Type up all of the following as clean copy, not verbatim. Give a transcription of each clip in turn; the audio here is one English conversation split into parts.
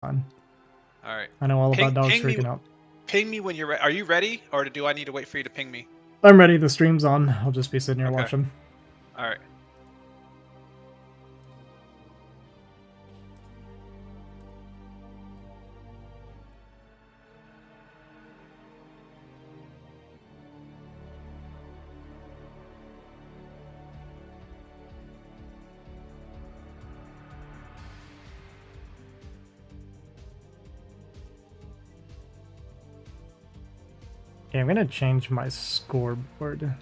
fine. All right. I know all about dogs Ping me. freaking out. Ping me when you're ready. Are you ready, or do I need to wait for you to ping me? I'm ready. The stream's on. I'll just be sitting here Okay. watching. All right. Okay, I'm gonna change my scoreboard.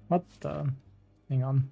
What the? Hang on.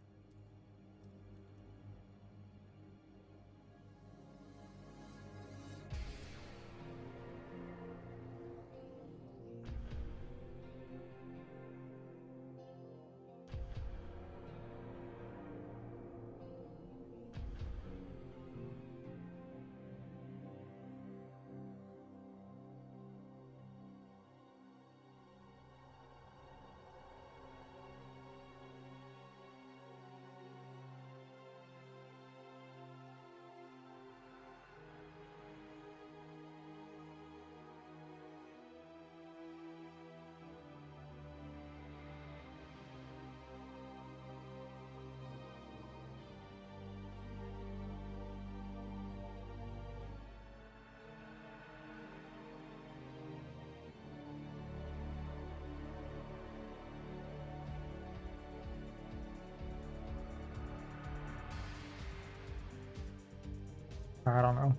I don't know.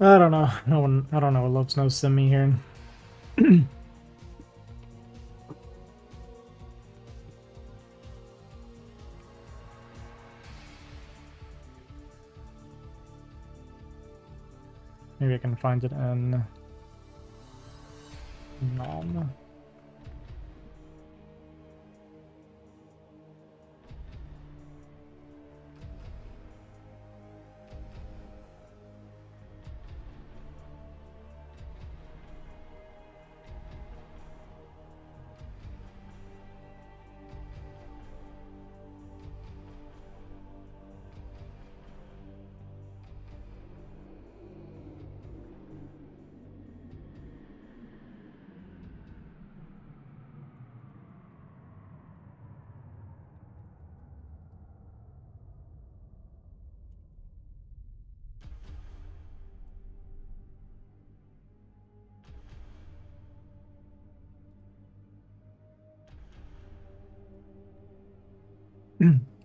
I don't know. No one. I don't know what loves no sim me here. Maybe I can find it in nom.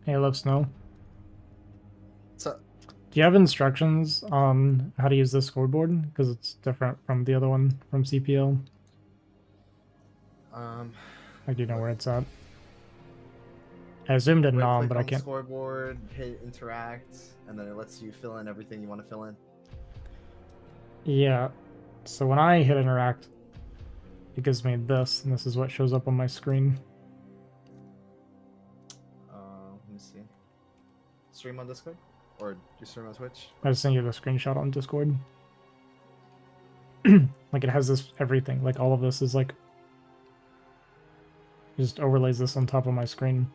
Hey, love snow. So, Do you have instructions on how to use this scoreboard? Because it's different from the other one from CPL. Like, do you know where it's at? I assumed in nom, click but I on the can't. scoreboard, hit interact, and then it lets you fill in everything you want to fill in. Yeah. So when I hit interact, it gives me this, and this is what shows up on my screen. Let me see. Stream on Discord? Or do you stream on Twitch? I just sent you the screenshot on Discord. Like, it has this everything. Like, all of this is like... It just overlays this on top of my screen.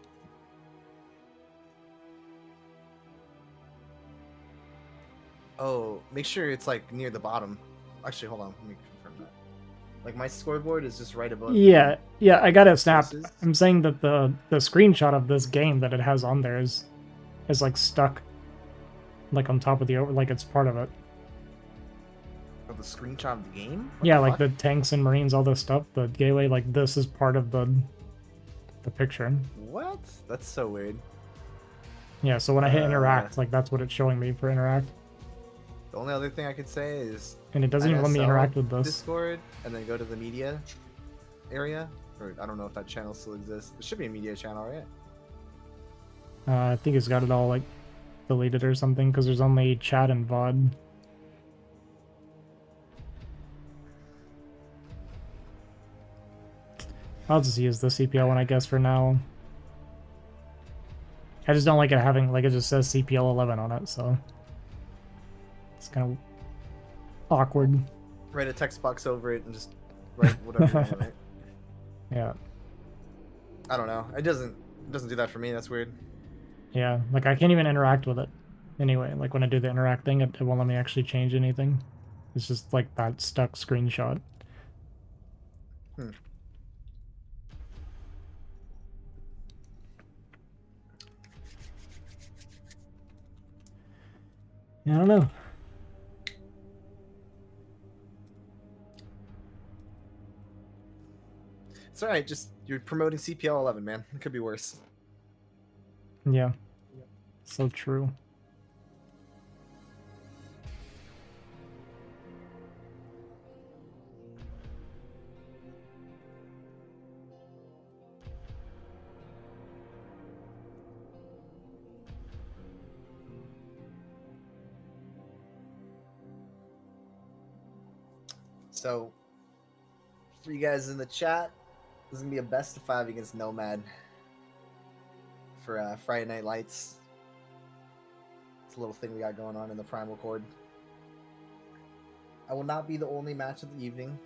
Oh, make sure it's like near the bottom. Actually, hold on. Let me confirm that. Like my scoreboard is just right above. Yeah, yeah, I got it snapped. Sources? I'm saying that the screenshot of this game that it has on there is like stuck, like on top of the like it's part of it. Oh, the screenshot of the game? What Yeah, the like fuck? the tanks and marines, all this stuff. The gateway, like this is part of the picture. What? That's so weird. Yeah, so when I hit Uh, interact, like that's what it's showing me for interact, The only other thing I could say is and it doesn't even let me NSL interact with this. Discord, and then go to the media area. Or I don't know if that channel still exists. There should be a media channel, right? I think it's got it all like deleted or something because there's only chat and VOD. I'll just use the CPL one, I guess, for now. I just don't like it having, like, it just says CPL 11 on it, so it's kind of awkward. Write a text box over it and just write whatever you want, right? Yeah, I don't know. It doesn't do that for me. That's weird. yeah, like I can't even interact with it. Anyway, like when I do the interact thing, it won't let me actually change anything. It's just like that stuck screenshot. Hmm. Yeah, I don't know. It's alright. Just you're promoting CPL 11, man. It could be worse. Yeah, so true. So, for you guys in the chat, this is gonna be a best of 5 against Nomad for Friday Night Lights. It's a little thing we got going on in the Primalcord. I will not be the only match of the evening.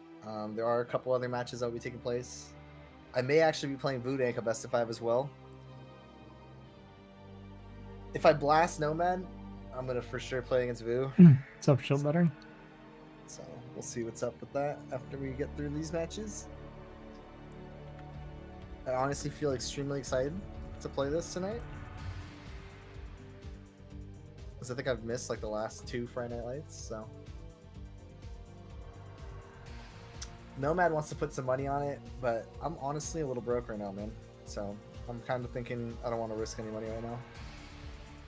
There are a couple other matches that will be taking place. I may actually be playing Voodoo a best of 5 as well. If I blast Nomad, I'm gonna for sure play against Vu. What's up, Shield Better? So we'll see what's up with that after we get through these matches. I honestly feel extremely excited to play this tonight, because I think I've missed like the last 2 Friday Night Lights. So Nomad wants to put some money on it, but I'm honestly a little broke right now, man. So I'm kind of thinking I don't want to risk any money right now.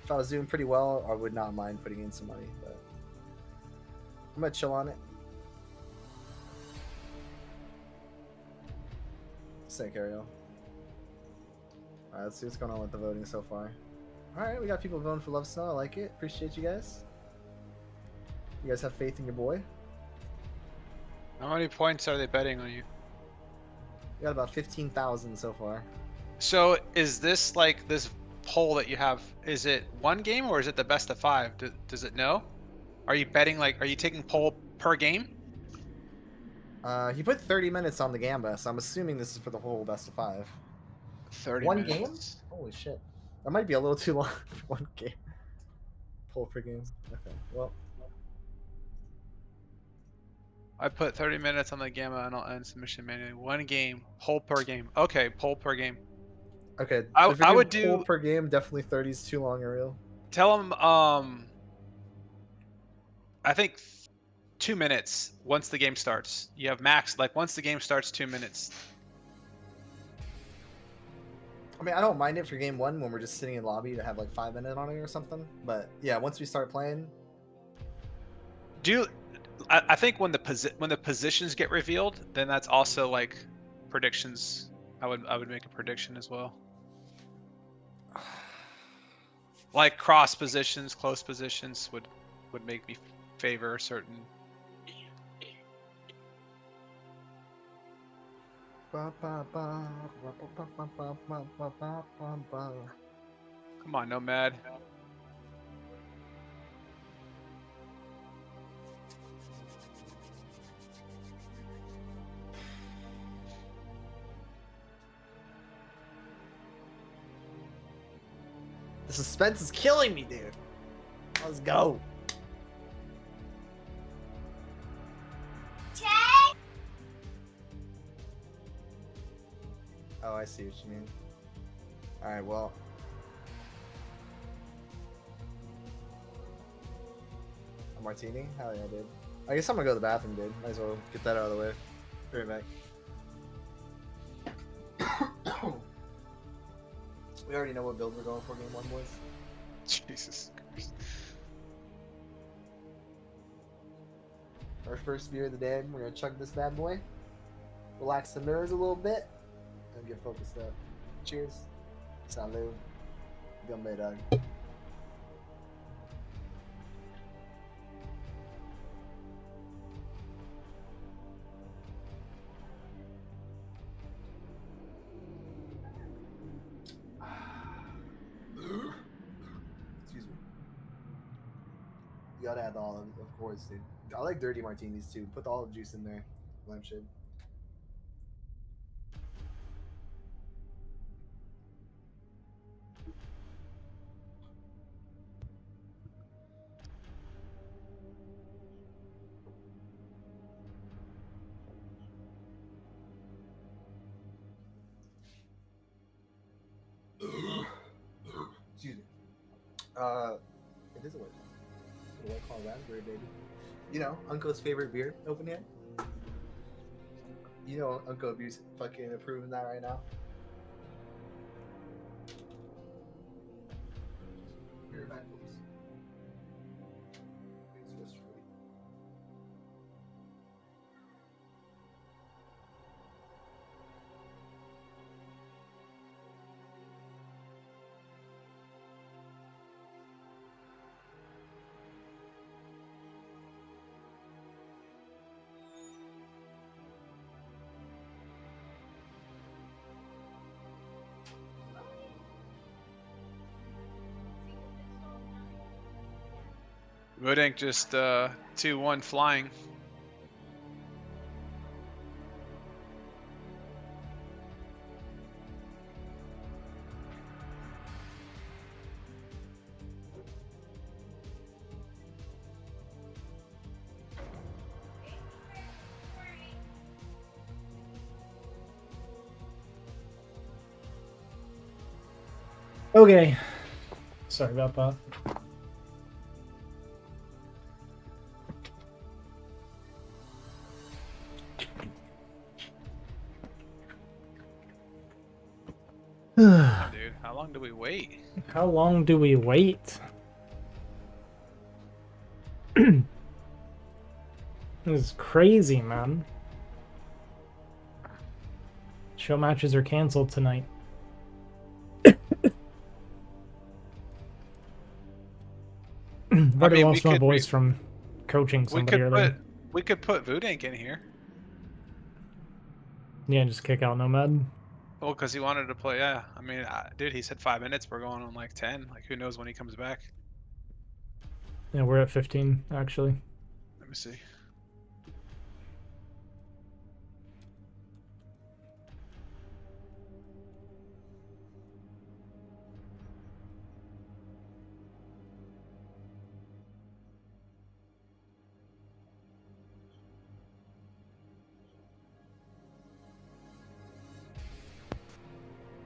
If I was doing pretty well, I would not mind putting in some money, but I'm gonna chill on it. Sick, Ariel. Alright, let's see what's going on with the voting so far. Alright, we got people voting for Love Snow. I like it. Appreciate you guys. You guys have faith in your boy. How many points are they betting on you? We got about 15,000 so far. So is this like this poll that you have? Is it one game or is it the best of 5? Does it know? Are you betting like? Are you taking poll per game? He put 30 minutes on the Gamba, so I'm assuming this is for the whole best of 5. 30 One minutes. game? Holy shit. That might be a little too long for one game. Pull per game. Okay, well. I put 30 minutes on the gamma and I'll end submission manually. One game, poll per game. Okay, poll per game. Okay, I if you're would doing pull do- per game, definitely 30 is too long, Ariel. Tell them, I think 2 minutes once the game starts. You have max, like once the game starts, 2 minutes. I mean, I don't mind it for game 1 when we're just sitting in lobby to have like 5 minutes on it or something. But yeah, once we start playing, I think when the positions get revealed, then that's also like predictions. I would make a prediction as well. Like cross positions, close positions would make me favor a certain. Come on, Nomad. the suspense is killing me, dude. Let's go. Oh, I see what you mean. All right, well. A martini? Hell yeah, dude. I guess I'm gonna go to the bathroom, dude. Might as well get that out of the way. Be right back. We already know what build we're going for game 1, boys. Jesus Christ. Our first beer of the day. We're gonna chug this bad boy. Relax the nerves a little bit. And get focused up. Cheers. Salud. Gumbe dog. Excuse me. You gotta add the olive, of course, dude. I like dirty martinis too. Put the olive juice in there. Lampshade. Excuse me. It is a white claw. A white claw raspberry, baby. You know, Uncle's favorite beer. Open here. You know, Uncle Abuse fucking approving that right now. Beer back, please. It's just free. Woodink just 2-1 flying. Okay. Sorry about that. Dude, how long do we wait? How long do we wait? This is crazy, man. Show matches are canceled tonight. But I lost my voice from coaching somebody earlier. We could put Voodink in here. Yeah, just kick out Nomad. Well, because he wanted to play. Yeah, I mean, dude, he said 5 minutes. We're going on like 10. Like, who knows when he comes back? Yeah, we're at 15 actually. Let me see.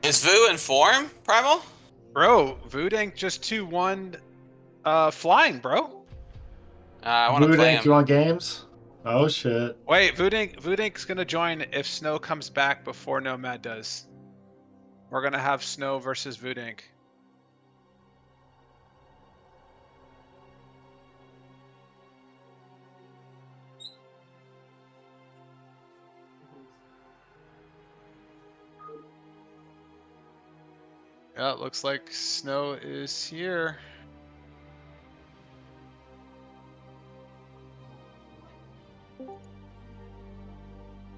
Is Vu in form, Primal? Bro, Voodink just 2-1 flying, bro. I want to play Voodink, him. you want games? Oh shit. Wait, Voodink's gonna join if Snow comes back before Nomad does. We're gonna have Snow versus Voodink. Yeah, it looks like Snow is here.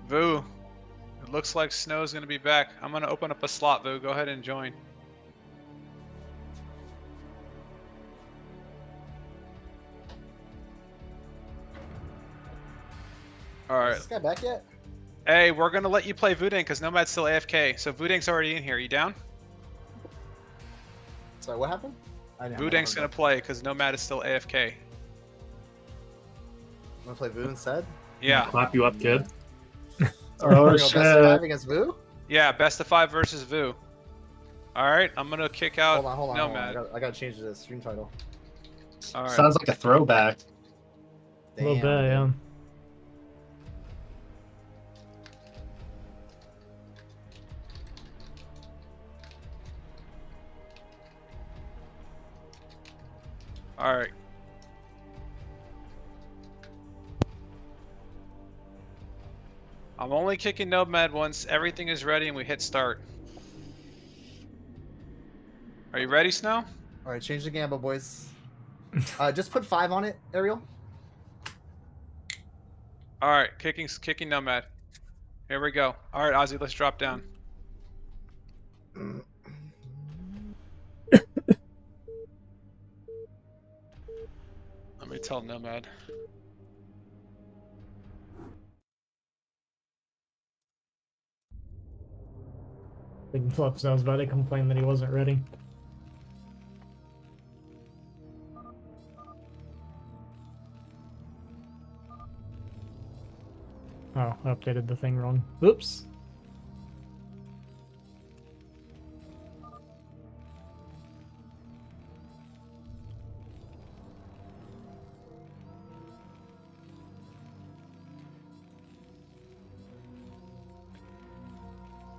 Vu, it looks like Snow's gonna be back. I'm gonna open up a slot, Vu. Go ahead and join. Alright. Is this guy back yet? Hey, we're gonna let you play Voodink because Nomad's still AFK. So Voodink's already in here. You down? Sorry, what happened? Voodink's gonna play because Nomad is still AFK. I'm gonna play Vu instead. Yeah. Clap you up, kid. Oh Best of shit. 5 against Vu? Yeah, best of 5 versus Vu. All right, I'm gonna kick out Hold on. Nomad. I gotta change the stream title. All right. Sounds like a throwback. A little bit, Damn, yeah. dude. All right. I'm only kicking Nomad once everything is ready and we hit start. Are you ready, Snow? All right, change the gamble, boys. Just put 5 on it, Ariel. All right, kicking Nomad. Here we go. All right, Ozzy, let's drop down. Let me tell Nomad. Big Fluffs, I was about to complain that he wasn't ready. Oh, I updated the thing wrong. Oops.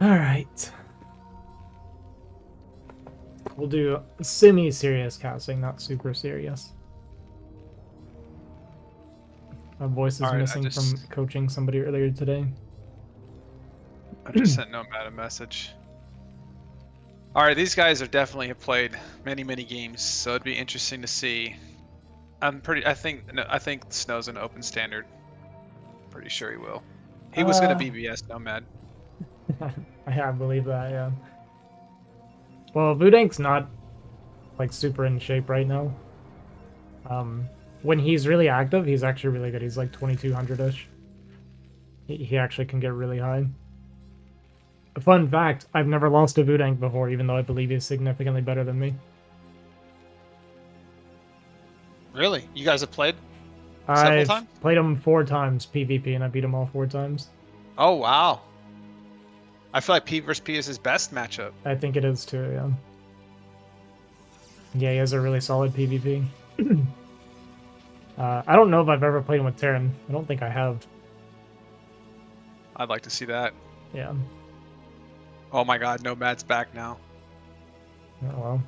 Alright. We'll do semi-serious casting, not super serious. My voice is All right, missing from coaching somebody earlier today. I just sent Nomad a message. All right, these guys are definitely have played many games, so it'd be interesting to see. I think Snow's an open standard. Pretty sure he will. He was gonna BBS Nomad. I believe that, yeah. Well, Vudank's not like super in shape right now. When he's really active, he's actually really good. He's like 2200-ish. He actually can get really high. A fun fact, I've never lost to Vudank before, even though I believe he's significantly better than me. Really? You guys have played several I've times? played him 4 times PvP, and I beat him all 4 times. Oh, wow. I feel like P versus P is his best matchup. I think it is too, yeah. Yeah, he has a really solid PvP. I don't know if I've ever played him with Terran. I don't think I have. I'd like to see that. Yeah. Oh my god, Nomad's back now. Oh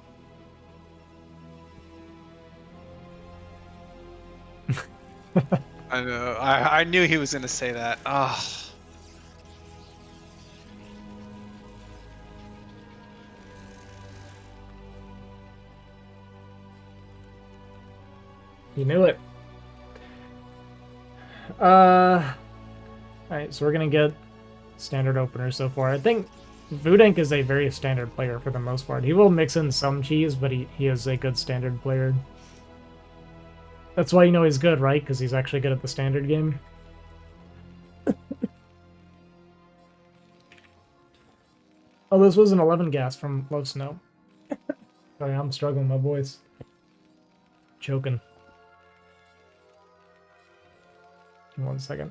well. I know. I knew he was gonna say that. Ah. You knew it. Alright, so we're gonna get standard openers so far. I think Vudank is a very standard player for the most part. He will mix in some cheese, but he is a good standard player. That's why you know he's good, right? Because he's actually good at the standard game. Oh, this was an 11 gas from Low Snow. Sorry, I'm struggling with my voice. Choking. 1 second.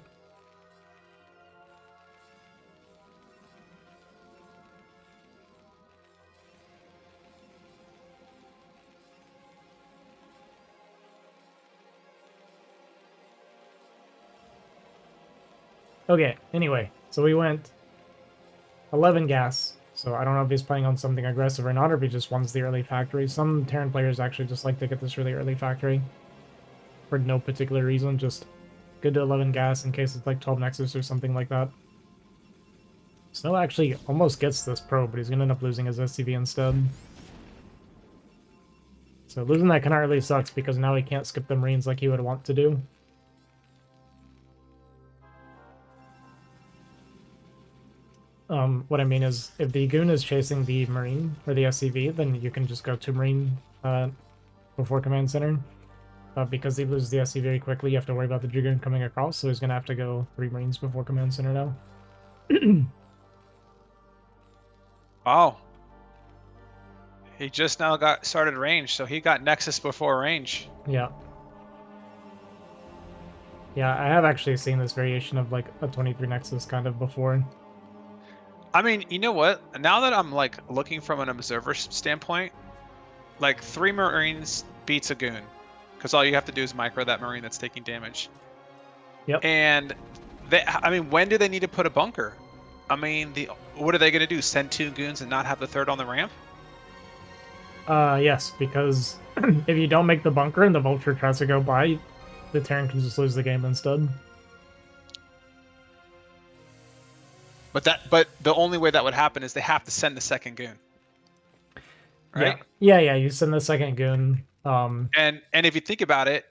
Okay, anyway, so we went 11 gas. So I don't know if he's playing on something aggressive or not, or if he just wants the early factory. Some Terran players actually just like to get this really early factory for no particular reason, just good to 11 gas in case it's like 12 Nexus or something like that. Snow actually almost gets this pro, but he's going to end up losing his SCV instead. So losing that kind of really sucks because now he can't skip the Marines like he would want to do. What I mean is, if the Goon is chasing the Marine or the SCV, then you can just go to Marine before Command Center. Because he loses the SCV very quickly, you have to worry about the Dragoon coming across, so he's going to have to go 3 Marines before Command Center now. Oh. He just now got started range, so he got Nexus before range. Yeah. Yeah, I have actually seen this variation of like a 23 Nexus kind of before. I mean, you know what? Now that I'm like looking from an observer standpoint, like 3 Marines beats a goon, because all you have to do is micro that Marine that's taking damage. Yep. And I mean, when do they need to put a bunker? I mean, what are they going to do? Send 2 goons and not have the third on the ramp? Yes, because if you don't make the bunker and the vulture tries to go by, the Terran can just lose the game instead. But the only way that would happen is they have to send the second goon. Right? Yeah, you send the second goon. And if you think about it,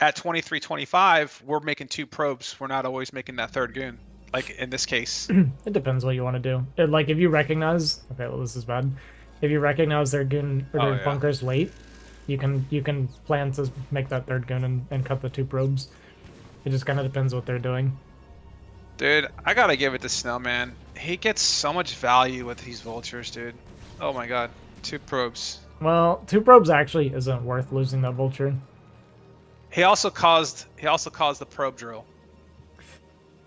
at 23-25, we're making 2 probes. We're not always making that third goon. Like in this case. It depends what you want to do. Like if you recognize, okay, well this is bad. If you recognize their goon or their bunkers late, you can plan to make that third goon and cut the 2 probes. It just kind of depends what they're doing. Dude, I gotta give it to Snowman. He gets so much value with these vultures, dude. Oh my god, 2 probes. Well, 2 probes actually isn't worth losing that vulture. He also caused the probe drill.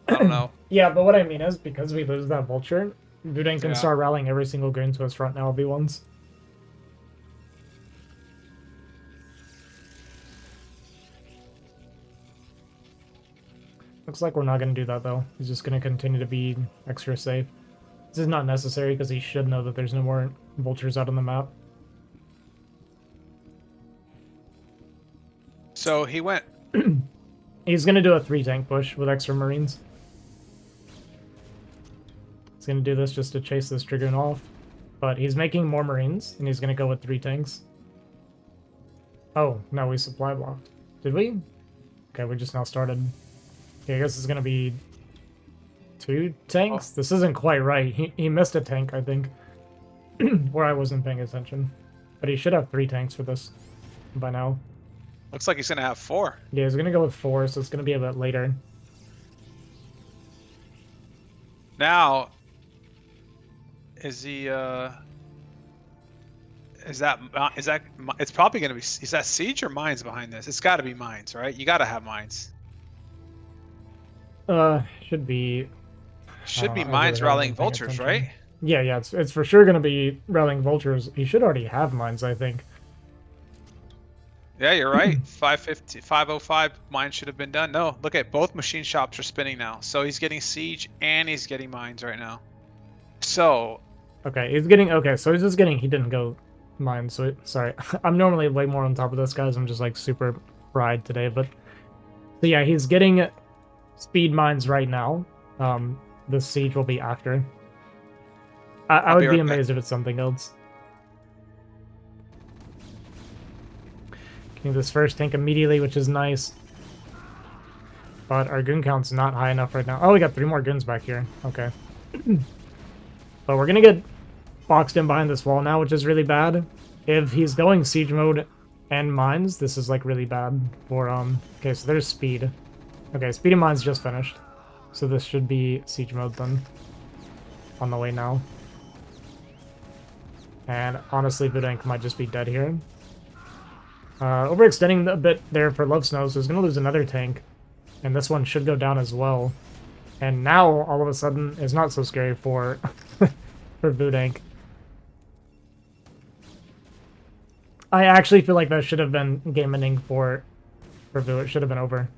I don't know. Yeah, but what I mean is, because we lose that vulture, Vudin can start rallying every single goon to his front now LV1s. Looks like we're not going to do that, though. He's just going to continue to be extra safe. This is not necessary, because he should know that there's no more vultures out on the map. So he went... He's going to do a 3-tank push with extra Marines. He's going to do this just to chase this Dragoon off. But he's making more Marines, and he's going to go with 3 tanks. Oh, no, we supply blocked. Did we? Okay, we just now started. Okay, I guess it's going to be 2 tanks? This isn't quite right. He missed a tank, I think. Where I wasn't paying attention. But he should have 3 tanks for this by now. Looks like he's going to have 4. Yeah, he's going to go with 4, so it's going to be a bit later. Now, is he, it's probably going to be, is that siege or mines behind this? It's got to be mines, right? You got to have mines. Should be... Should be mines rallying vultures, right? Yeah, it's for sure going to be rallying vultures. He should already have mines, I think. Yeah, you're right. 550, 505 mines should have been done. No, look at both machine shops are spinning now. So he's getting siege and he's getting mines right now. So... Okay, he's getting... Okay, so he's just getting... He didn't go mines, so... Sorry. I'm normally way more on top of this, guys. I'm just, like, super fried today, but... So, yeah, he's getting speed mines right now. The siege will be after. I would be amazed if it's something else. Getting this first tank immediately, which is nice. But our goon count's not high enough right now. Oh, we got 3 more goons back here. Okay. But we're gonna get boxed in behind this wall now, which is really bad. If he's going siege mode and mines, this is like really bad for okay, so there's speed. Okay, speed and mines just finished. So this should be siege mode then. On the way now. And honestly, Vudank might just be dead here. Overextending a bit there for Love Snow, so he's gonna lose another tank. And this one should go down as well. And now, all of a sudden, it's not so scary for for Vudank. I actually feel like that should have been game ending for Vu. It should have been over.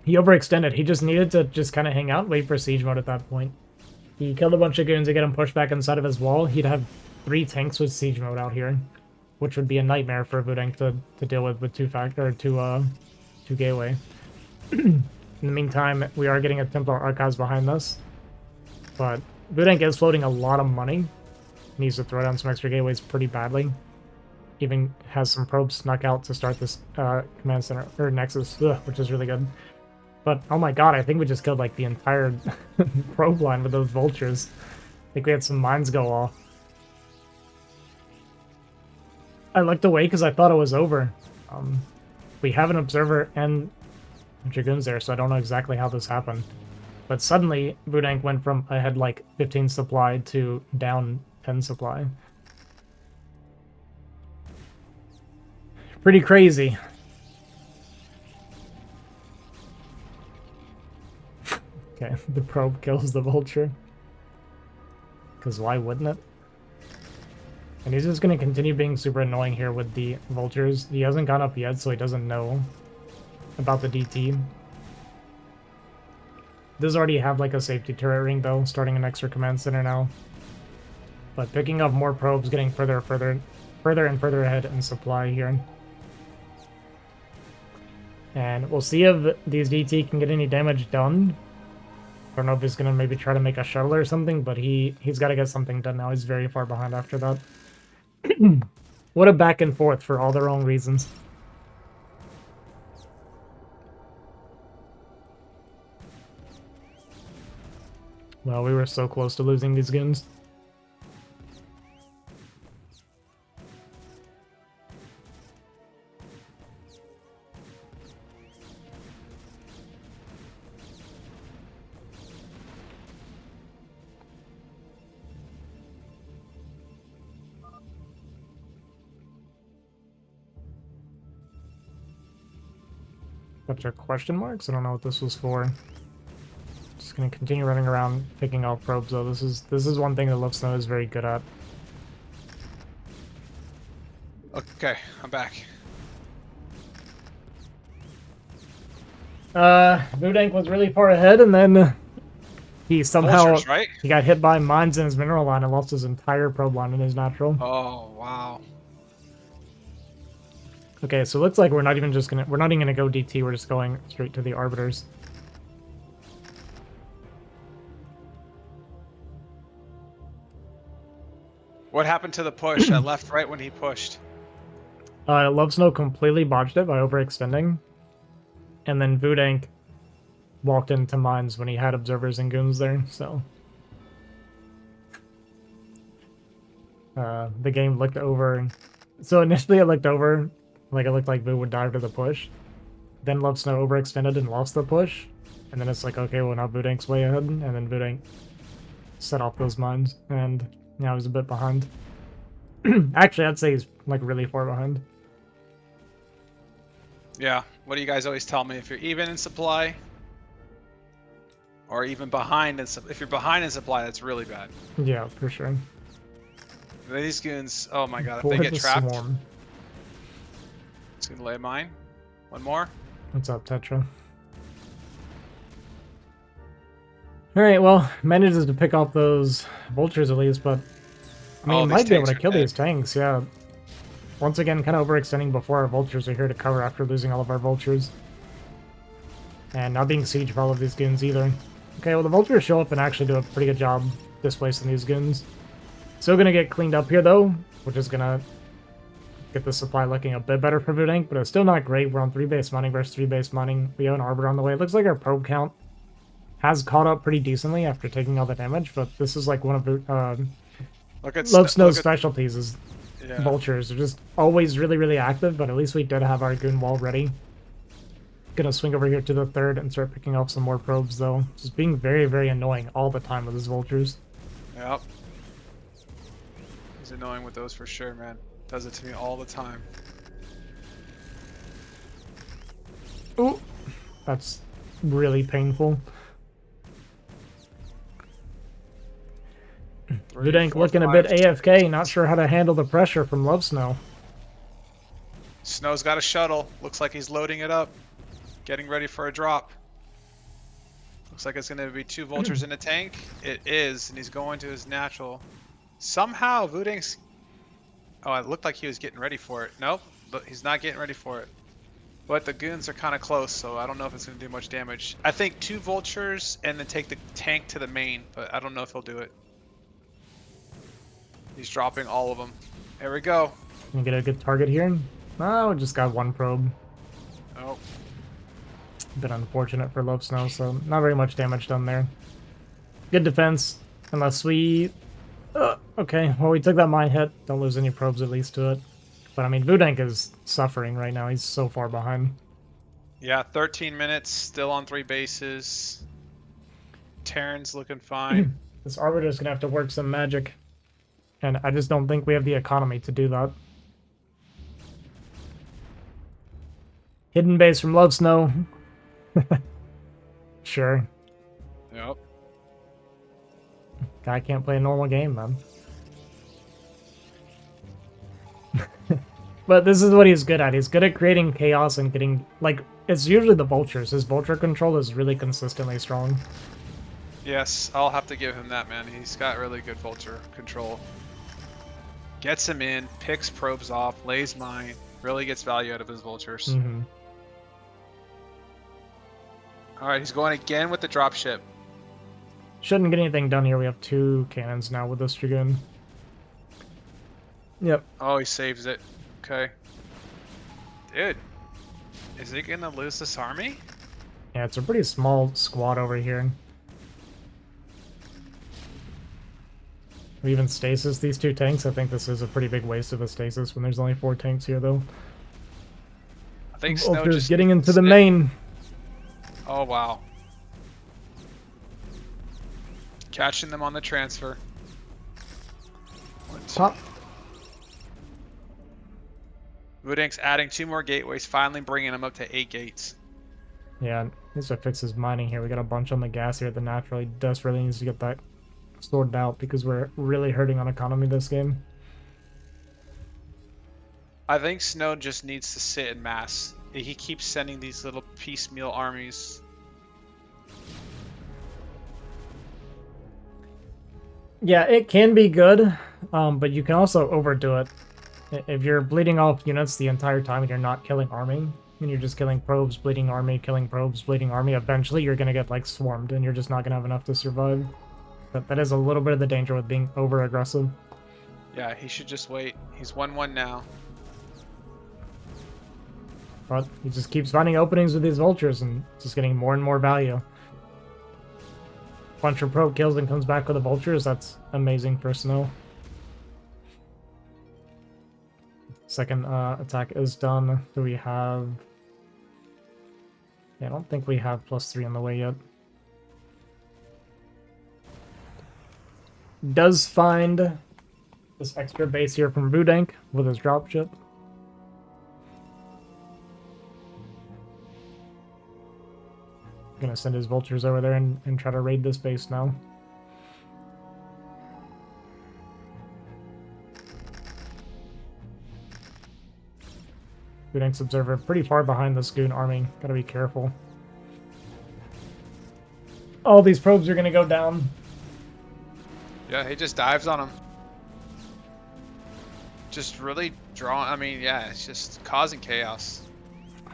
He overextended. He just needed to just kind of hang out, wait for siege mode at that point. He killed a bunch of goons to get him pushed back inside of his wall. He'd have 3 tanks with siege mode out here, which would be a nightmare for Vudank to deal with 2 gateway. In the meantime, we are getting a Templar Archives behind this, but Vudank is floating a lot of money. He needs to throw down some extra gateways pretty badly. Even has some probes snuck out to start this command center or nexus, which is really good. But oh my god, I think we just killed like the entire probe line with those vultures. I think we had some mines go off. I looked away because I thought it was over. We have an observer and Dragoons there, so I don't know exactly how this happened. But suddenly, Vudank went from ahead like 15 supply to down 10 supply. Pretty crazy. Okay, the probe kills the vulture. Because why wouldn't it? And he's just going to continue being super annoying here with the vultures. He hasn't gone up yet, so he doesn't know about the DT. Does already have like a safety turret ring though, starting an extra command center now. But picking up more probes, getting further and further ahead in supply here. And we'll see if these DT can get any damage done. I don't know if he's going to maybe try to make a shuttle or something, but he's got to get something done now. He's very far behind after that. What a back and forth for all the wrong reasons. Well, we were so close to losing these goons. Bunch of question marks? I don't know what this was for. Just gonna continue running around picking off probes though. This is one thing that Love Snow is very good at. Okay, I'm back. Vudank was really far ahead, and then he somehow Vultures, right? he got hit by mines in his mineral line and lost his entire probe line in his natural. Oh wow. Okay, so it looks like we're not even gonna go DT. We're just going straight to the arbiters. What happened to the push? I left right when he pushed. Love Snow completely botched it by overextending, and then Vudank walked into mines when he had observers and goons there. So the game looked over. So initially it looked over. Like, it looked like Vu would dive to the push. Then Love Snow overextended and lost the push. And then it's like, okay, well, now Vudank's way ahead. And then Vudank set off those mines. And now he's a bit behind. Actually, I'd say he's, like, really far behind. Yeah. What do you guys always tell me? If you're even in supply, or even behind in if you're behind in supply, that's really bad. Yeah, for sure. These goons, oh my god, if Board they get the trapped, Swarm. it's gonna lay a mine. One more. What's up, Tetra? Alright, well, manages to pick off those vultures at least, but I mean, Oh, he these might be able tanks to are kill dead. these tanks, yeah. Once again, kind of overextending before our vultures are here to cover after losing all of our vultures. And not being sieged for all of these goons either. Okay, well, the vultures show up and actually do a pretty good job displacing these goons. Still gonna get cleaned up here, though, which is gonna get the supply looking a bit better for Vudank, but it's still not great. We're on 3-base mining versus 3-base mining. We have an arbiter on the way. It looks like our probe count has caught up pretty decently after taking all the damage, but this is like one of Look at Love Snow's look at- specialties is yeah. vultures. They're just always really, really active, but at least we did have our goon wall ready. Gonna swing over here to the third and start picking off some more probes, though. Just being very, very annoying all the time with his vultures. Yep. He's annoying with those for sure, man. Does it to me all the time. Ooh, that's really painful. Vudank looking a bit AFK, not sure how to handle the pressure from Love Snow. Snow's got a shuttle. Looks like he's loading it up. Getting ready for a drop. Looks like it's going to be 2 vultures in a tank. It is, and he's going to his natural. Somehow, Vudank's... Oh, it looked like he was getting ready for it. Nope, but he's not getting ready for it. But the goons are kind of close, so I don't know if it's going to do much damage. I think 2 vultures and then take the tank to the main, but I don't know if he'll do it. He's dropping all of them. There we go. Can we get a good target here? Oh, we just got 1 probe. Oh, Bit unfortunate for Love Snow, so not very much damage done there. Good defense, unless we... okay, well, we took that mine hit. Don't lose any probes at least to it. But I mean, Vudank is suffering right now. He's so far behind. yeah, 13 minutes, still on 3 bases. Terran's looking fine. This Arbiter's gonna have to work some magic. And I just don't think we have the economy to do that. Hidden base from Love Snow. Sure. Yep. Guy can't play a normal game, man. But this is what he's good at. He's good at creating chaos and getting, like, it's usually the vultures. His vulture control is really consistently strong. Yes, I'll have to give him that, man. He's got really good vulture control. Gets him in, picks probes off, lays mine, really gets value out of his vultures. Mm-hmm. Alright, he's going again with the dropship. Shouldn't get anything done here. We have 2 cannons now with this Dragoon. Yep. Oh, he saves it. Okay. Dude, is he gonna lose this army? Yeah, it's a pretty small squad over here. We even stasis these 2 tanks. I think this is a pretty big waste of a stasis when there's only 4 tanks here, though. I think Snow Vulture's just getting needs into to the stick. main. Oh, wow. Catching them on the transfer. Pop. Wudank's adding 2 more gateways, finally bringing them up to 8 gates. Yeah, needs to fix his mining here. We got a bunch on the gas here that naturally desperately needs to get that sorted out because we're really hurting on economy this game. I think Snow just needs to sit in mass. He keeps sending these little piecemeal armies. Yeah, it can be good, but you can also overdo it. If you're bleeding off units the entire time and you're not killing army, and you're just killing probes, bleeding army, killing probes, bleeding army, eventually you're going to get like swarmed and you're just not going to have enough to survive. That is a little bit of the danger with being over-aggressive. Yeah, he should just wait. He's 1-1 now. But he just keeps finding openings with these vultures and just getting more and more value. Bunch of probe kills and comes back with the vultures. That's amazing for Snow. Second attack is done. Do we have... Yeah, I don't think we have +3 on the way yet. Does find this extra base here from Wudank with his dropship. Gonna send his vultures over there and try to raid this base now. Wudank's observer pretty far behind this goon army. Gotta be careful. All these probes are gonna go down. Yeah, he just dives on him. Just really drawing. I mean, yeah, it's just causing chaos.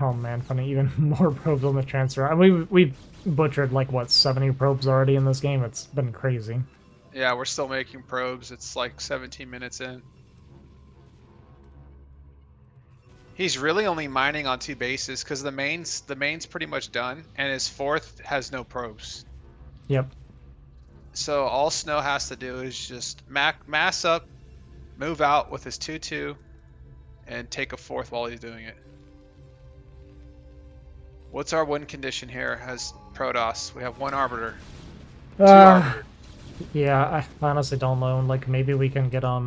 Oh man, funny, even more probes on the transfer. I mean, we've butchered like, what, 70 probes already in this game? It's been crazy. Yeah, we're still making probes. It's like 17 minutes in. He's really only mining on 2 bases because the main's pretty much done, and his 4th has no probes. Yep. So all Snow has to do is just mass up, move out with his 2-2, and take a 4th while he's doing it. What's our win condition here as Protoss? We have 1 Arbiter. 2 Arbiter. Yeah, I honestly don't know. Like, maybe we can get a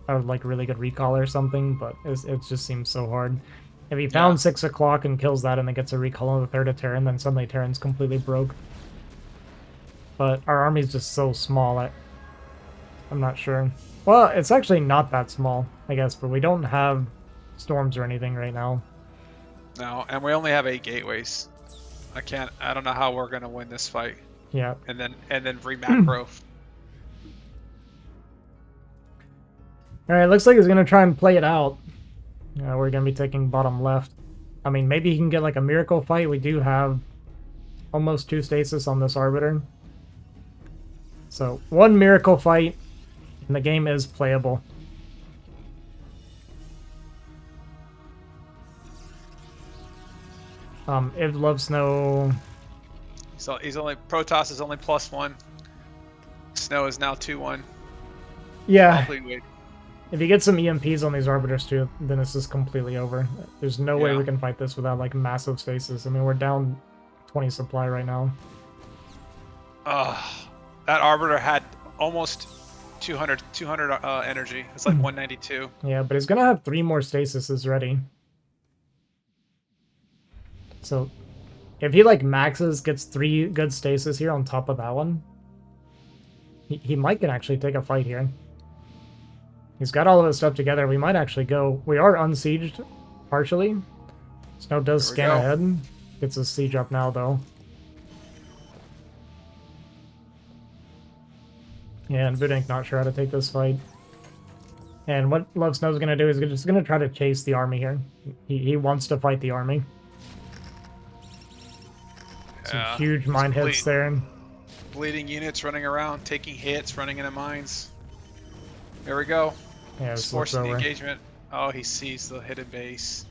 like really good recall or something, but it just seems so hard. If he found 6 o'clock and kills that and then gets a recall on the 3rd of Terran, then suddenly Terran's completely broke. But our army's just so small, I'm not sure. Well, it's actually not that small, I guess, but we don't have storms or anything right now. No, and we only have 8 gateways. I don't know how we're gonna win this fight. Yeah. And then re-macro. Alright, looks like he's gonna try and play it out. We're gonna be taking bottom left. I mean, maybe he can get like a miracle fight. We do have almost 2 stasis on this Arbiter. So, 1 miracle fight, and the game is playable. If Love Snow... So Protoss is only +1. Snow is now 2-1. Yeah. If you get some EMPs on these Arbiters too, then this is completely over. There's no way we can fight this without like massive stasis. I mean, we're down 20 supply right now. That Arbiter had almost 200 energy. It's like 192. Yeah, but he's gonna have 3 more stasises ready. So If he like maxes, gets 3 good stasis here on top of that one, he might can actually take a fight here. He's got all of his stuff together. We might actually go. We are unsieged partially. Snow does scan ahead. Gets his siege up now though. Yeah, and Voodink not sure how to take this fight. And what Love Snow's gonna do is just gonna try to chase the army here. He wants to fight the army. Some huge mine hits there. Bleeding units running around, taking hits, running into mines. There we go. Yeah, Just forcing the engagement. Oh, he sees the hidden base.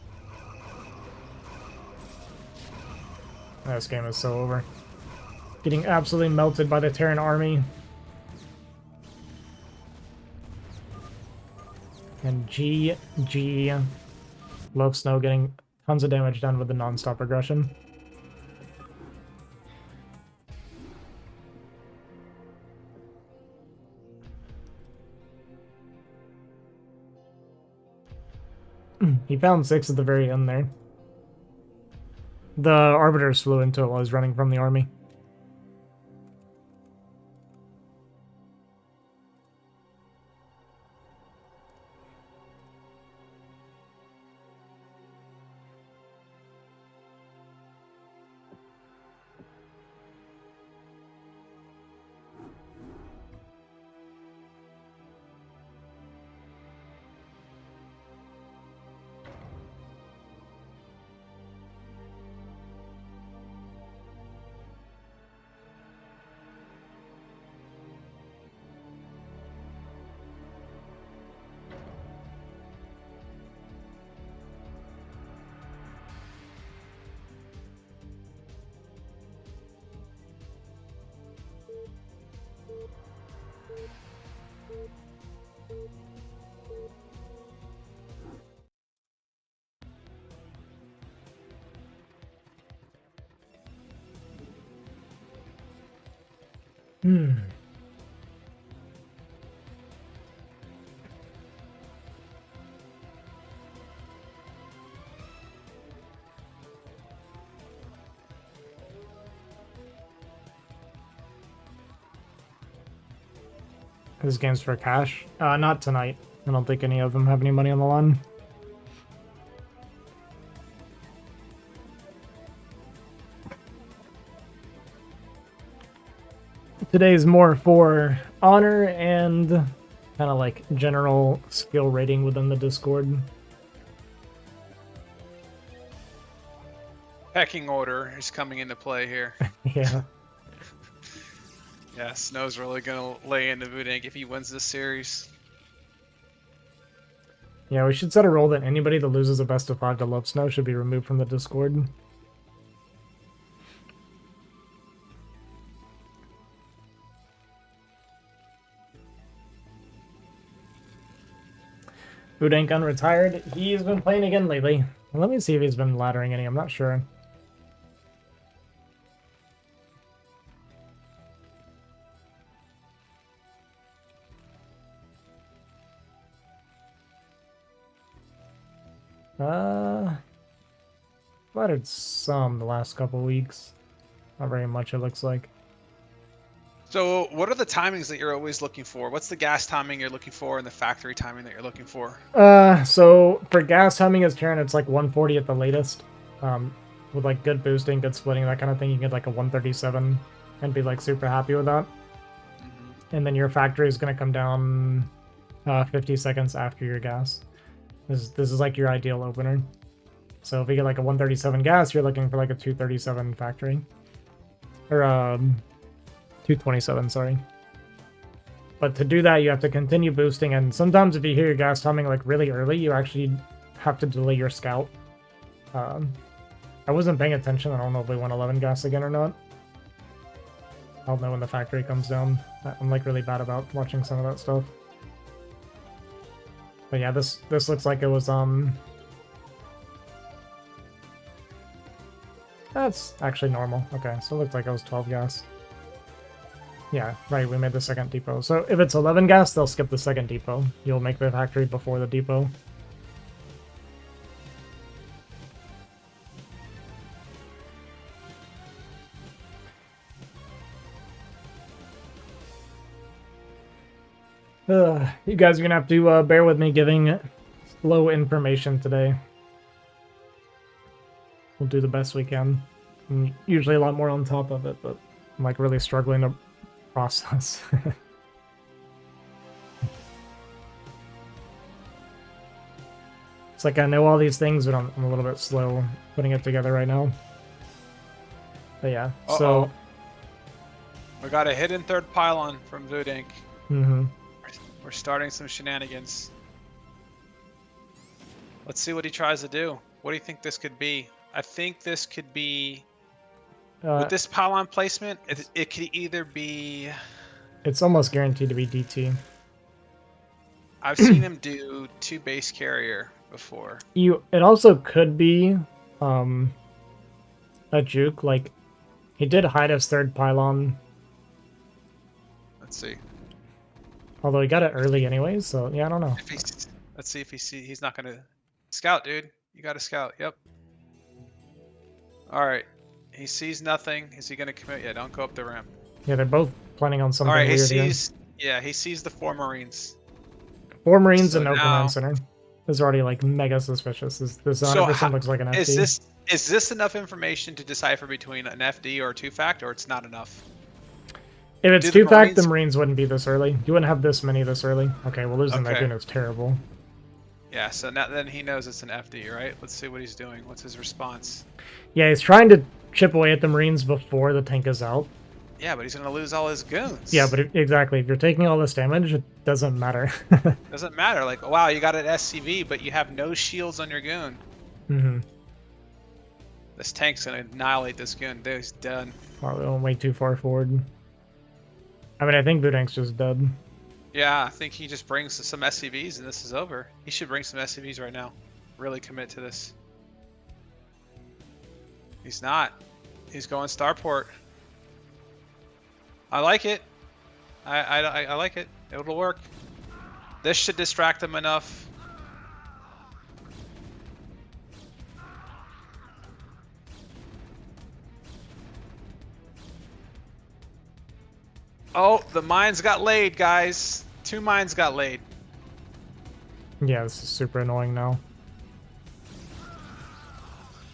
This game is so over. Getting absolutely melted by the Terran army. And GG. Love Snow getting tons of damage done with the non-stop aggression. He found 6 at the very end there. The Arbiters flew into it while he was running from the army. This game's for cash. Not tonight. I don't think any of them have any money on the line. Today's more for honor and kind of like general skill rating within the Discord. Pecking order is coming into play here. Yeah. Yeah, Snow's really gonna lay into Voodink if he wins this series. Yeah, we should set a rule that anybody that loses a best of 5 to Love Snow should be removed from the Discord. Voodink unretired. He's been playing again lately. Let me see if he's been laddering any. I'm not sure. Laddered some the last couple weeks. Not very much, it looks like. So what are the timings that you're always looking for? What's the gas timing you're looking for and the factory timing that you're looking for? So for gas timing as Terran, it's like 140 at the latest. With like good boosting, good splitting, that kind of thing, you can get like a 137 and be like super happy with that. Mm-hmm. And then your factory is going to come down 50 seconds after your gas. This is like your ideal opener. So if you get like a 137 gas, you're looking for like a 237 factory. Or 227, sorry. But to do that, you have to continue boosting, and sometimes if you hear your gas timing like really early, you actually have to delay your scout. I wasn't paying attention. I don't know if we went 11 gas again or not. I'll know when the factory comes down. I'm like really bad about watching some of that stuff. But yeah, this looks like it was that's actually normal. Okay, so it looked like it was 12 gas. Yeah, right, we made the second depot. So if it's 11 gas, they'll skip the second depot. You'll make the factory before the depot. You guys are gonna have to bear with me giving slow information today. We'll do the best we can. I'm usually a lot more on top of it, but I'm like really struggling to process. It's like I know all these things, but I'm a little bit slow putting it together right now. But yeah, so... We got a hidden third pylon from Voodink. Mm-hmm. We're starting some shenanigans. Let's see what he tries to do. What do you think this could be? I think this could be... with this pylon placement, it could either be... It's almost guaranteed to be DT. I've seen him do 2 base carrier before. It also could be a juke. Like, he did hide his third pylon. Let's see. Although he got it early anyway, so yeah, I don't know. Let's see if he's not gonna scout, dude. You got to scout. Yep. All right. He sees nothing. Is he gonna commit? Yeah. Don't go up the ramp. Yeah, they're both planning on something All right. weird He here. sees. Yeah. He sees the 4 Marines. 4 Marines So and no now- command center. This is already like mega suspicious. This 100% looks like an FD. Is this enough information to decipher between an FD or a 2-fact, or it's not enough? If it's Do the 2-fact, the Marines- Marines wouldn't be this early. You wouldn't have this many this early. Okay, well losing that Okay. gun is terrible. Yeah. So now then he knows it's an FD, right? Let's see what he's doing. What's his response? Yeah, he's trying to chip away at the Marines before the tank is out. Yeah, but he's gonna lose all his goons. Yeah, but exactly. If you're taking all this damage, it doesn't matter. Doesn't matter. Like, wow, you got an SCV, but you have no shields on your goon. Mm-hmm. This tank's gonna annihilate this goon. Dude, he's done. Wow, we went way too far forward. I mean, I think Budank's just dead. Yeah, I think he just brings some SCVs and this is over. He should bring some SCVs right now. Really commit to this. He's not. He's going starport. I like it. I like it. It'll work. This should distract him enough. Oh, the mines got laid, guys. 2 mines got laid. Yeah, this is super annoying now.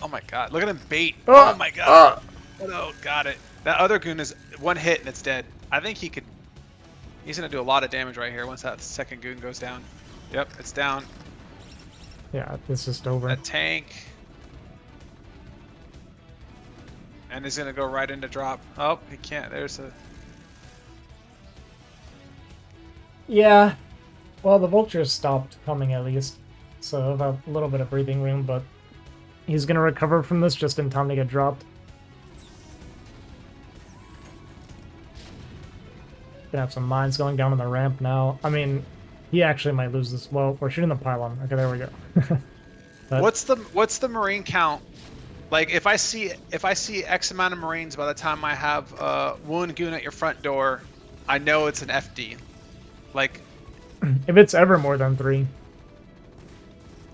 Oh my god, look at him bait. Ah! Oh my god. Oh, got it. That other goon is 1 hit and it's dead. I think he could... He's going to do a lot of damage right here once that second goon goes down. Yep, it's down. Yeah, it's just over. That tank. And he's going to go right into drop. Oh, he can't. There's a... Yeah. Well, the vultures stopped coming at least. So he'll have a little bit of breathing room, but he's going to recover from this just in time to get dropped. Gonna have some mines going down on the ramp now. I mean, he actually might lose this. Well, we're shooting the pylon. Okay, there we go. But What's the Marine count? Like if I see X amount of Marines by the time I have one goon at your front door, I know it's an FD. Like if it's ever more than 3.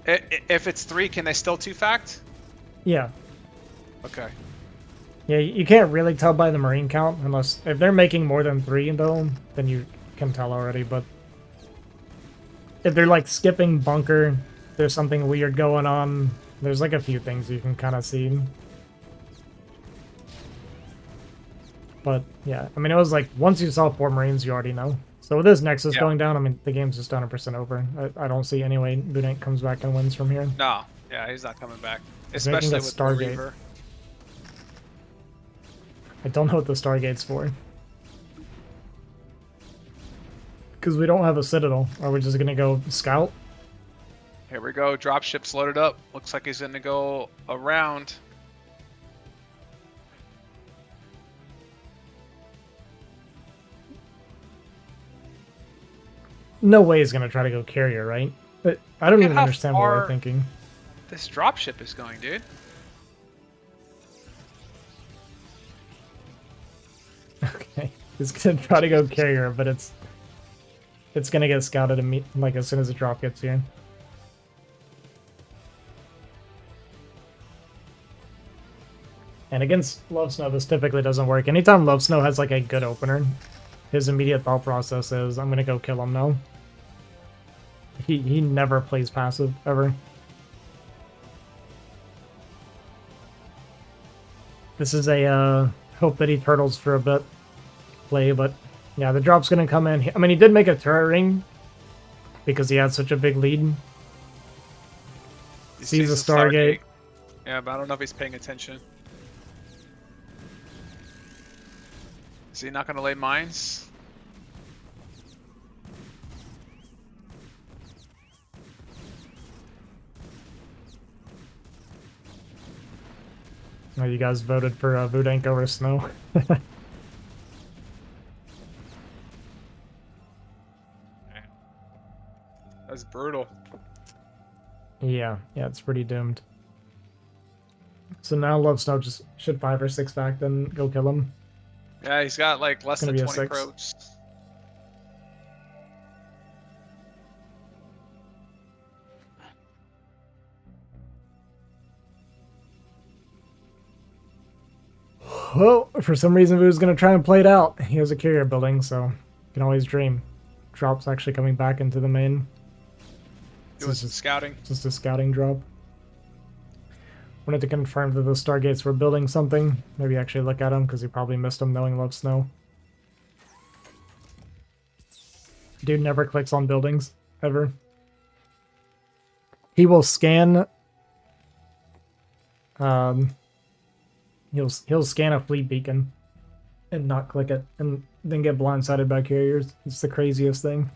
if it's 3, can they still 2-fact? Yeah. Okay. Yeah, you can't really tell by the Marine count unless if they're making more than 3 though, then you can tell already. But if they're like skipping bunker, there's something weird going on. There's like a few things you can kind of see. But yeah, I mean it was like once you saw 4 Marines, you already know. So with this Nexus going down, I mean the game's just 100% over. I don't see any way Budank comes back and wins from here. No. Yeah, he's not coming back. He's making Especially a with the Stargate. Reaver. I don't know what the Stargate's for. Because we don't have a Citadel. Are we just gonna go scout? Here we go. Dropship's loaded up. Looks like he's gonna go around. No way he's gonna try to go carrier, right? But I don't Look at even how understand what far- we're thinking. This dropship is going, dude. Okay, he's gonna try to go carrier, but it's gonna get scouted like as soon as the drop gets here. And against Love Snow, this typically doesn't work. Anytime Love Snow has like a good opener, his immediate thought process is, I'm gonna go kill him now. He never plays passive, ever. This is a hope that he turtles for a bit play, but yeah, the drop's gonna come in. I mean, he did make a turret ring because he had such a big lead. He Sees a the Stargate. Yeah, but I don't know if he's paying attention. Is he not gonna lay mines? Oh, you guys voted for Vudank over Snow. That's brutal. Yeah, it's pretty doomed. So now Love Snow just should 5 or 6 back, then go kill him. Yeah, he's got like less Gonna than be a 20 6. probes. Well, for some reason, Vu's gonna try and play it out. He has a carrier building, so you can always dream. Drop's actually coming back into the main. Doing some scouting. Just a scouting drop. Wanted to confirm that the Stargates were building something. Maybe actually look at them, because he probably missed them knowing Love Snow. Dude never clicks on buildings, ever. He will scan... He'll scan a fleet beacon and not click it, and then get blindsided by carriers. It's the craziest thing.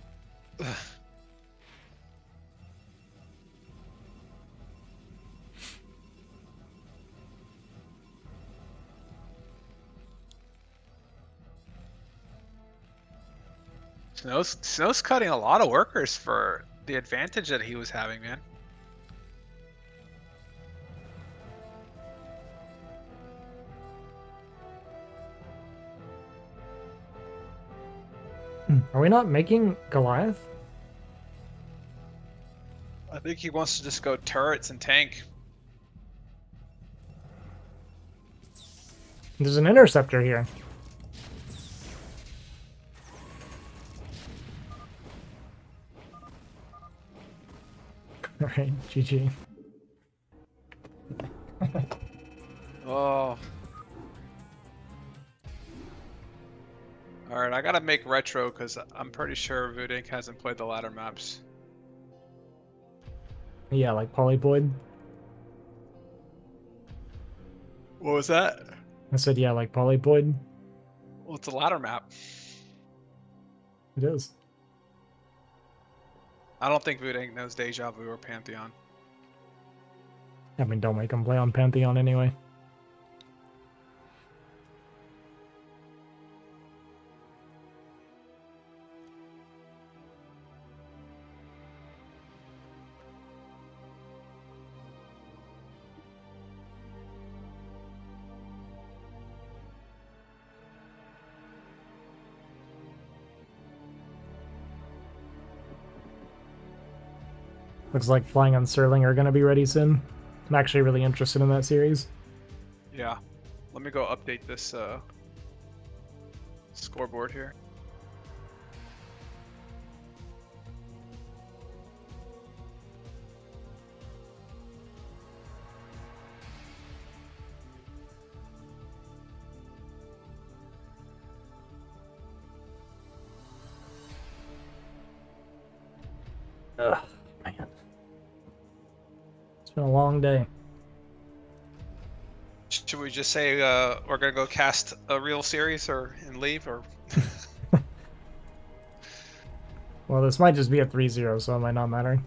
Snow's cutting a lot of workers for the advantage that he was having, man. Are we not making Goliath? I think he wants to just go turrets and tank. There's an interceptor here. Alright, GG. Oh. Alright, I gotta make retro because I'm pretty sure Voodink hasn't played the ladder maps. Yeah, like Polypoid. What was that? I said, yeah, like Polypoid. Well, it's a ladder map. It is. I don't think Voodink knows Deja Vu or Pantheon. I mean, don't make him play on Pantheon anyway. Looks like Flying on Sterling are going to be ready soon. I'm actually really interested in that series. Yeah. Let me go update this scoreboard here. Ugh, man. It's been a long day. Should we just say we're gonna go cast a real series and leave, or? Well, this might just be a 3-0, so it might not matter.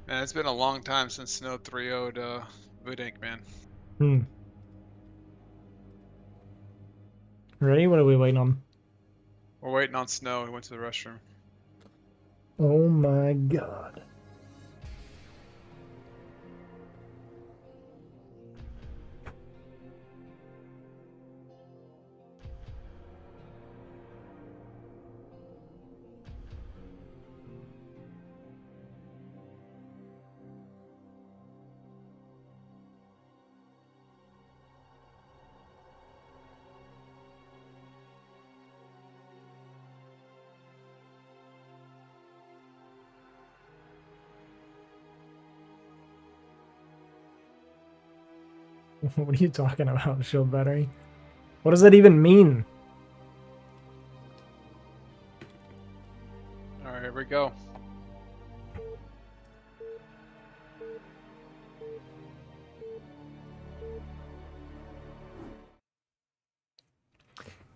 Man, it's been a long time since Snow 3-0'd Voodink, man. Ready? What are we waiting on? We're waiting on Snow. He went to the restroom. Oh my god. What are you talking about, shield battery? What does that even mean? All right, here we go.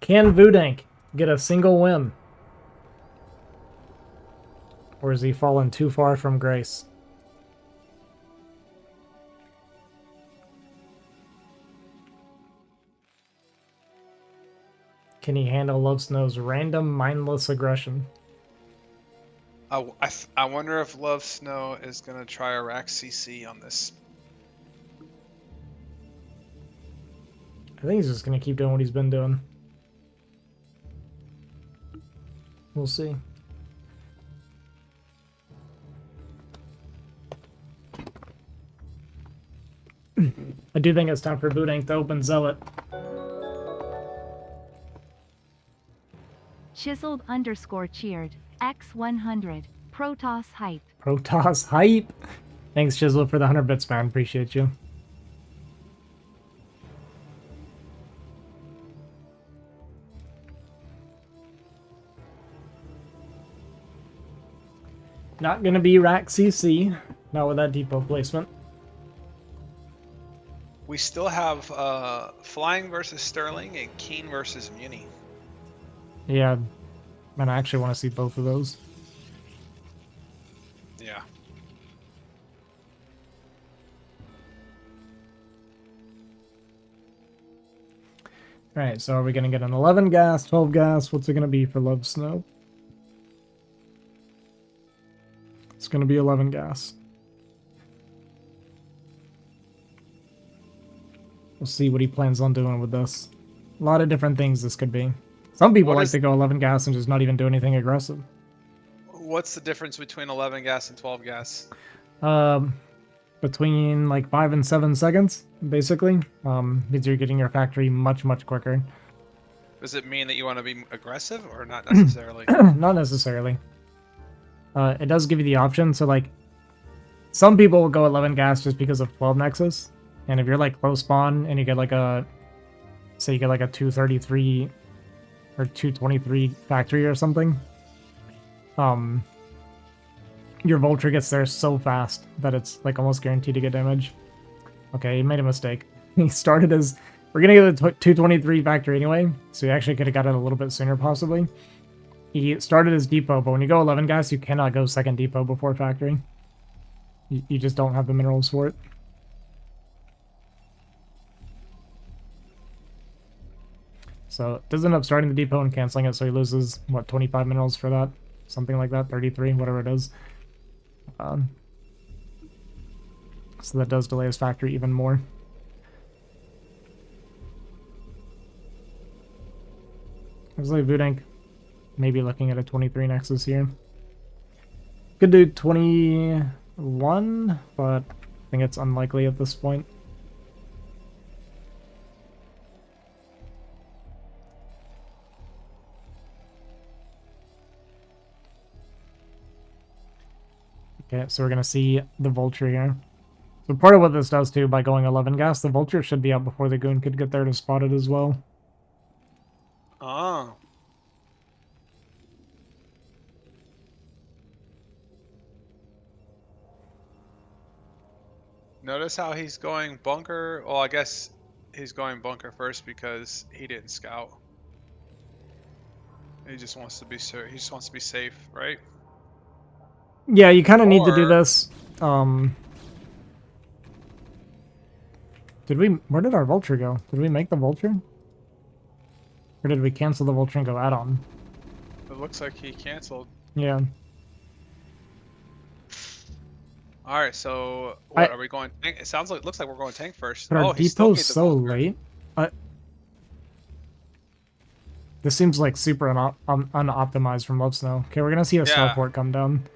Can Vudank get a single win? Or has he fallen too far from grace? Can he handle Love Snow's random, mindless aggression? I wonder if Love Snow is going to try a rack CC on this. I think he's just going to keep doing what he's been doing. We'll see. I do think it's time for Vudank to open Zealot. Chiseled _ cheered. X100. Protoss hype. Protoss hype! Thanks, Chisel, for the 100 bits, man. Appreciate you. Not gonna be rack CC. Not with that depot placement. We still have Flying versus Sterling and Keen versus Muni. Yeah, man, I actually want to see both of those. Yeah. Alright, so are we gonna get an 11 gas, 12 gas? What's it gonna be for Love Snow? It's gonna be 11 gas. We'll see what he plans on doing with this. A lot of different things this could be. Some people like to go 11 gas and just not even do anything aggressive. What's the difference between 11 gas and 12 gas? Between like 5 and 7 seconds, basically. Means you're getting your factory much, much quicker. Does it mean that you want to be aggressive or not necessarily? Not necessarily. It does give you the option, so like some people will go 11 gas just because of 12 Nexus. And if you're like close spawn and you get like a, say you get like a 233 or 223 factory or something, your Vulture gets there so fast that it's like almost guaranteed to get damage. Okay, he made a mistake. He started as, we're gonna get a 223 factory anyway, so he actually could have got it a little bit sooner possibly. He started as depot, but when you go 11 gas, you cannot go second depot before factory. You just don't have the minerals for it. So it does end up starting the depot and canceling it, so he loses, what, 25 minerals for that? Something like that, 33, whatever it is. So that does delay his factory even more. Looks like Vudank maybe looking at a 23 Nexus here. Could do 21, but I think it's unlikely at this point. Okay, so we're going to see the Vulture here. So part of what this does too, by going 11 gas, the Vulture should be out before the Goon could get there to spot it as well. Oh. Notice how he's going bunker. Well, I guess he's going bunker first because he didn't scout. He just wants to be sure. He just wants to be safe, right? Yeah, you kind of need to do this. Where did our Vulture go? Did we make the Vulture? Or did we cancel the Vulture and go add-on? It looks like he canceled. Yeah. All right, so what are we going? Tank? It sounds like looks like we're going tank first. But our Oh, he still depot's made the so bunker. late. This seems like super unoptimized from Love Snow. Okay, we're gonna see a Yeah. starport come down.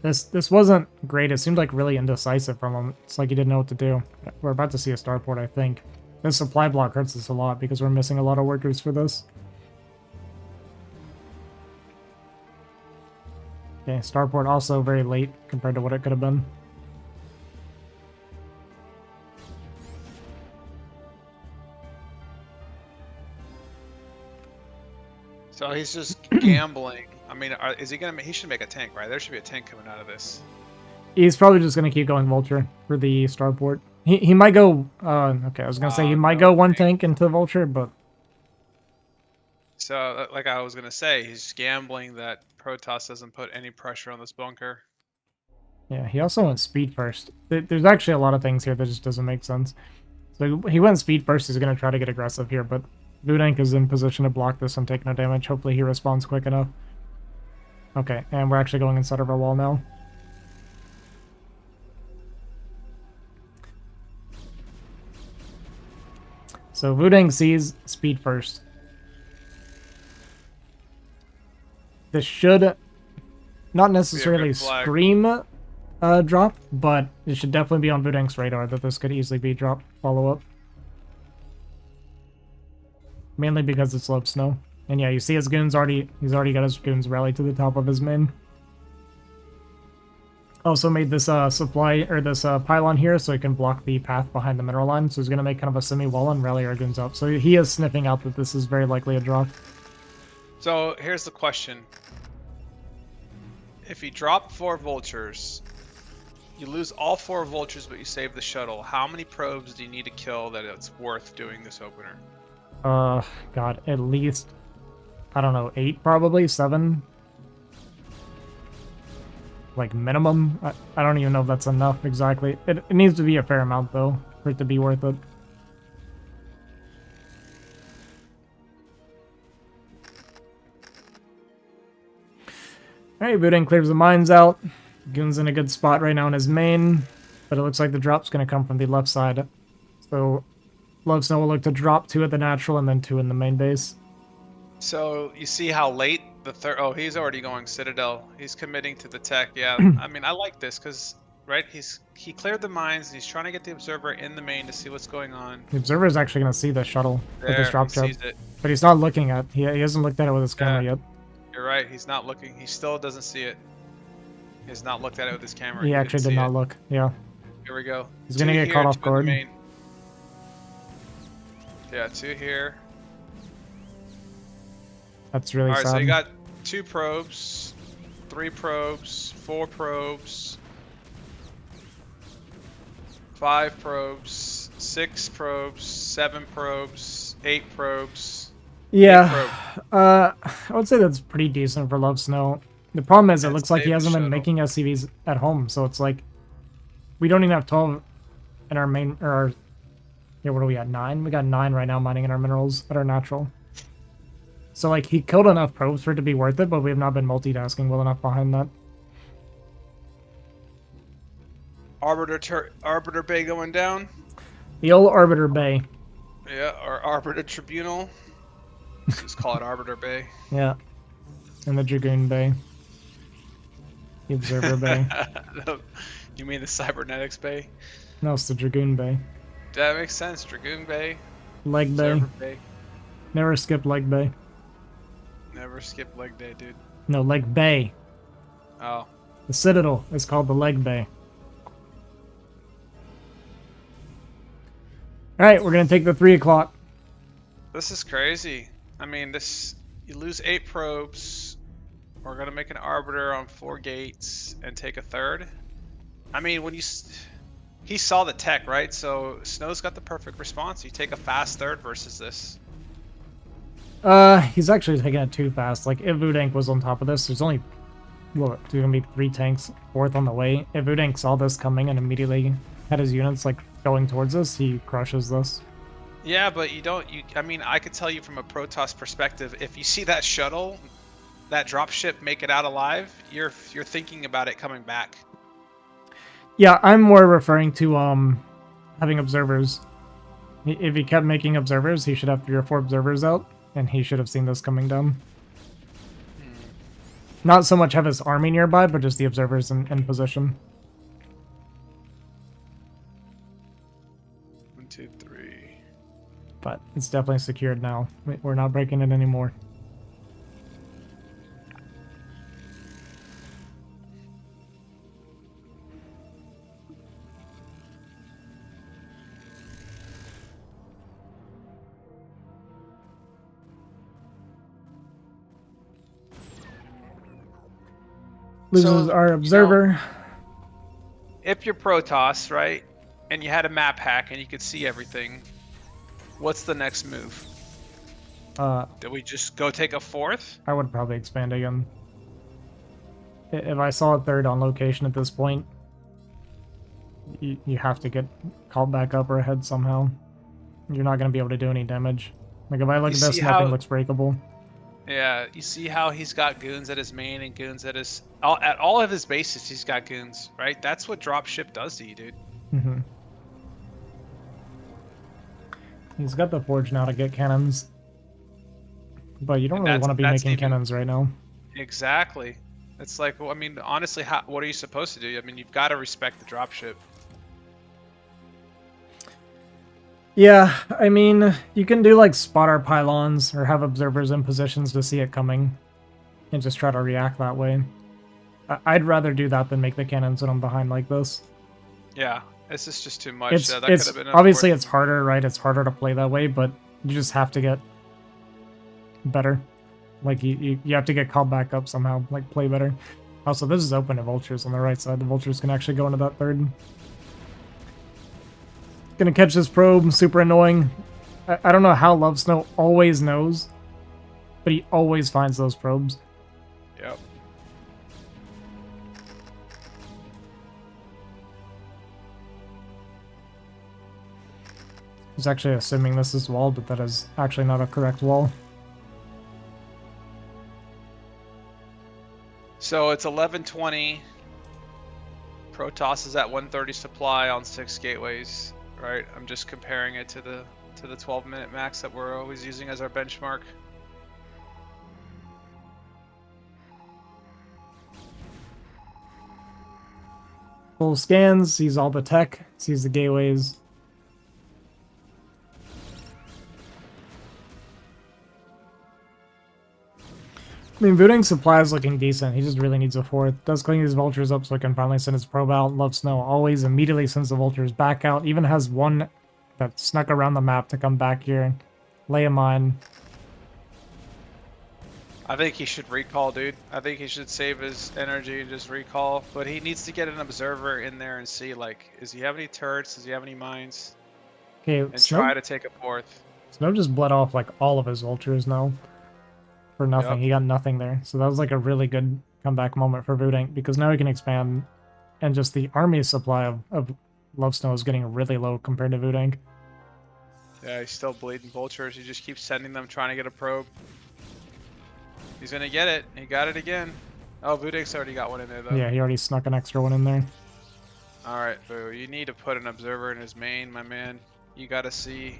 This wasn't great. It seemed like really indecisive from him. It's like he didn't know what to do. We're about to see a starport, I think. This supply block hurts us a lot because we're missing a lot of workers for this. Okay, starport also very late compared to what it could have been. So he's just gambling. I mean, is he gonna? He should make a tank, right? There should be a tank coming out of this. He's probably just gonna keep going Vulture for the starport. He might go. Okay, I was gonna say he might no go one tank. tank into Vulture, but So, like I was gonna say, he's gambling that Protoss doesn't put any pressure on this bunker. yeah, he also went speed first. There's actually a lot of things here that just doesn't make sense. So he went speed first. He's gonna try to get aggressive here, but Vudank is in position to block this and take no damage. Hopefully he responds quick enough. Okay, and we're actually going inside of our wall now. So Vudank sees speed first. This should not necessarily flag. scream drop, but it should definitely be on Vudank's radar that this could easily be drop follow-up. Mainly because it's Love Snow. And yeah, you see his goons he's already got his goons rally to the top of his main. Also made this pylon here so he can block the path behind the mineral line. So he's gonna make kind of a semi-wall and rally our goons up. So he is sniffing out that this is very likely a drop. So here's the question: if you drop 4 vultures, you lose all 4 vultures, but you save the shuttle. How many probes do you need to kill that it's worth doing this opener? God, at least, I don't know, 8 probably, 7. Like minimum. I don't even know if that's enough exactly. It needs to be a fair amount though for it to be worth it. Alright, Vudank clears the mines out. Goon's in a good spot right now in his main, but it looks like the drop's going to come from the left side. So Love Snow will look to drop 2 at the natural and then 2 in the main base. So you see how late the third? Oh, he's already going Citadel. He's committing to the tech. Yeah, I mean, I like this because right, he cleared the mines. And he's trying to get the observer in the main to see what's going on. The observer is actually going to see the shuttle with this drop he ship, sees it. but he's not looking at. He hasn't looked at it with his camera yet. You're right. He's not looking. He still doesn't see it. He has not looked at it with his camera. He actually did not look. Yeah. Here we go. He's gonna get caught off guard. Yeah, 2 here. That's really Alright, sad. so you got 2 probes, 3 probes, 4 probes, 5 probes, 6 probes, 7 probes, 8 probes. Yeah, I would say that's pretty decent for Love Snow. The problem is it looks like he hasn't been making SCVs at home, so it's like we don't even have 12 in our main, or our, yeah, what are we at, 9? We got 9 right now mining in our minerals that are natural. So like he killed enough probes for it to be worth it, but we have not been multitasking well enough behind that. Arbiter Bay going down. The old Arbiter Bay. Yeah, or Arbiter Tribunal. Let's just call it Arbiter Bay. Yeah. And the Dragoon Bay. The Observer Bay. You mean the Cybernetics Bay? No, it's the Dragoon Bay. That makes sense. Dragoon Bay. Leg Bay. Observer Bay. Never skip Leg Bay. Never skip leg day, dude. No, Leg Bay. Oh. The Citadel is called the Leg Bay. Alright, we're gonna take the 3 o'clock. This is crazy. I mean, you lose 8 probes. We're gonna make an arbiter on 4 gates and take a 3rd. I mean, when he saw the tech, right? So Snow's got the perfect response. You take a fast 3rd versus this. He's actually taking it too fast. Like, if Vudank was on top of this, there's only, what, there's gonna be 3 tanks, 4th on the way. If Vudank saw this coming and immediately had his units, like, going towards us, he crushes this. Yeah, but I mean, I could tell you from a Protoss perspective, if you see that shuttle, that dropship make it out alive, you're thinking about it coming back. Yeah, I'm more referring to having observers. If he kept making observers, he should have 3 or 4 observers out, and he should have seen this coming down. Not so much have his army nearby, but just the observers in position. 1, 2, 3. But it's definitely secured now. We're not breaking it anymore. Loses So, our observer. If you're Protoss, right, and you had a map hack and you could see everything, what's the next move? Do we just go take a 4th? I would probably expand again. If I saw a 3rd on location at this point, you have to get called back up or ahead somehow. You're not going to be able to do any damage. Like, if I look at this, nothing looks breakable. Yeah, you see how he's got goons at his main and goons at his... At all of his bases, he's got goons, right? That's what dropship does to you, dude. Mm-hmm. He's got the forge now to get cannons. But you don't really want to be making cannons right now. Exactly. It's like, well, I mean, honestly, what are you supposed to do? I mean, you've got to respect the dropship. Yeah, I mean, you can do like spotter pylons or have observers in positions to see it coming and just try to react that way. I'd rather do that than make the cannons when I'm behind like this. Yeah, this is just too much. It's, That could have been obviously it's harder, right? It's harder to play that way, but you just have to get better. Like, you have to get called back up somehow, like play better. Also, this is open to vultures on the right side. The vultures can actually go into that 3rd. Gonna catch this probe, super annoying. I don't know how Love Snow always knows, but he always finds those probes. Yep. He's actually assuming this is wall, but that is actually not a correct wall. So it's 11:20. Protoss is at 130 supply on 6 gateways, right? I'm just comparing it to the 12-minute max that we're always using as our benchmark. Full scans, sees all the tech, sees the gateways. I mean, Vooding's supply is looking decent. He just really needs a 4th. Does clean these vultures up so he can finally send his probe out. Love Snow always immediately sends the vultures back out. Even has one that snuck around the map to come back here and lay a mine. I think he should recall, dude. I think he should save his energy and just recall. But he needs to get an observer in there and see, like, does he have any turrets? Does he have any mines? Okay, And Snow, try to take a 4th. Snow just bled off like all of his vultures now. For nothing. Yep. He got nothing there. So that was like a really good comeback moment for Voodink, because now he can expand, and just the army supply of Love Snow is getting really low compared to Voodink. Yeah, he's still bleeding vultures. He just keeps sending them, trying to get a probe. He's gonna get it. He got it again. Oh, Vudink's already got one in there, though. Yeah, he already snuck an extra one in there. Alright, Vu, you need to put an observer in his main, my man. You gotta see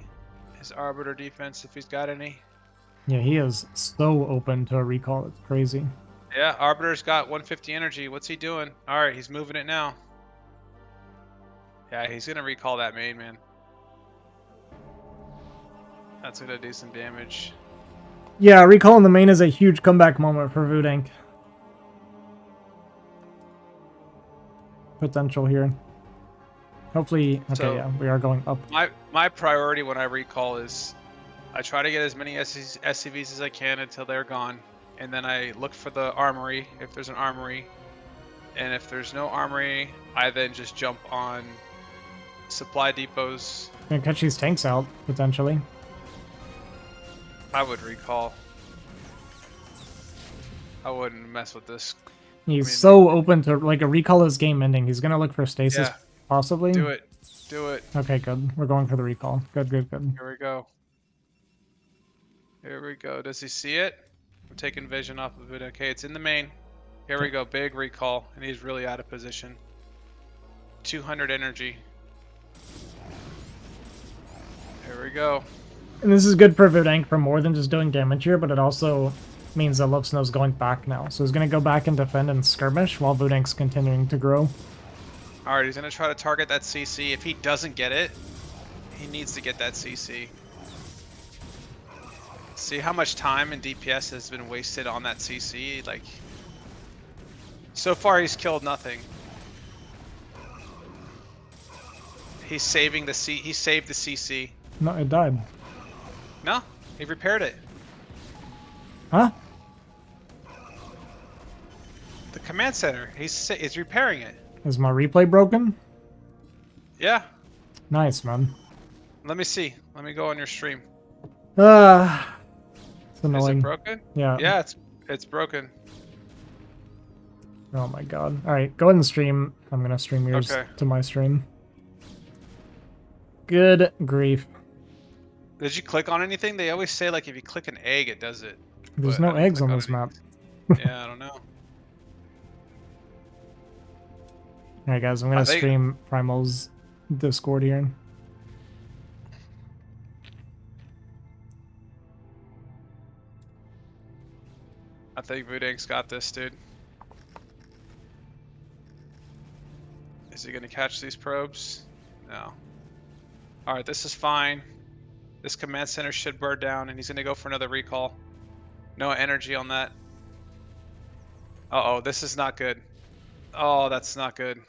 his Arbiter defense if he's got any. Yeah, he is so open to a recall. It's crazy. Yeah, Arbiter's got 150 energy. What's he doing? Alright, he's moving it now. Yeah, he's gonna recall that main, man. That's gonna do some damage. Yeah, recalling the main is a huge comeback moment for Voodink. Potential here. Hopefully, okay, So, yeah, we are going up. My priority when I recall is I try to get as many SCVs as I can until they're gone. And then I look for the armory, if there's an armory. And if there's no armory, I then just jump on supply depots. Gonna catch these tanks out, potentially. I would recall. I wouldn't mess with this. He's so open to, like, a recall is game ending. He's gonna look for stasis, Yeah. possibly. Do it. Do it. Okay, good. We're going for the recall. Good, good, good. Here we go. Here we go. Does he see it? I'm taking vision off of it. Okay, it's in the main. Here we go. Big recall, and he's really out of position. 200 energy. Here we go. And this is good for Vudank for more than just doing damage here, but it also means that Love Snow's going back now. So he's going to go back and defend and skirmish while Vudank's continuing to grow. Alright, he's going to try to target that CC. If he doesn't get it, he needs to get that CC. See how much time and DPS has been wasted on that CC? Like, so far he's killed nothing. He's saving the he saved the CC. No, it died. No, he repaired it. Huh? The command center, he's repairing it. Is my replay broken? Yeah. Nice, man. Let me see. Let me go on your stream. It's annoying. Is it broken? Yeah. Yeah, it's broken. Oh my god. Alright, go ahead and stream. I'm gonna stream yours to my stream. Good grief. Did you click on anything? They always say like if you click an egg, it does it. There's But I no didn't eggs click on this map. Yeah, I don't know. Alright guys, I'm gonna stream Primal's Discord here. I think Vudank's got this, dude. Is he gonna catch these probes? No. Alright, this is fine. This command center should burn down, and he's gonna go for another recall. No energy on that. Uh-oh, this is not good. Oh, that's not good.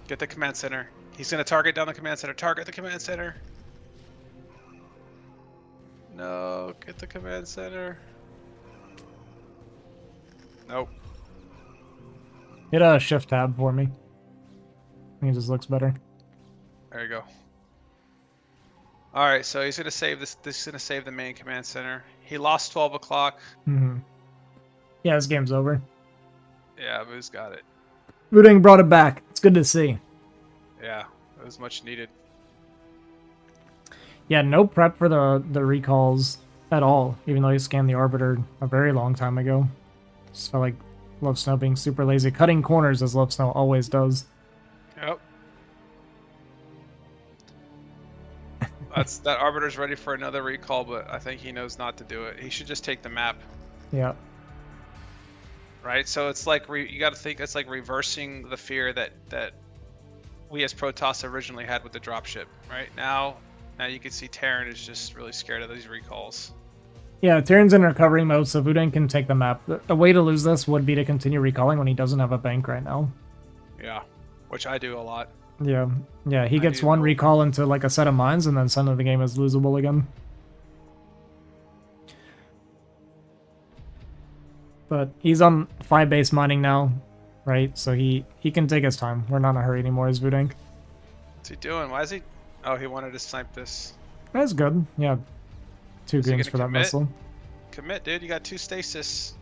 Get the command center. He's gonna target down the command center. Target the command center. No, get the command center. Nope. Hit a shift tab for me. I think it just looks better. There you go. Alright, so he's gonna save this. This is gonna save the main command center. He lost 12 o'clock. Yeah, this game's over. Yeah, Vu's got it. Vudank brought it back. It's good to see. Yeah, it was much needed. Yeah, no prep for the recalls at all, even though he scanned the Arbiter a very long time ago. Just felt like Love Snow being super lazy. Cutting corners as Love Snow always does. Yep. That Arbiter's ready for another recall, but I think he knows not to do it. He should just take the map. Yeah. Right? So it's like, you gotta think, it's like reversing the fear that we as Protoss originally had with the dropship, right? Now you can see Terran is just really scared of these recalls. Yeah, Terran's in recovery mode, so Vudank can take the map. The way to lose this would be to continue recalling when he doesn't have a bank right now. Yeah, which I do a lot. Yeah, yeah, he gets one recall into like a set of mines, and then suddenly the game is losable again. But he's on 5-base mining now, right? So he can take his time. We're not in a hurry anymore as Vudank. What's he doing? Why is he... Oh, he wanted to snipe this. That's good. Yeah, 2 greens for that missile. Commit, dude. You got 2 stasis.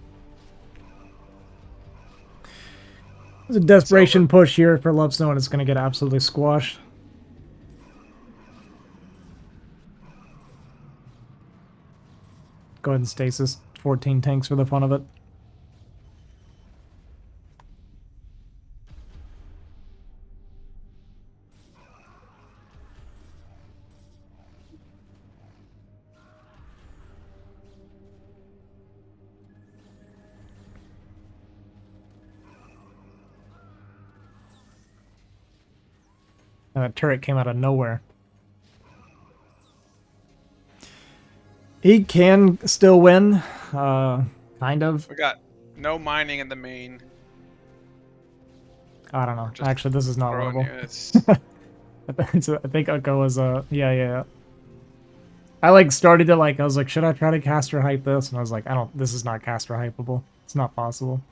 There's a desperation push here for Love Snow, and it's going to get absolutely squashed. Go ahead and stasis 14 tanks for the fun of it. And that turret came out of nowhere. He can still win, kind of. We got no mining in the main. I don't know. Actually, this is not winnable. I think Uko was yeah. I like started to I was like, should I try to caster hype this? And I was like, this is not caster hypeable. It's not possible.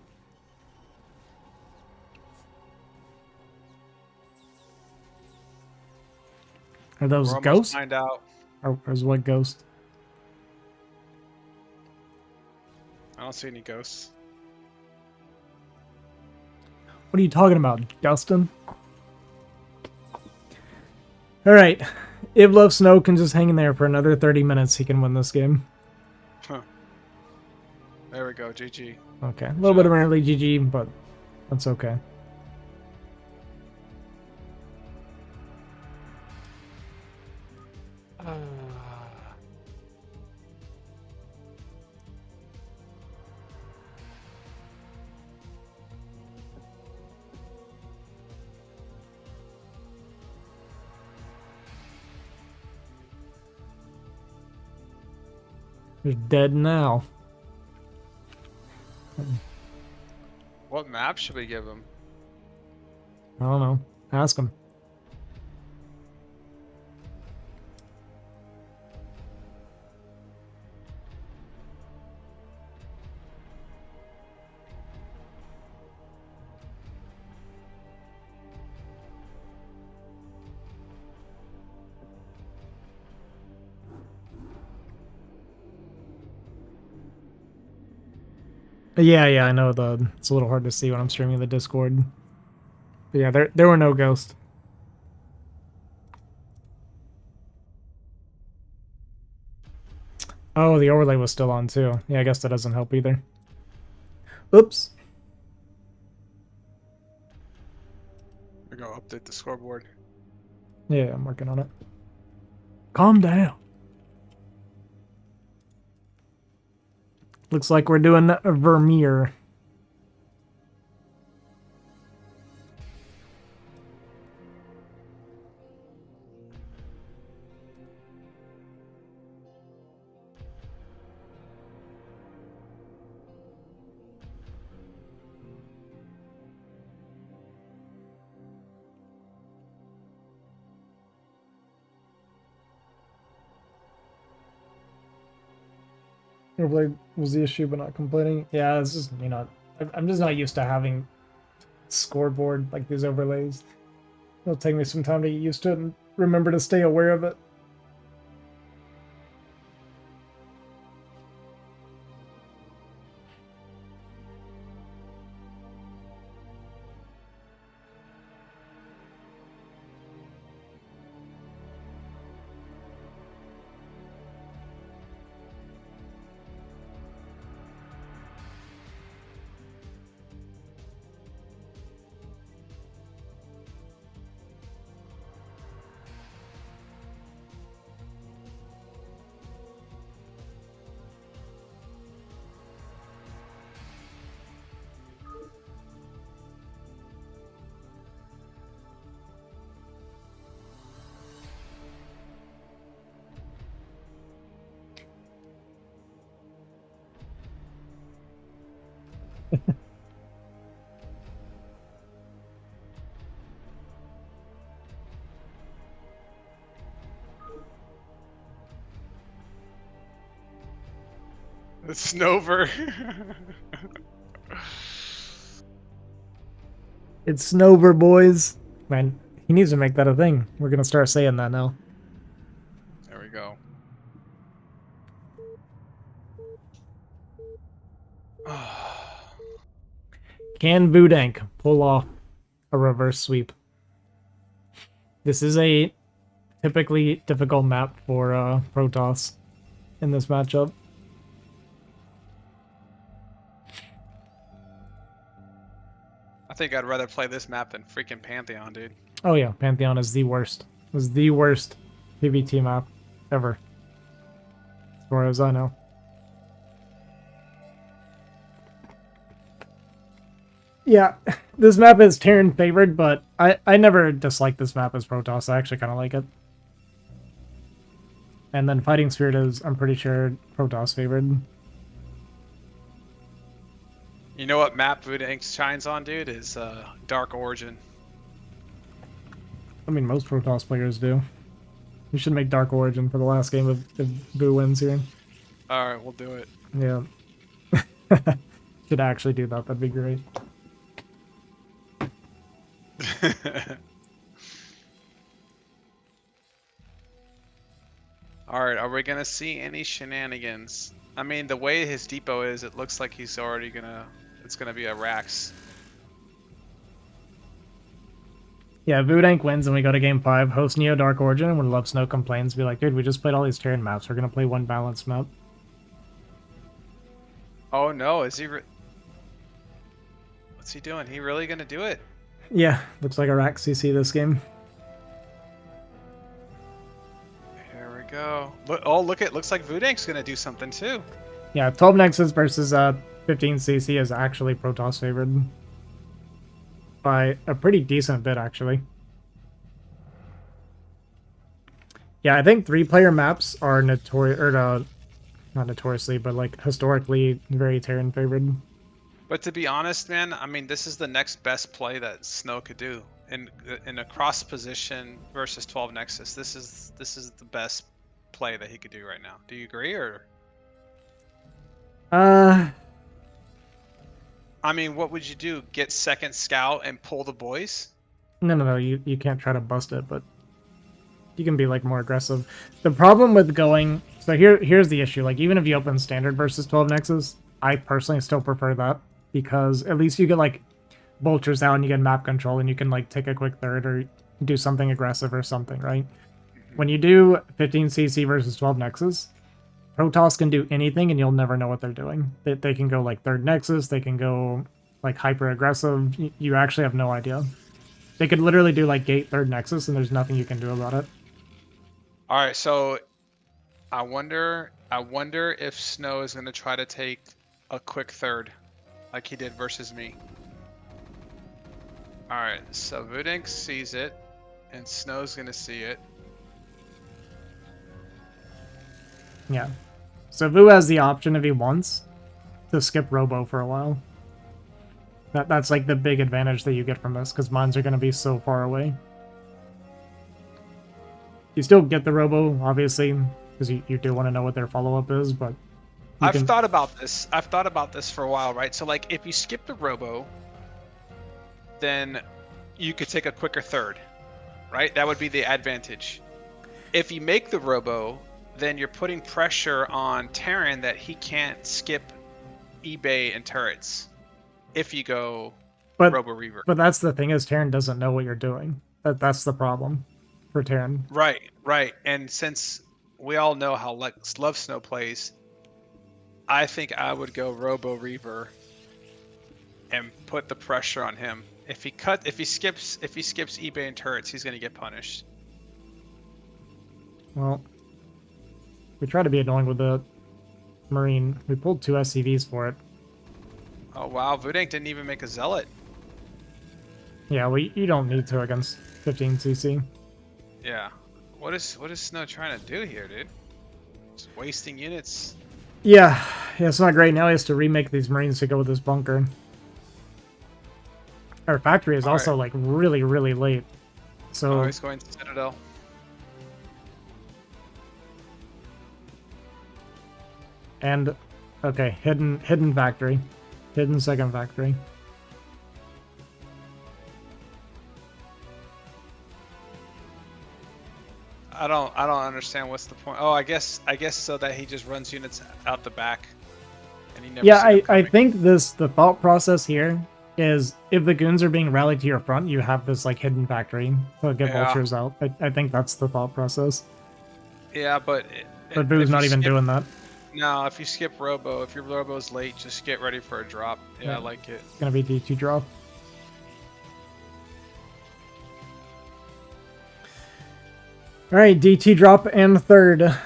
Are those ghosts? Find out. Or is what ghost? I don't see any ghosts. What are you talking about, Dustin? All right. If Love Snow can just hang in there for another 30 minutes, he can win this game. Huh. There we go, GG. Okay, a little bit of an early GG, but that's okay. You're dead now. What map should we give him? I don't know. Ask him. Yeah, I know it's a little hard to see when I'm streaming the Discord. But yeah, there were no ghosts. Oh, the overlay was still on too. Yeah, I guess that doesn't help either. Oops. We're gonna update the scoreboard. Yeah, I'm working on it. Calm down. Looks like we're doing a Vermeer. Overlay was the issue, but not complaining. Yeah, it's just, I'm just not used to having scoreboard like these overlays. It'll take me some time to get used to it and remember to stay aware of it. It's Snover. It's Snover, boys. Man, he needs to make that a thing. We're gonna start saying that now. There we go. Can Vudank pull off a reverse sweep? This is a typically difficult map for Protoss in this matchup. I think I'd rather play this map than freaking Pantheon, dude. Oh yeah, Pantheon is the worst. It was the worst PvT map ever, as far as I know. Yeah, this map is Terran favored, but I never disliked this map as Protoss. I actually kind of like it. And then Fighting Spirit is, I'm pretty sure, Protoss favored. You know what map Voodoo shines on, dude? Is Dark Origin. I mean, most Protoss players do. We should make Dark Origin for the last game if Boo wins here. Alright, we'll do it. Yeah. Should actually do that. That'd be great. Alright, are we gonna see any shenanigans? I mean, the way his depot is, it looks like he's already gonna... It's gonna be a Rax. Yeah, Vudank wins and we go to game 5, host Neo Dark Origin, and when Love Snow complains, be like, dude, we just played all these Terran maps. We're gonna play one balanced map. Oh no, is he? What's he doing? He really gonna do it? Yeah, looks like a rack CC this game. Here we go. Look! Oh, look! It looks like Vudank's gonna do something too. Yeah, 12 Nexus versus 15 CC is actually Protoss favored by a pretty decent bit, actually. Yeah, I think 3-player maps are notorious, or not notoriously, but like historically very Terran favored. But to be honest, man, I mean, this is the next best play that Snow could do in a cross position versus 12 Nexus. This is the best play that he could do right now. Do you agree, or? I mean, what would you do? Get second scout and pull the boys? No, you can't try to bust it, but you can be like more aggressive. The problem with going, so here's the issue. Like, even if you open standard versus 12 Nexus, I personally still prefer that, because at least you get like vultures out and you get map control and you can like take a quick third or do something aggressive or something, right? When you do 15cc versus 12 Nexus, Protoss can do anything and you'll never know what they're doing. They can go like third Nexus, they can go like hyper aggressive. You actually have no idea. They could literally do like gate third Nexus and there's nothing you can do about it. All right, so I wonder if Snow is going to try to take a quick third like he did versus me. All right, so Vudank sees it and Snow's going to see it. Yeah. So Vu has the option, if he wants, to skip Robo for a while. That's like the big advantage that you get from this, because mines are going to be so far away. You still get the Robo, obviously, because you do want to know what their follow-up is, but... I've thought about this. I've thought about this for a while, right? So, like, if you skip the Robo, then you could take a quicker third, right? That would be the advantage. If you make the Robo, then you're putting pressure on Terran that he can't skip eBay and turrets if you go Robo Reaver. But that's the thing, is Terran doesn't know what you're doing. That's the problem for Terran. Right. And since we all know how Love Snow plays, I think I would go Robo Reaver and put the pressure on him. If he skips eBay and turrets, he's gonna get punished. Well, we try to be annoying with the Marine. We pulled 2 SCVs for it. Oh wow, Vudank didn't even make a Zealot. Yeah, well, you don't need to against 15cc. Yeah. What is Snow trying to do here, dude? Just wasting units. Yeah, it's not great. Now he has to remake these Marines to go with his bunker. Our factory is also like really, really late. So he's going to Citadel. And okay, hidden factory. Hidden second factory. I don't understand what's the point. Oh, I guess so that he just runs units out the back. And he never I think the thought process here is if the goons are being rallied to your front, you have this like hidden factory to get vultures out. I think that's the thought process. Yeah, but Vu's not even doing that. No, if you skip Robo, if your Robo's late, just get ready for a drop. Yeah, I like it. It's gonna be D2 drop. Alright, DT drop and third.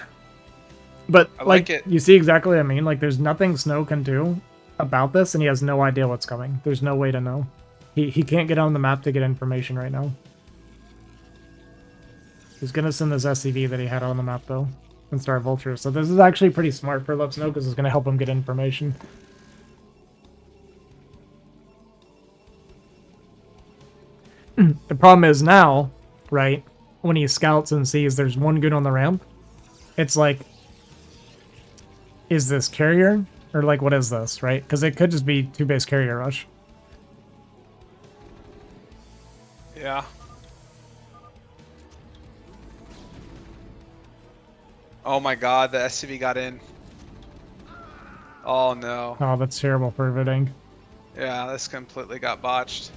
But I like it. You see exactly what I mean? Like, there's nothing Snow can do about this, and he has no idea what's coming. There's no way to know. He can't get on the map to get information right now. He's gonna send this SCV that he had on the map, though, and start vultures. So this is actually pretty smart for Love Snow, because it's gonna help him get information. The problem is now, right, when he scouts and sees there's one goon on the ramp, it's like, is this carrier? Or like, what is this, right? Because it could just be 2-base carrier rush. Yeah. Oh my god, the SCV got in. Oh no. Oh, that's terrible for Vudank. Yeah, this completely got botched.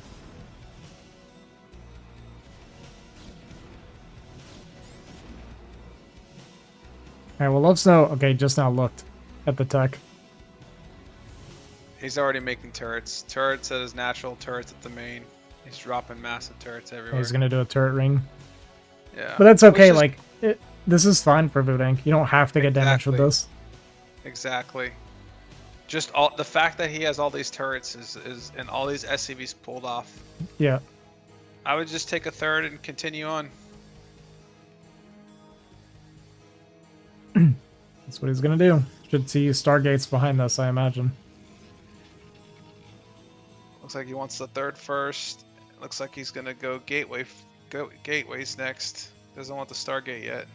Alright, well, Love Snow, okay, just now looked at the tech. He's already making turrets. Turrets at his natural, turrets at the main. He's dropping massive turrets everywhere. He's gonna do a turret ring. Yeah. But that's Which okay, is- like, this is fine for Voodink. You don't have to get damage with Exactly. this. Exactly. Just all the fact that he has all these turrets is and all these SCVs pulled off. Yeah. I would just take a third and continue on. That's what he's gonna do. Should see Stargates behind us, I imagine. Looks like he wants the third first. Looks like he's gonna go gateways next. Doesn't want the Stargate yet.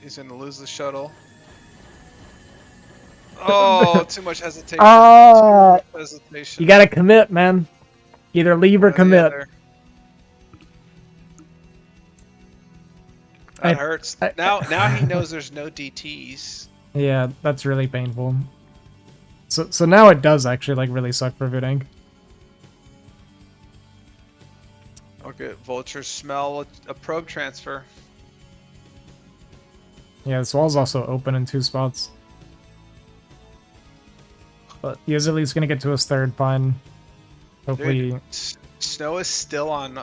He's gonna lose the shuttle. Oh, too much hesitation. Ah! Too much hesitation. You gotta commit, man. Either leave or One the commit. other. That hurts. Now he knows there's no DTs. Yeah, that's really painful. So now it does actually like really suck for Voodink. Okay, vultures smell a probe transfer. Yeah, this wall's also open in 2 spots. But he is at least gonna get to his third fine. Hopefully. Dude, Snow is still on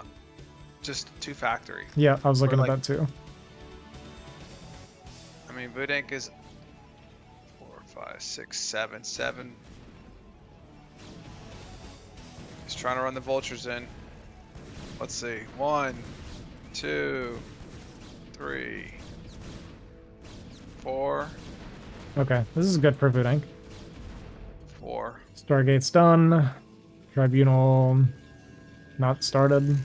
just 2 factory. Yeah, I was looking Or, at like- that too. I mean, Voodink is 4, 5, 6, 7, 7. He's trying to run the vultures in. Let's see. 1, 2, 3, 4, Okay, this is good for Voodink. 4. Stargate's done. Tribunal not started.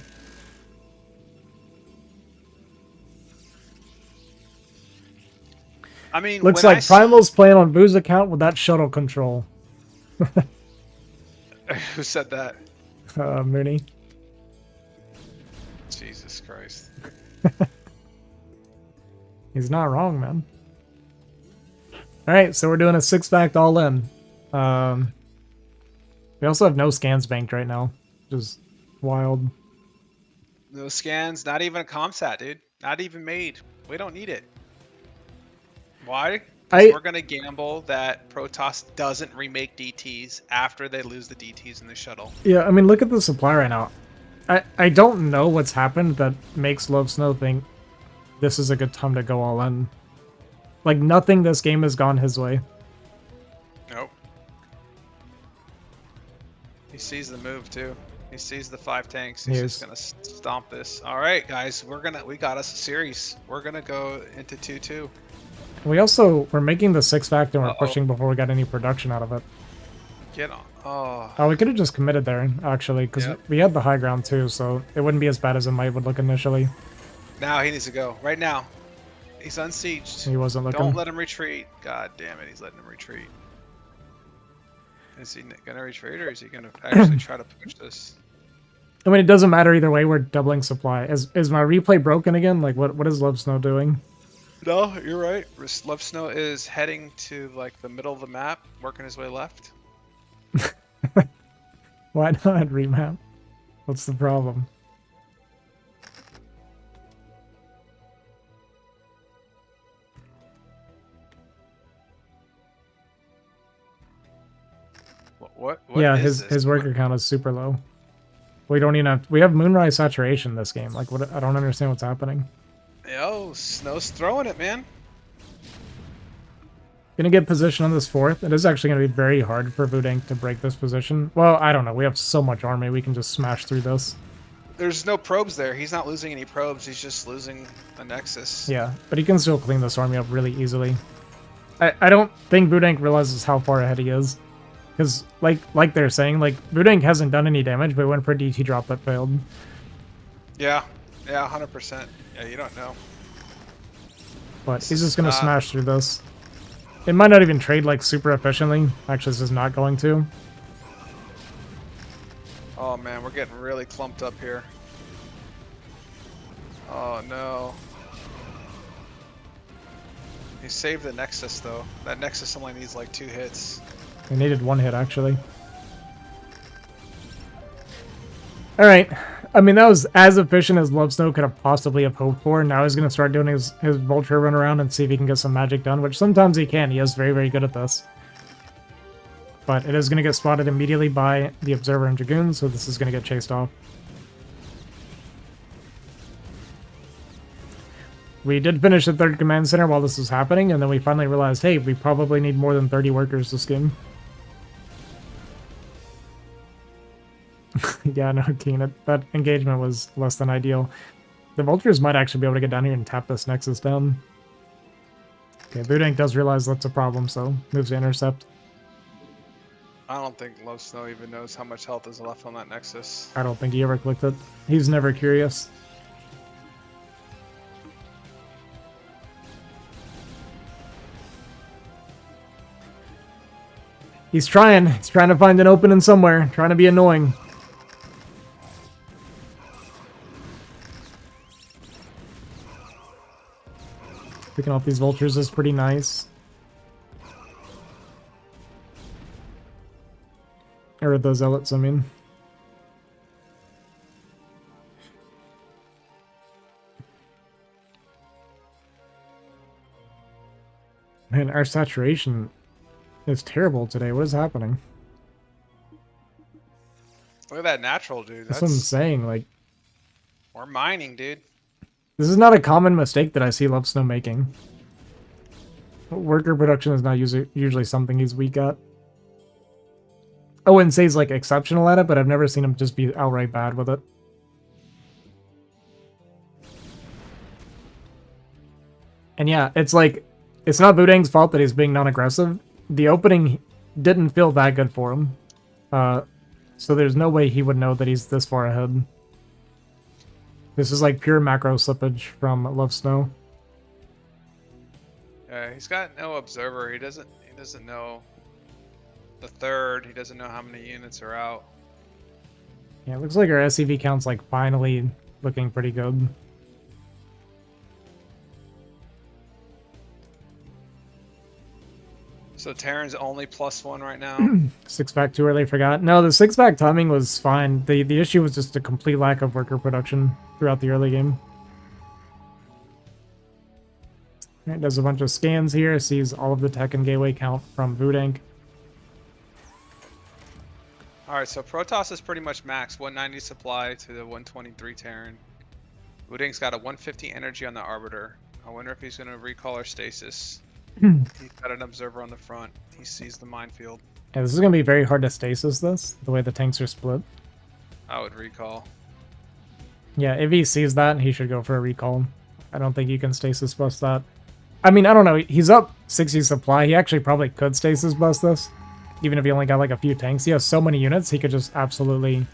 I mean, Looks when like Primal's playing on Boo's account with that shuttle control. Who said that? Mooney. Jesus Christ. He's not wrong, man. Alright, so we're doing a 6-fact all-in. We also have no scans banked right now, which is wild. No scans, not even a comsat, dude. Not even made. We don't need it. Why? 'Cause we're gonna gamble that Protoss doesn't remake DTs after they lose the DTs in the shuttle. Yeah, I mean, look at the supply right now. I don't know what's happened that makes Love Snow think this is a good time to go all in. Like, nothing this game has gone his way. Nope. He sees the move too. He sees the 5 tanks. He's just gonna stomp this. All right, guys, we got us a series. We're gonna go into 2-2. We're making the 6-fact and we're pushing before we got any production out of it. Get on. Oh. Oh, we could have just committed there, actually, because we had the high ground too, so it wouldn't be as bad as it would look initially. Now he needs to go. Right now. He's unsieged. He wasn't looking. Don't let him retreat. God damn it, he's letting him retreat. Is he gonna retreat or is he gonna actually try to push this? I mean, it doesn't matter either way, we're doubling supply. Is my replay broken again? Like, what is Love Snow doing? No, you're right. Love Snow is heading to like the middle of the map, working his way left. Why not remap? What's the problem? What yeah, is his this? worker count is super low. We don't even have. We have Moonrise saturation this game. Like, what? I don't understand what's happening. Yo, Snow's throwing it, man. Gonna get position on this 4th. It is actually gonna be very hard for Voodink to break this position. Well, I don't know. We have so much army, we can just smash through this. There's no probes there. He's not losing any probes. He's just losing a Nexus. Yeah, but he can still clean this army up really easily. I don't think Voodink realizes how far ahead he is. Because, like they're saying, like, Voodink hasn't done any damage, but went for a DT drop that failed. Yeah, 100%. Yeah, you don't know. But he's just gonna smash through this. It might not even trade, like, super efficiently. Actually, this is not going to. Oh man, we're getting really clumped up here. Oh no. He saved the Nexus though. That Nexus only needs like 2 hits. He needed 1 hit, actually. Alright. I mean, that was as efficient as Love Snow could have possibly have hoped for. Now he's going to start doing his Vulture run around and see if he can get some magic done, which sometimes he can. He is very, very good at this. But it is going to get spotted immediately by the Observer and Dragoon, so this is going to get chased off. We did finish the 3rd command center while this was happening, and then we finally realized, hey, we probably need more than 30 workers this game. Yeah, no, Keen, that engagement was less than ideal. The Vultures might actually be able to get down here and tap this Nexus down. Okay, Voodoo does realize that's a problem, so moves to intercept. I don't think Love Snow even knows how much health is left on that Nexus. I don't think he ever clicked it. He's never curious. He's trying to find an opening somewhere, trying to be annoying. Picking off these Vultures is pretty nice. Or the Zealots, I mean. Man, our saturation is terrible today. What is happening? Look at that natural, dude. That's what I'm saying. Like, we're mining, dude. this is not a common mistake that I see Love Snow making. Worker production is not usually something he's weak at. I wouldn't say he's like exceptional at it, but I've never seen him just be outright bad with it. And yeah, it's like, it's not Voodang's fault that he's being non-aggressive. The opening didn't feel that good for him. So there's no way he would know that he's this far ahead. This is like pure macro slippage from Love Snow. Yeah, he's got no observer. He doesn't know the 3rd. He doesn't know how many units are out. Yeah, it looks like our SCV count's like finally looking pretty good. So Terran's only +1 right now. 6-pack too early, forgot. No, the 6-pack timing was fine. The issue was just a complete lack of worker production throughout the early game. It does a bunch of scans here, sees all of the tech and gateway count from Voodang. Alright, so Protoss is pretty much max. 190 supply to the 123 Terran. Voodang's got a 150 energy on the Arbiter. I wonder if he's going to recall our stasis. He's got an observer on the front. He sees the minefield. Yeah, this is going to be very hard to stasis this, the way the tanks are split. I would recall. Yeah, if he sees that, he should go for a recall. I don't think you can stasis bust that. I mean, I don't know. He's up 60 supply. He actually probably could stasis bust this. Even if he only got like a few tanks. He has so many units, he could just absolutely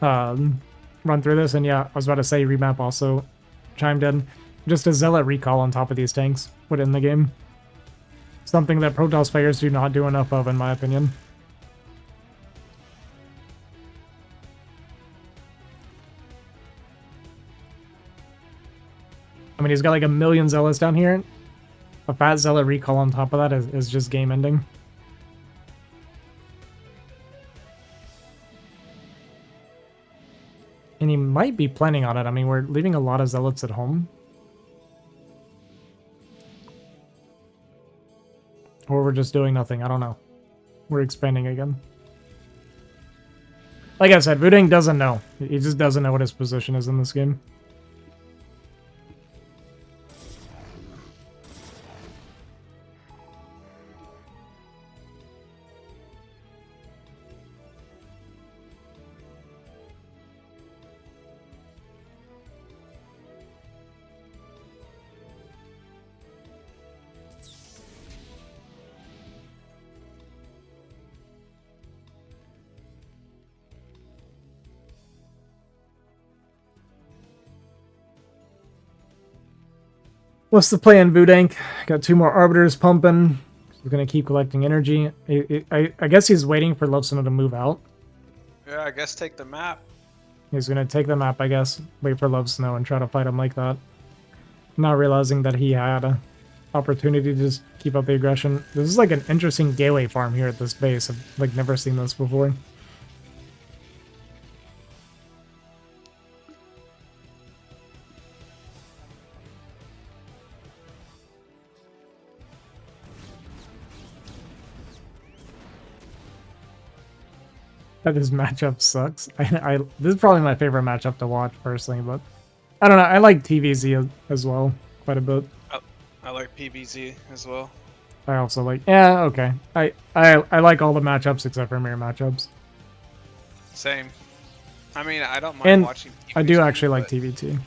run through this. And yeah, I was about to say remap also chimed in. Just a Zealot recall on top of these tanks would end the game. Something that Protoss players do not do enough of, in my opinion. I mean, he's got like a million Zealots down here. A fat Zealot recall on top of that is just game ending. And he might be planning on it. I mean, we're leaving a lot of Zealots at home. Or we're just doing nothing. I don't know. We're expanding again. Like I said, Voodang doesn't know. He just doesn't know what his position is in this game. What's the plan, Voodang? Got 2 more Arbiters pumping. He's gonna keep collecting energy. I guess he's waiting for Love Snow to move out. Yeah, I guess take the map. He's gonna take the map, I guess. Wait for Love Snow and try to fight him like that. Not realizing that he had an opportunity to just keep up the aggression. This is like an interesting gateway farm here at this base. I've like never seen this before. that this matchup sucks. This is probably my favorite matchup to watch personally, but I don't know. I like TVZ as well quite a bit. I like PVZ as well. I also like, yeah, okay. I like all the matchups except for mirror matchups. Same. I mean, I don't mind And watching PVZ, I do actually like but TVT.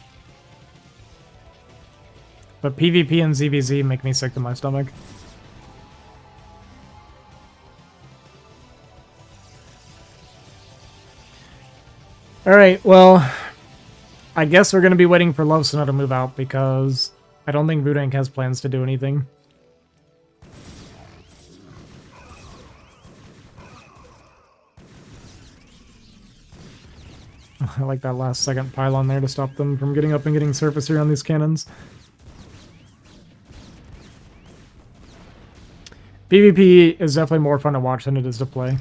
But PvP and ZVZ make me sick to my stomach. Alright, well, I guess we're going to be waiting for Love Snow to move out because I don't think Voodoo Inc. has plans to do anything. I like that last second pylon there to stop them from getting up and getting surface here on these cannons. PvP is definitely more fun to watch than it is to play.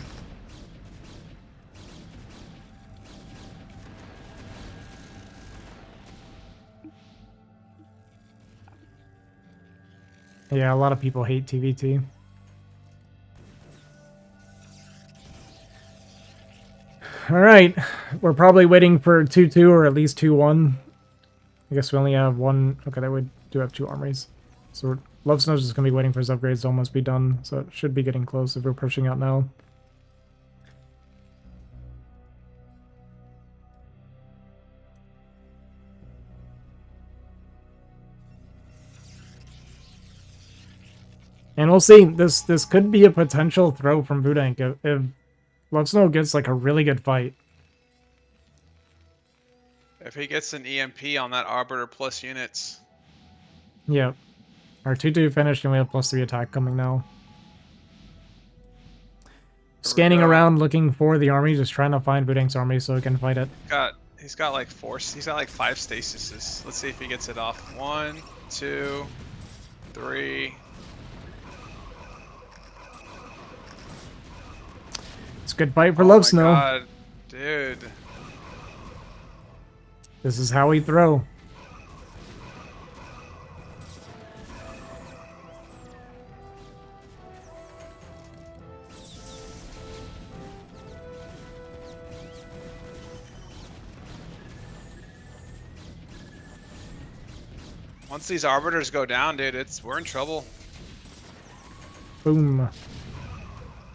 Yeah, a lot of people hate TVT. Alright, we're probably waiting for 2-2 or at least 2-1. I guess we only have one. Okay, that we do have 2 armories. So Love Snow's just going to be waiting for his upgrades to almost be done. So it should be getting close if we're pushing out now. And we'll see. This could be a potential throw from Budank if Love Snow gets like a really good fight. if he gets an EMP on that Arbiter plus units, Yeah. Our 2-2 finished and we have +3 attack coming now. Scanning go. around looking for the army, just trying to find Budank's army so he can fight it. he's got like 5 stasises. Let's see if he gets it off. 1, 2, 3. It's a good fight for Oh Love my Snow. God, dude. This is how we throw. Once these arbiters go down, dude, we're in trouble. Boom.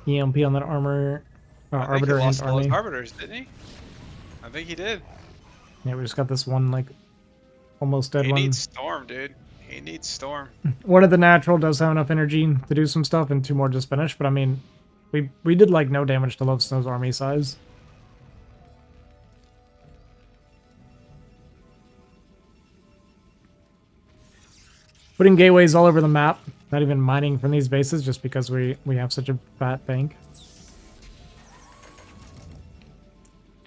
EMP on that armor. I think he Arbiter and lost all his army. arbiters, didn't he? I think he did. Yeah, we just got this one, like, almost dead He one. needs Storm, dude. He needs Storm. One of the natural does have enough energy to do some stuff, and 2 more just finished, but I mean, we did, like, no damage to Love Snow's army size. Putting gateways all over the map, not even mining from these bases just because we have such a fat bank.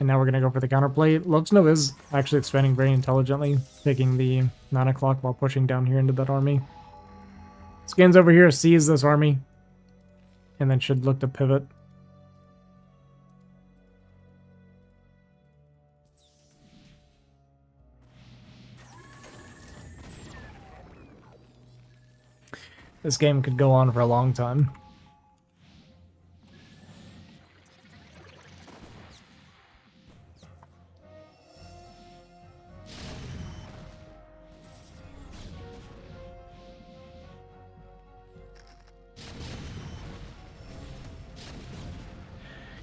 And now we're going to go for the counterplay. Love Snow is actually expanding very intelligently, taking the 9 o'clock while pushing down here into that army. Scans over here, sees this army, and then should look to pivot. This game could go on for a long time.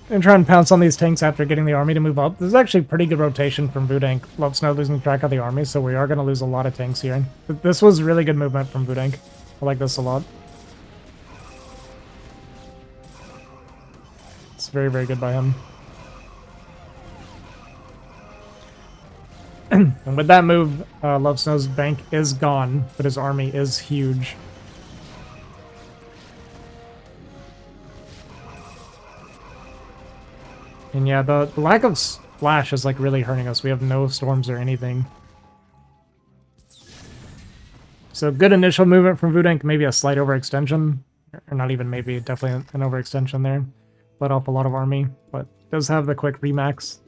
Gonna try and pounce on these tanks after getting the army to move up. This is actually pretty good rotation from Budank. Love Snow losing track of the army, so we are going to lose a lot of tanks here. But this was really good movement from Budank. I like this a lot. It's very, very good by him. And with that move, Love Snow's bank is gone, but his army is huge. And yeah, the lack of splash is like really hurting us. We have no storms or anything. So good initial movement from Budank, maybe a slight overextension. Or not even maybe, definitely an overextension there. Let off a lot of army, but does have the quick remax.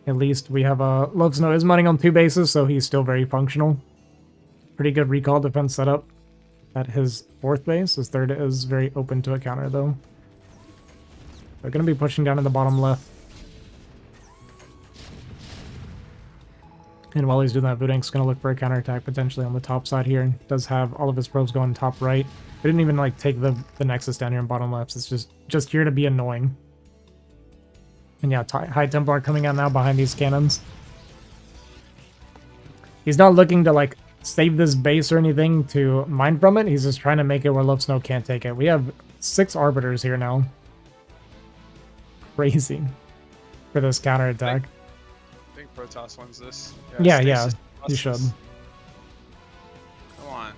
At least we have Love Snow is mining on 2 bases, so he's still very functional. Pretty good recall defense setup at his 4th base. His 3rd is very open to a counter, though. They're going to be pushing down in the bottom left. And while he's doing that, Vudank's going to look for a counterattack potentially on the top side here. And does have all of his probes going top right. We didn't even like take the Nexus down here in bottom left. It's just here to be annoying. And yeah, High Templar coming out now behind these cannons. He's not looking to like save this base or anything to mine from it. He's just trying to make it where Love Snow can't take it. We have 6 Arbiters here now. Crazy for this counterattack. I think Protoss wins this. Yeah, Stasis you should. Come on.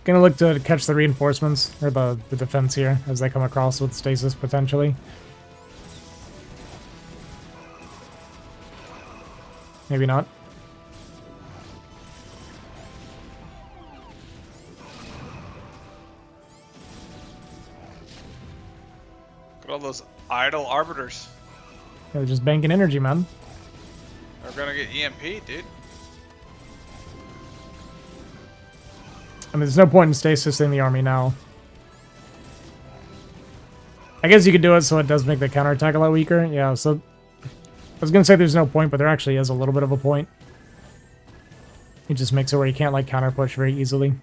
Gonna look to catch the reinforcements, or the defense here, as they come across with Stasis, potentially. Maybe not. Look at all those idle Arbiters. They're just banking energy, man. They're gonna get EMP, dude. I mean, there's no point in Stasis in the army now. I guess you could do it so it does make the counterattack a lot weaker. Yeah, so... I was gonna say there's no point, but there actually is a little bit of a point. It just makes it where you can't, like, counter-push very easily.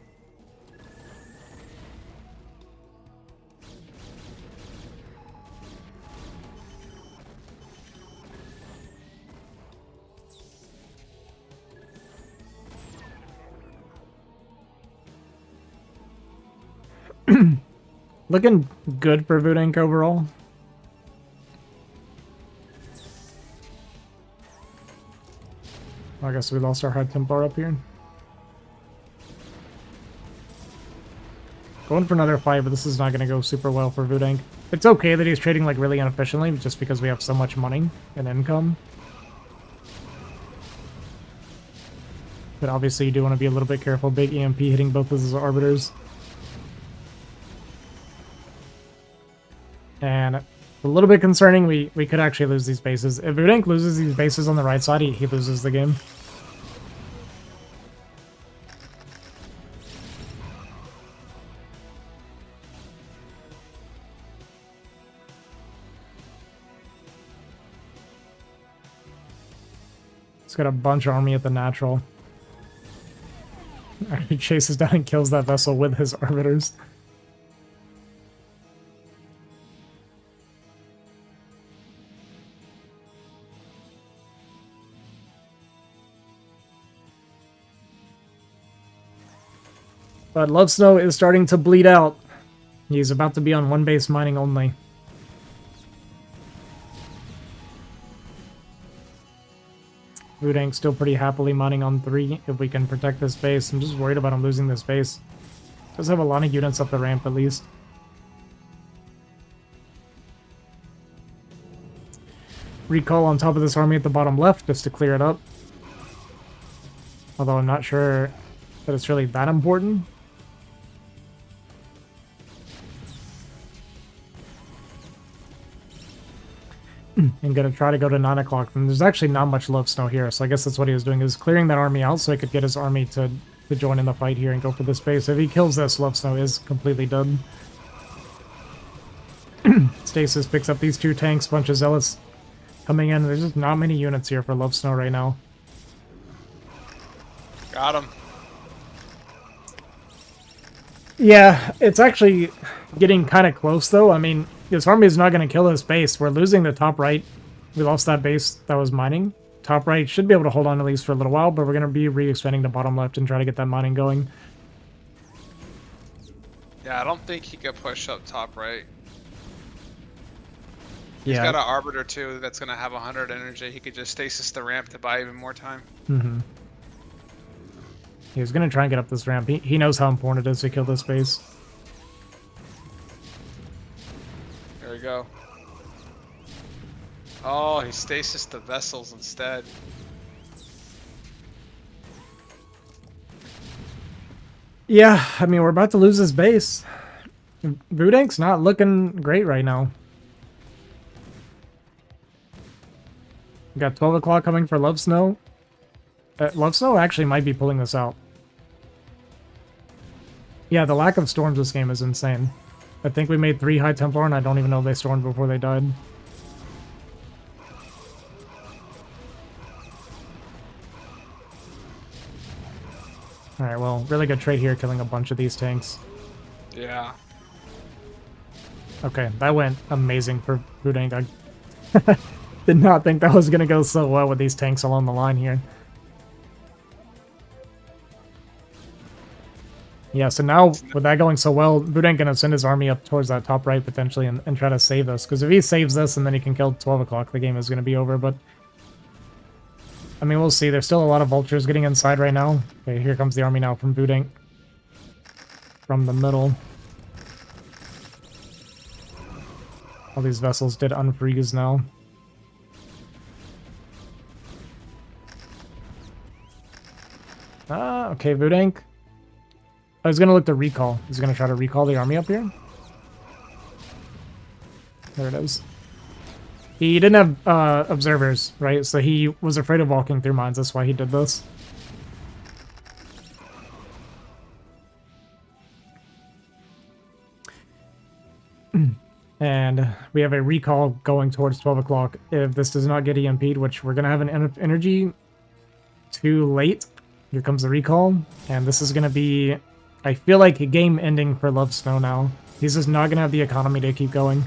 Looking good for Vudank overall. I guess we lost our High Templar up here. Going for another fight, but this is not going to go super well for Vudank. It's okay that he's trading like really inefficiently, just because we have so much money and income. But obviously you do want to be a little bit careful. Big EMP hitting both of his Arbiters. And a little bit concerning, we could actually lose these bases. If Vudank loses these bases on the right side, he loses the game. He's got a bunch of army at the natural. Actually chases down and kills that vessel with his Arbiters. But Love Snow is starting to bleed out. He's about to be on one base mining only. Vudank's still pretty happily mining on 3 if we can protect this base. I'm just worried about him losing this base. Does have a lot of units up the ramp at least. Recall on top of this army at the bottom left just to clear it up. Although I'm not sure that it's really that important. And gonna try to go to 9 o'clock. And there's actually not much Love Snow here, so I guess that's what he was doing, is clearing that army out so he could get his army to join in the fight here and go for this base. If he kills this, Love Snow is completely done. Stasis picks up these 2 tanks, bunch of Zealots coming in. There's just not many units here for Love Snow right now. Got him. Yeah, it's actually getting kind of close, though. I mean, this army is not going to kill this base. We're losing the top right. We lost that base that was mining. Top right should be able to hold on at least for a little while, but we're going to be re-expanding the bottom left and try to get that mining going. Yeah, I don't think he could push up top right. Yeah. He's got an Arbiter too that's going to have 100 energy. He could just stasis the ramp to buy even more time. Mm-hmm. He was going to try and get up this ramp. He knows how important it is to kill this base. There we go. Oh, he stasis the vessels instead. Yeah, I mean, we're about to lose his base. Vudank's not looking great right now. We got 12 o'clock coming for Love Snow. Love Snow actually might be pulling this out. Yeah, the lack of storms this game is insane. I think we made 3 High Templar, and I don't even know if they stormed before they died. Alright, well, really good trade here, killing a bunch of these tanks. Yeah. Okay, that went amazing for Budang. I did not think that was going to go so well with these tanks along the line here. Yeah, so now, with that going so well, Budang going to send his army up towards that top right, potentially, and try to save this. Because if he saves this and then he can kill 12 o'clock, the game is going to be over, but... I mean, we'll see. There's still a lot of vultures getting inside right now. Okay, here comes the army now from Budang. From the middle. All these vessels did unfreeze now. Okay, Budang. I was going to look to recall. He's going to try to recall the army up here. There it is. He didn't have observers, right? So he was afraid of walking through mines. That's why he did this. And we have a recall going towards 12 o'clock. If this does not get EMP'd, which we're going to have an energy too late. Here comes the recall. And this is going to be, I feel like, a game ending for Love Snow now. He's just not going to have the economy to keep going.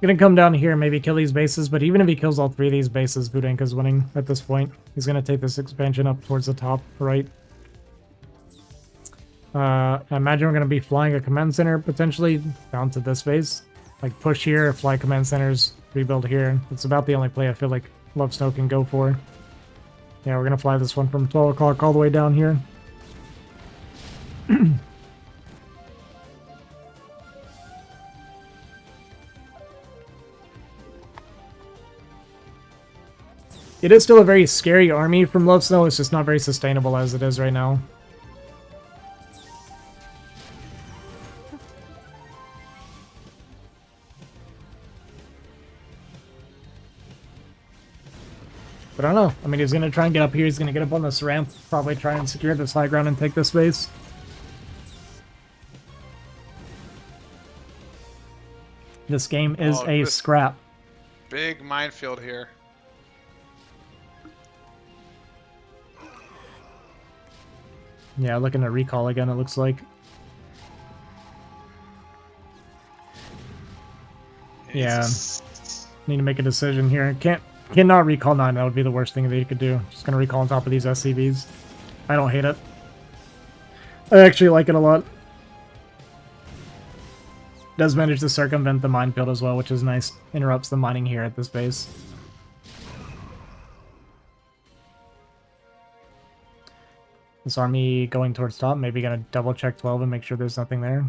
Gonna come down here, maybe kill these bases, but even if he kills all 3 of these bases, Budanka's winning at this point. He's gonna take this expansion up towards the top right. I imagine we're gonna be flying a command center potentially down to this base. Like push here, fly command centers, rebuild here. It's about the only play I feel like Love Snow can go for. Yeah, we're gonna fly this one from 12 o'clock all the way down here. It is still a very scary army from Love Snow, it's just not very sustainable as it is right now. But I don't know. I mean, he's going to try and get up here, he's going to get up on this ramp, probably try and secure this high ground and take this base. This game is a scrap. Big minefield here. Yeah, looking at recall again, it looks like. Yeah. Need to make a decision here. Cannot recall 9. That would be the worst thing that you could do. Just gonna recall on top of these SCVs. I don't hate it. I actually like it a lot. Does manage to circumvent the minefield as well, which is nice. Interrupts the mining here at this base. This army going towards top, maybe gonna double check 12 and make sure there's nothing there.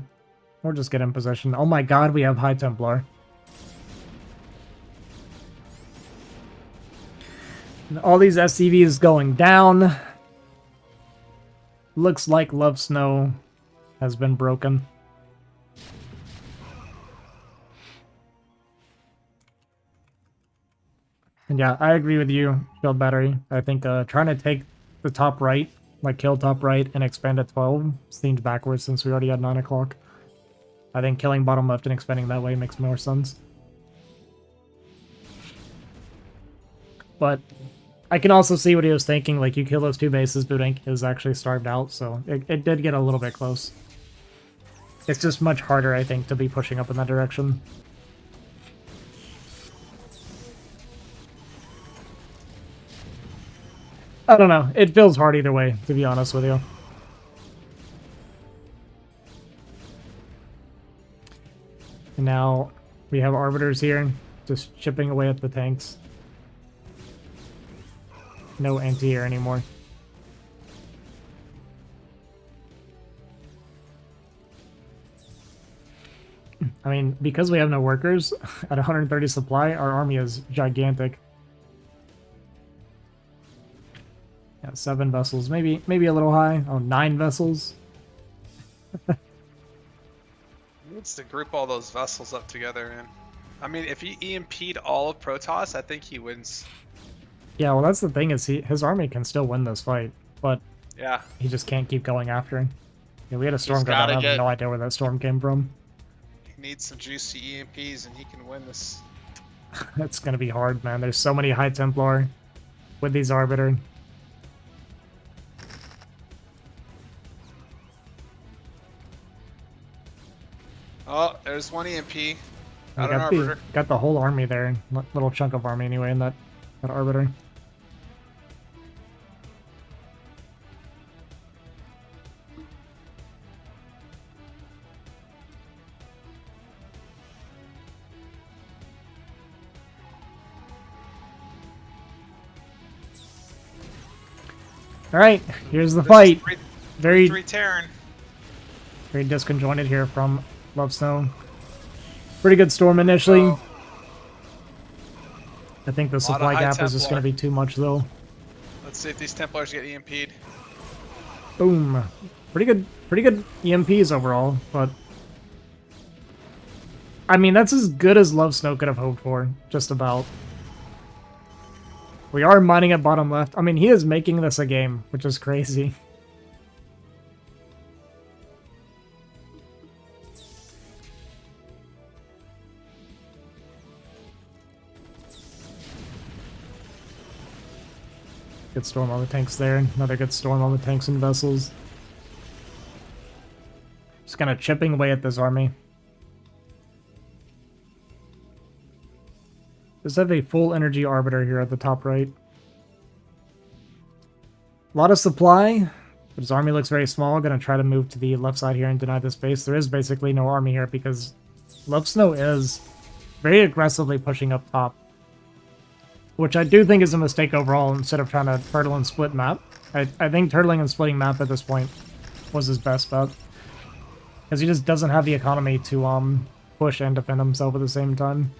Or just get in possession. Oh my god, we have High Templar. And all these SCVs going down. Looks like Love Snow has been broken. And yeah, I agree with you, Shield Battery. I think trying to take the top right, like kill top right and expand at 12 seems backwards since we already had 9 o'clock. I think killing bottom left and expanding that way makes more sense. But I can also see what he was thinking, like you kill those 2 bases, Budink is actually starved out, so it did get a little bit close. It's just much harder, I think, to be pushing up in that direction. I don't know. It feels hard either way, to be honest with you. And now we have Arbiters here, just chipping away at the tanks. No anti-air anymore. I mean, because we have no workers, at 130 supply, our army is gigantic. Yeah, 7 vessels, maybe a little high. Oh, 9 vessels. He needs to group all those vessels up together, and I mean, if he EMP'd all of Protoss, I think he wins. Yeah, well, that's the thing is his army can still win this fight, but Yeah. he just can't keep going after him. Yeah, we had a storm He's go down. gotta I have get- no idea where that storm came from. He needs some juicy EMPs and he can win this. It's gonna be hard, man. There's so many High Templar with these Arbiter. Oh, there's one EMP. We Not an got the Arbiter. got the whole army there, little chunk of army anyway, in that Arbiter. All right, here's the This is fight. three- Very 3 Terran. very disconjointed here from Love Snow. Pretty good storm initially. Oh. I think the Lot of supply High gap is just Templar. going to be too much though. Let's see if these Templars get EMP'd. Boom. Pretty good EMPs overall, but I mean that's as good as Love Snow could have hoped for, just about. We are mining at bottom left. I mean, he is making this a game, which is crazy. Good storm on the tanks there. Another good storm on the tanks and vessels. Just kind of chipping away at this army. Just have a full energy arbiter here at the top right. A lot of supply, but his army looks very small. Gonna try to move to the left side here and deny this base. There is basically no army here because Love Snow is very aggressively pushing up top. Which I do think is a mistake overall instead of trying to turtle and split map. I think turtling and splitting map at this point was his best bet. Because he just doesn't have the economy to push and defend himself at the same time.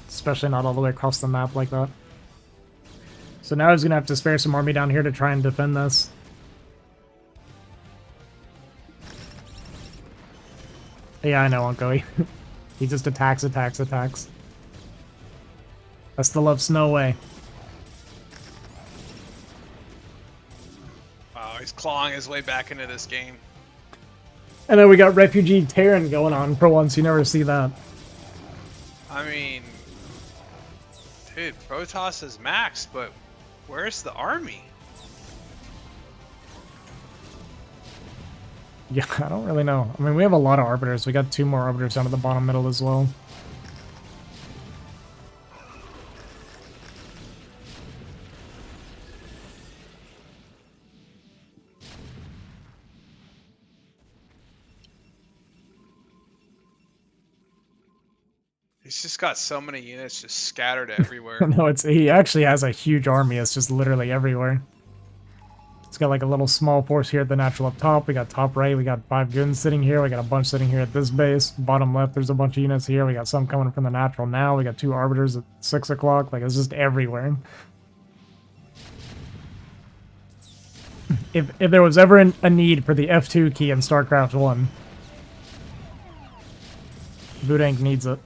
Especially not all the way across the map like that. So now he's going to have to spare some army down here to try and defend this. Yeah, I know, Uncle. He just attacks. That's the Love Snow way. Wow, he's clawing his way back into this game. And then we got Refugee Terran going on. For once, you never see that. I mean, dude, Protoss is maxed, but where's the army? Yeah, I don't really know. I mean, we have a lot of Arbiters. We got 2 more Arbiters down at the bottom middle as well. He's just got so many units just scattered everywhere. No, he actually has a huge army. It's just literally everywhere. It's got like a little small force here at the natural up top. We got top right. We got 5 goons sitting here. We got a bunch sitting here at this base. Bottom left, there's a bunch of units here. We got some coming from the natural now. We got 2 arbiters at 6 o'clock. Like, it's just everywhere. If there was ever a need for the F2 key in StarCraft 1, Budank needs it.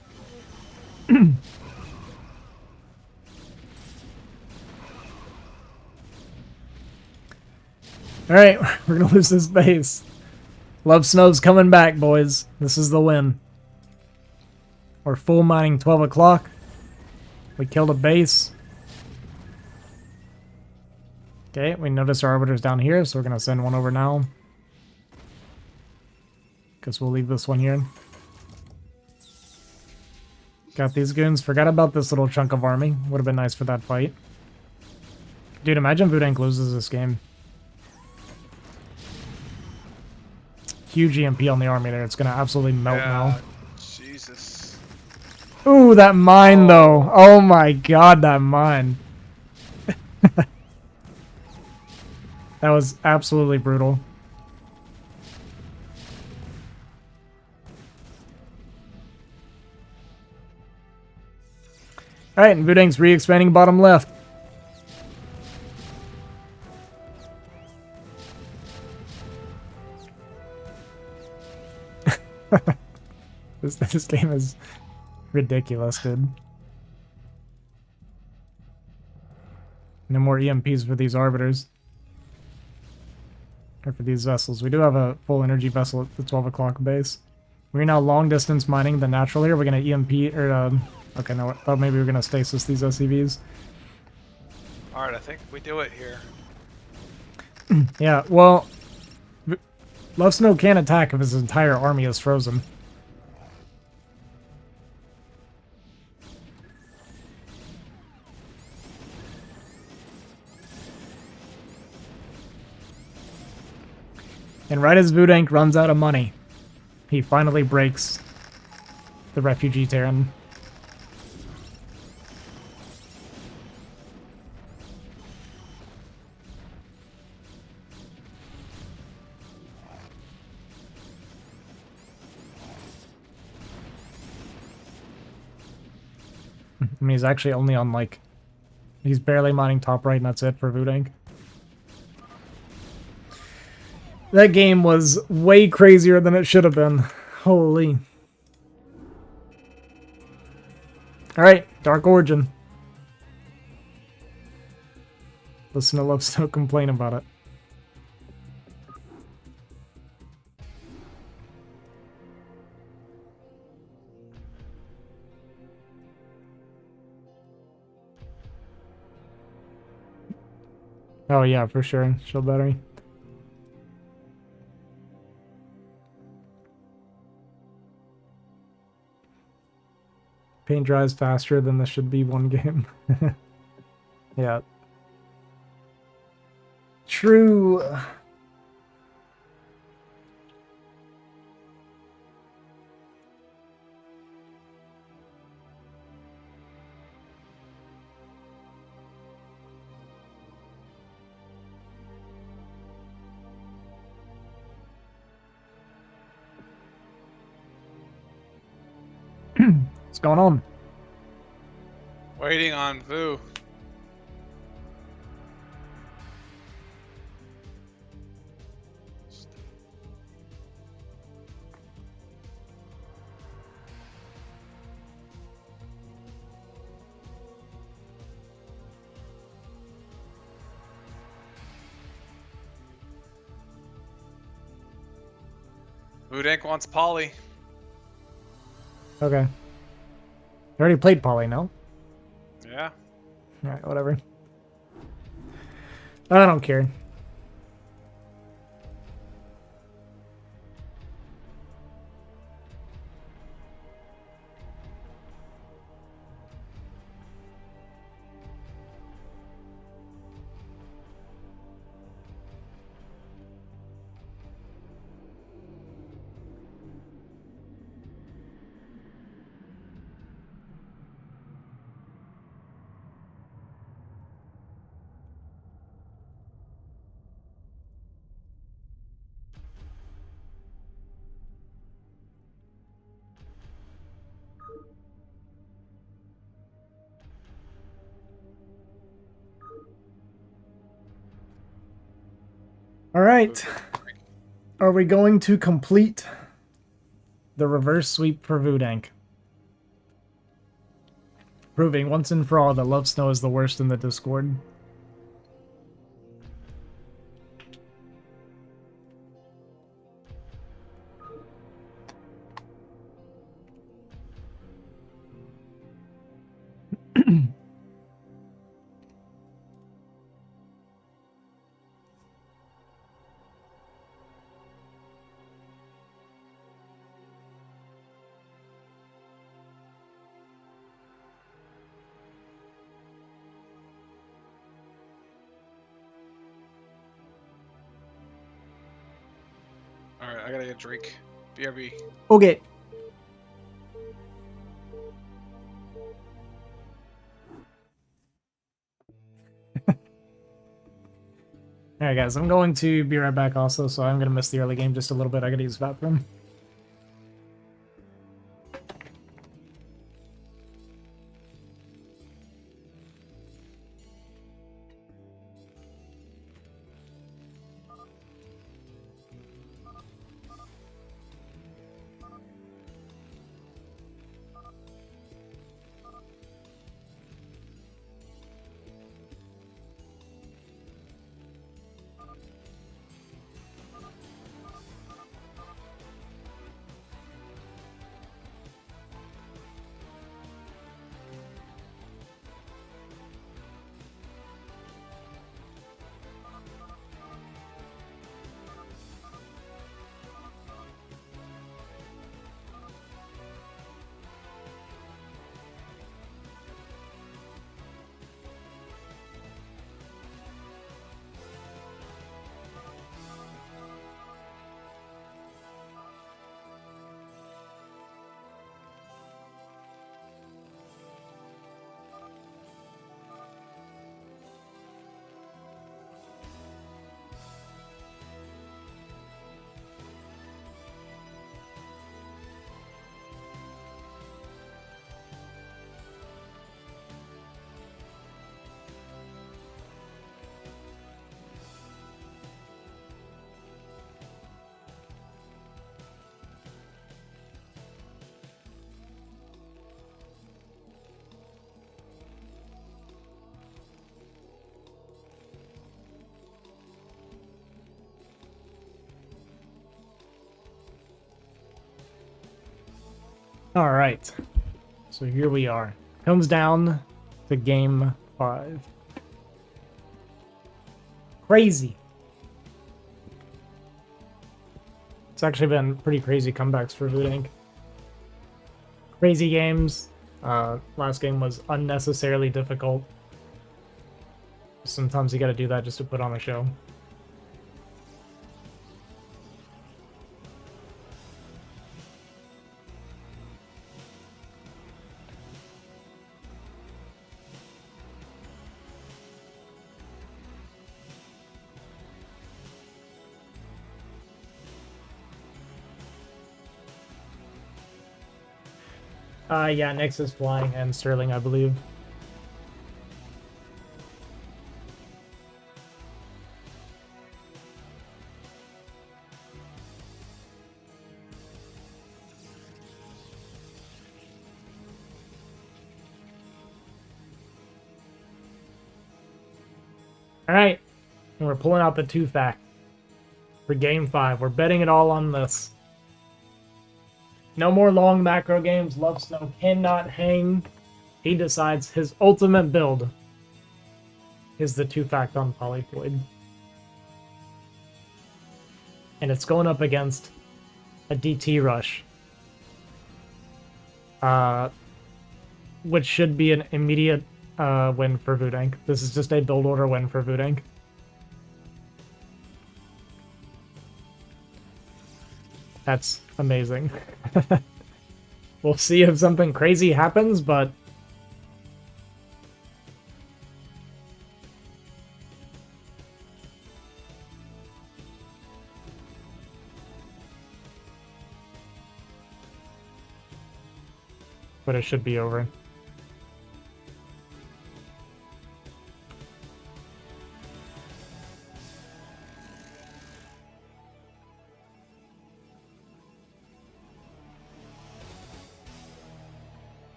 Alright, we're gonna lose this base. Love Snow's coming back, boys. This is the win. We're full mining 12 o'clock. We killed a base. Okay, we notice our arbiters down here, so we're gonna send one over now. Guess we'll leave this one here. Got these goons. Forgot about this little chunk of army. Would have been nice for that fight. Dude, imagine Budank loses this game. Huge EMP on the army there. It's gonna absolutely melt now. Jesus. Ooh, that mine though. Oh my god, that mine. That was absolutely brutal. Alright, and Budank's re-expanding bottom left. This game is Ridiculous, dude. No more EMPs for these arbiters. Or for these vessels. We do have a full energy vessel at the 12 o'clock base. We're now long distance mining the natural here. We're going to EMP, or, okay, no, I thought maybe we were going to stasis these SCVs. Alright, I think we do it here. Yeah, well, Love Snow can't attack if his entire army is frozen. And right as Vudank runs out of money, he finally breaks the refugee Terran. I mean, he's actually only on, like, he's barely mining top right, and that's it for Vudank. That game was way crazier than it should have been. Holy. Alright, Dark Origin. Listen to Love Snow complain about it. Oh yeah, for sure. Shield battery. Paint dries faster than this should be one game. Yeah. True. What's going on? Waiting on Vu. Vudank wants Polly. Okay. You already played Poly, no? Yeah. Alright, whatever. I don't care. Alright. Are we going to complete the reverse sweep for Vudank? Proving once and for all that Love Snow is the worst in the Discord. Alright, I gotta get a drink. BRB. Okay. Alright guys, I'm going to be right back also, so I'm going to miss the early game just a little bit. I gotta use the bathroom. All right. So here we are. Comes down to game 5. Crazy. It's actually been pretty crazy comebacks for Voodoo. Crazy games. Last game was unnecessarily difficult. Sometimes you gotta do that just to put on a show. Yeah, Nyx is flying and Sterling, I believe. Alright, and we're pulling out the 2-fact for game 5. We're betting it all on this. No more long macro games. Love Snow cannot hang. He decides his ultimate build is the 2-fact on Polyploid. And it's going up against a DT rush. Which should be an immediate win for Voodoo. This is just a build order win for Voodoo. That's amazing. We'll see if something crazy happens, but it should be over.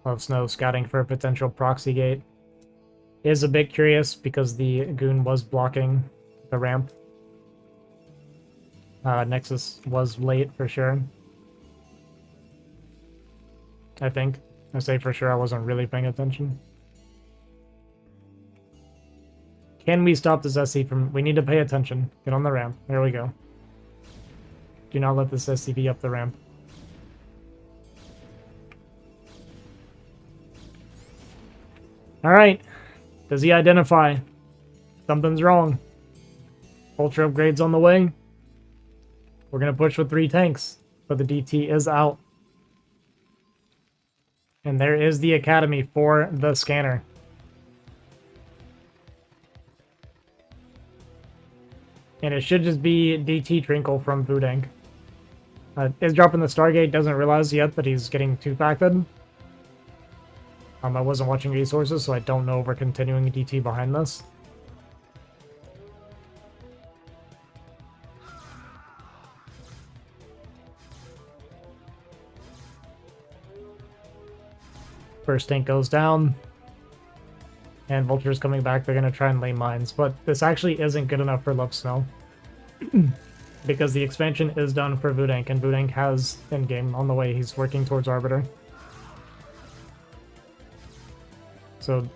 Love Snow scouting for a potential proxy gate. Is a bit curious because the goon was blocking the ramp. Nexus was late for sure. I think. I say for sure, I wasn't really paying attention. Can we stop this SC from... We need to pay attention. Get on the ramp. There we go. Do not let this SCV up the ramp. Alright. Does he identify? Something's wrong. Ultra upgrades on the way. We're going to push with 3 tanks. But the DT is out. And there is the Academy for the scanner. And it should just be DT Trinkle from Voodoo. Is dropping the Stargate, doesn't realize yet that he's getting 2-facted. I wasn't watching resources, so I don't know if we're continuing DT behind this. First tank goes down. And Vulture's coming back. They're going to try and lay mines. But this actually isn't good enough for Love Snow. Because the expansion is done for Voodoo, and Voodoo has in-game on the way. He's working towards Arbiter. So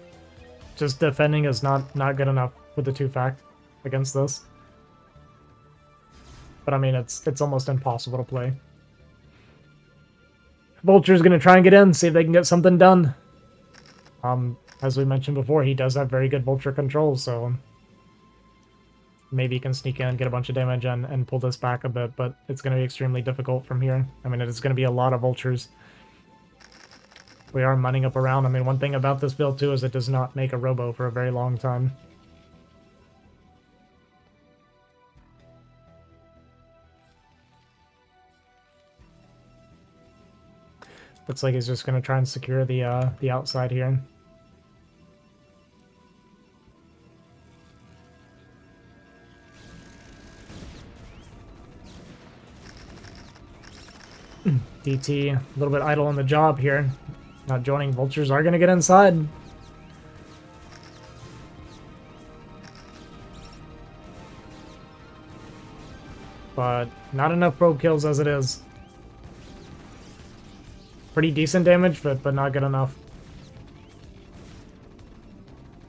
just defending is not good enough with the 2-fact against this. But I mean, it's almost impossible to play. Vulture's going to try and get in, see if they can get something done. As we mentioned before, he does have very good Vulture control, so maybe he can sneak in and get a bunch of damage and pull this back a bit, but it's going to be extremely difficult from here. I mean, it's going to be a lot of Vultures. We are munning up around. I mean, one thing about this build, too, is it does not make a robo for a very long time. Looks like he's just going to try and secure the outside here. DT, a little bit idle on the job here. Not joining. Vultures are going to get inside. but not enough probe kills as it is. Pretty decent damage, but not good enough.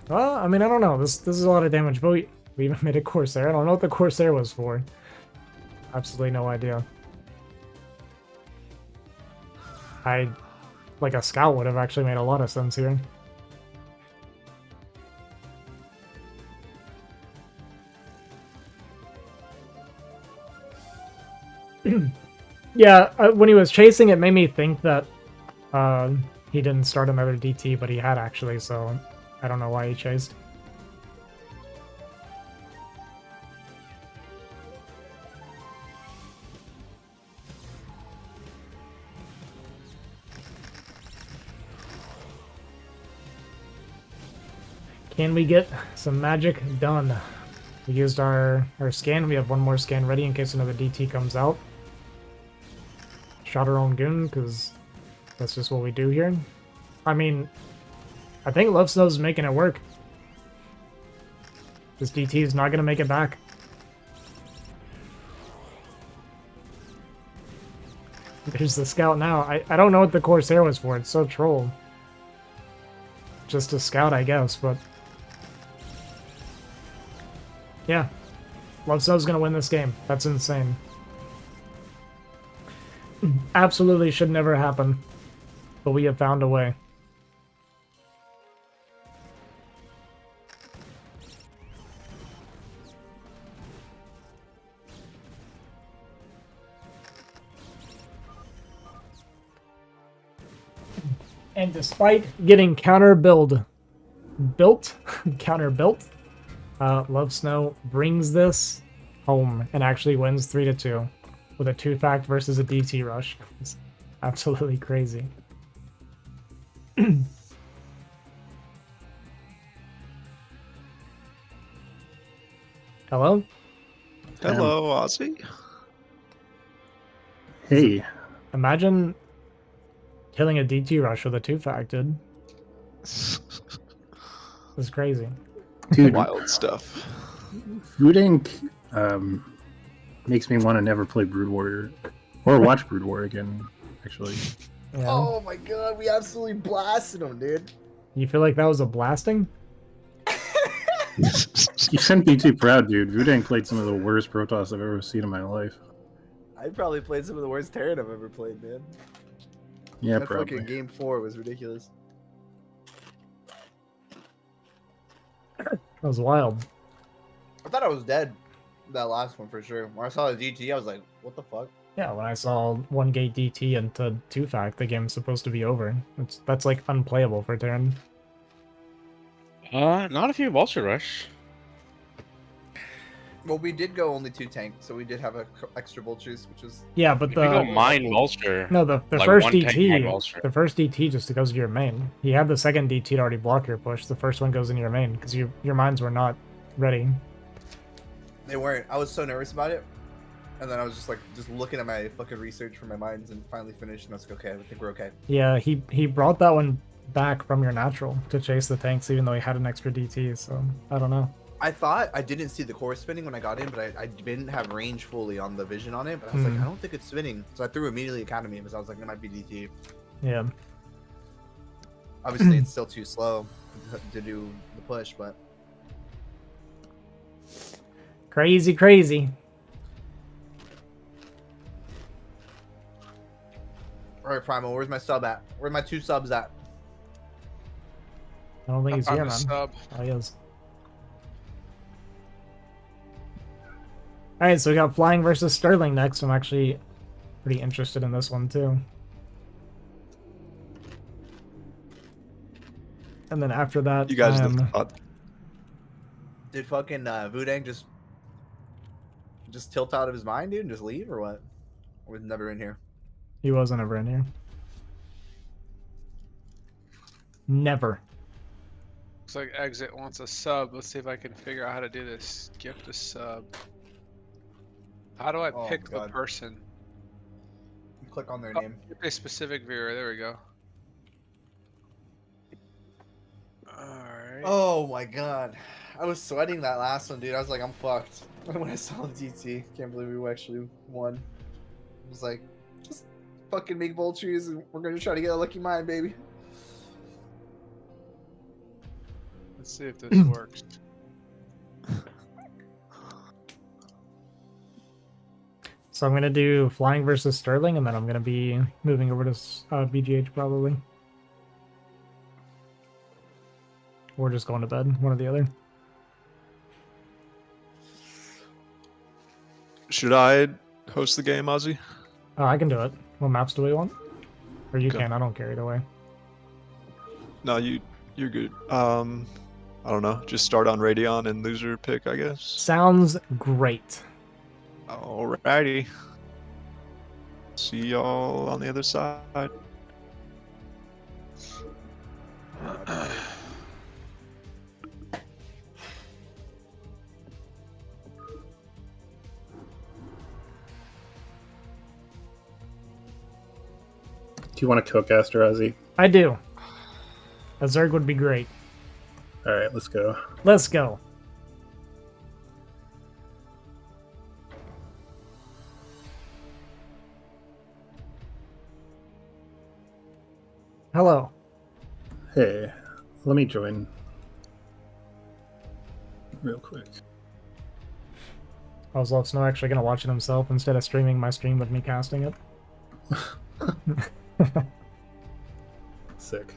Well, I mean, I don't know. This is a lot of damage, but we even made a Corsair. I don't know what the Corsair was for. Absolutely no idea. Like a scout would have actually made a lot of sense here. Yeah, when he was chasing, it made me think that he didn't start another DT, but he had actually, so I don't know why he chased. Can we get some magic done? We used our scan. We have one more scan ready in case another DT comes out. Shot our own goon, because that's just what we do here. I mean, I think Love Snow's making it work. This DT is not going to make it back. There's the scout now. I don't know what the Corsair was for. It's so troll. Just a scout, I guess, but... yeah. Love Snow's going to win this game. That's insane. Absolutely should never happen. But we have found a way. And despite getting counter built, Love Snow brings this home and actually wins 3-2 with a 2-fact versus a DT rush. It's absolutely crazy. Hello? Hello, Ozzy. Hey. Imagine killing a DT rush with a 2-fact, dude. It's crazy. Dude, Wild stuff. Voodoo makes me want to never play Brood Warrior or watch Brood War again, actually. Yeah. Oh my god, we absolutely blasted him, dude. You feel like that was a blasting? You shouldn't be too proud, dude. Voodoo played some of the worst Protoss I've ever seen in my life. I probably played some of the worst Terran I've ever played, man. Yeah, That probably. fucking game 4 was ridiculous. That was wild. I thought I was dead. That last one for sure. When I saw the DT, I was like, what the fuck? Yeah, when I saw 1 gate DT into 2-fact, the game's supposed to be over. That's like unplayable for Terran. Not if you Vulture Rush. Well, we did go only 2 tank, so we did have extra vultures, which was... Yeah, but If you go the mine Vulture. no, the like first one tank mine DT, vulture. the first DT just goes to your main. He had the second DT to already block your push. The first one goes in your main because your mines were not ready. They weren't. I was so nervous about it. And then I was just looking at my fucking research for my mines and finally finished, and I was like, okay, I think we're okay. Yeah, he brought that one back from your natural to chase the tanks, even though he had an extra DT. So I don't know. I thought I didn't see the core spinning when I got in, but I didn't have range fully on the vision on it. But I was like, I don't think it's spinning. So I threw immediately Academy because I was like, it might be DT. Yeah. Obviously, it's still too slow to do the push, but... Crazy, crazy. Alright, Primal, where's my sub at? Where are my 2 subs at? I don't think he's I'm here, a man. sub. Oh, he is. Alright, so we got Flying versus Sterling next. I'm actually pretty interested in this one, too. And then after that, You guys look odd. Did fucking Vudang just tilt out of his mind, dude, and just leave, or what? Or was never in here? He wasn't ever in here. Never. Looks like Exit wants a sub. Let's see if I can figure out how to do this. Gift a sub. How do I Oh, pick the God. person? You click on their Oh, name. pick a specific viewer. There we go. Alright. Oh my god. I was sweating that last one, dude. I was like, I'm fucked. When I saw the DT, can't believe we actually won. I was like, just fucking make bold trees and we're gonna try to get a lucky mine, baby. Let's see if this works. So I'm gonna do flying versus Sterling, and then I'm gonna be moving over to BGH probably, or just going to bed, one or the other. Should I host the game, Ozzy? I can do it. What maps do we want? Or you Okay. can. I don't care either way. No, you're good. I don't know. Just start on Radeon and loser pick, I guess. Sounds great. Alrighty. See y'all on the other side. Do you want to co-caster, Ozzy? I do. A Zerg would be great. All right, let's go. Let's go. Hello. Hey, let me join real quick. I was Snow actually going to watch it himself instead of streaming my stream with me casting it. Sick.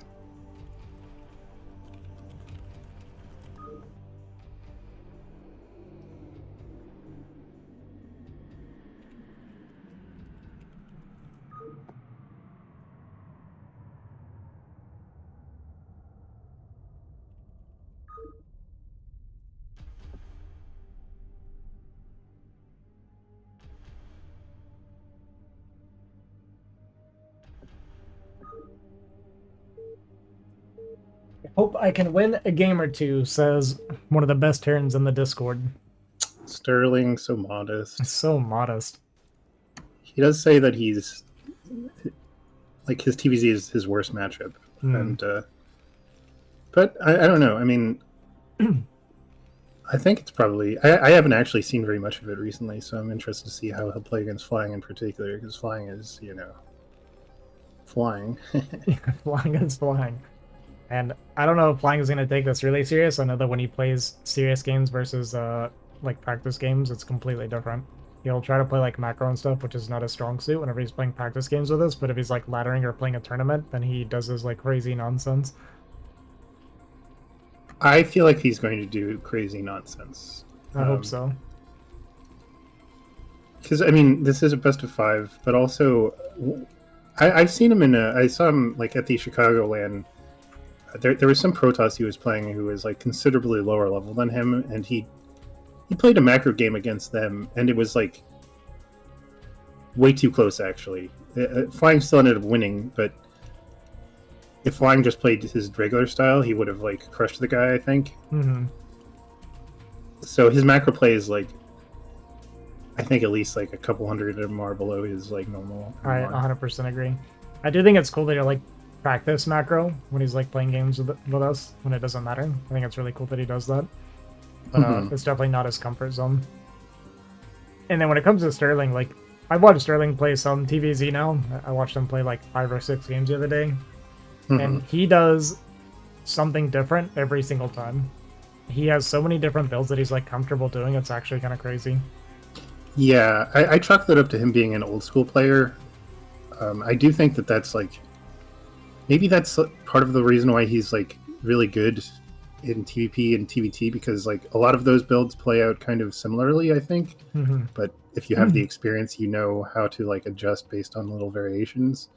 Hope I can win a game or two, says one of the best Terrans in the Discord. Sterling, so modest. So modest. He does say that he's like his TVZ is his worst matchup, and but I don't know. I mean, I think it's probably I haven't actually seen very much of it recently, so I'm interested to see how he'll play against flying in particular, because flying is flying. Flying is flying. And I don't know if flying is going to take this really serious. I know that when he plays serious games versus like practice games, it's completely different. He'll try to play like macro and stuff, which is not a strong suit whenever he's playing practice games with us. But if he's like laddering or playing a tournament, then he does his like crazy nonsense. I feel like he's going to do crazy nonsense. I hope so. Because I mean, this is a best of 5, but also I've seen him I saw him like at the Chicagoland. There was some Protoss he was playing who was like considerably lower level than him, and he played a macro game against them, and it was like way too close actually. Flying still ended up winning, but if Flying just played his regular style, he would have like crushed the guy, I think. Mm-hmm. So his macro play is like, I think at least like a couple hundred MR below his like normal. I 100% agree. I do think it's cool that you're like practice macro when he's like playing games with us when it doesn't matter. I think it's really cool that he does that. But it's definitely not his comfort zone. And then when it comes to Sterling, like I've watched Sterling play some TVZ now. I watched him play like 5 or 6 games the other day. And he does something different every single time. He has so many different builds that he's like comfortable doing. It's actually kind of crazy. Yeah, I chalk that up to him being an old school player. I do think that that's like, maybe that's part of the reason why he's like really good in TVP and TVT, because like a lot of those builds play out kind of similarly, I think. But if you have the experience, you know how to like adjust based on little variations.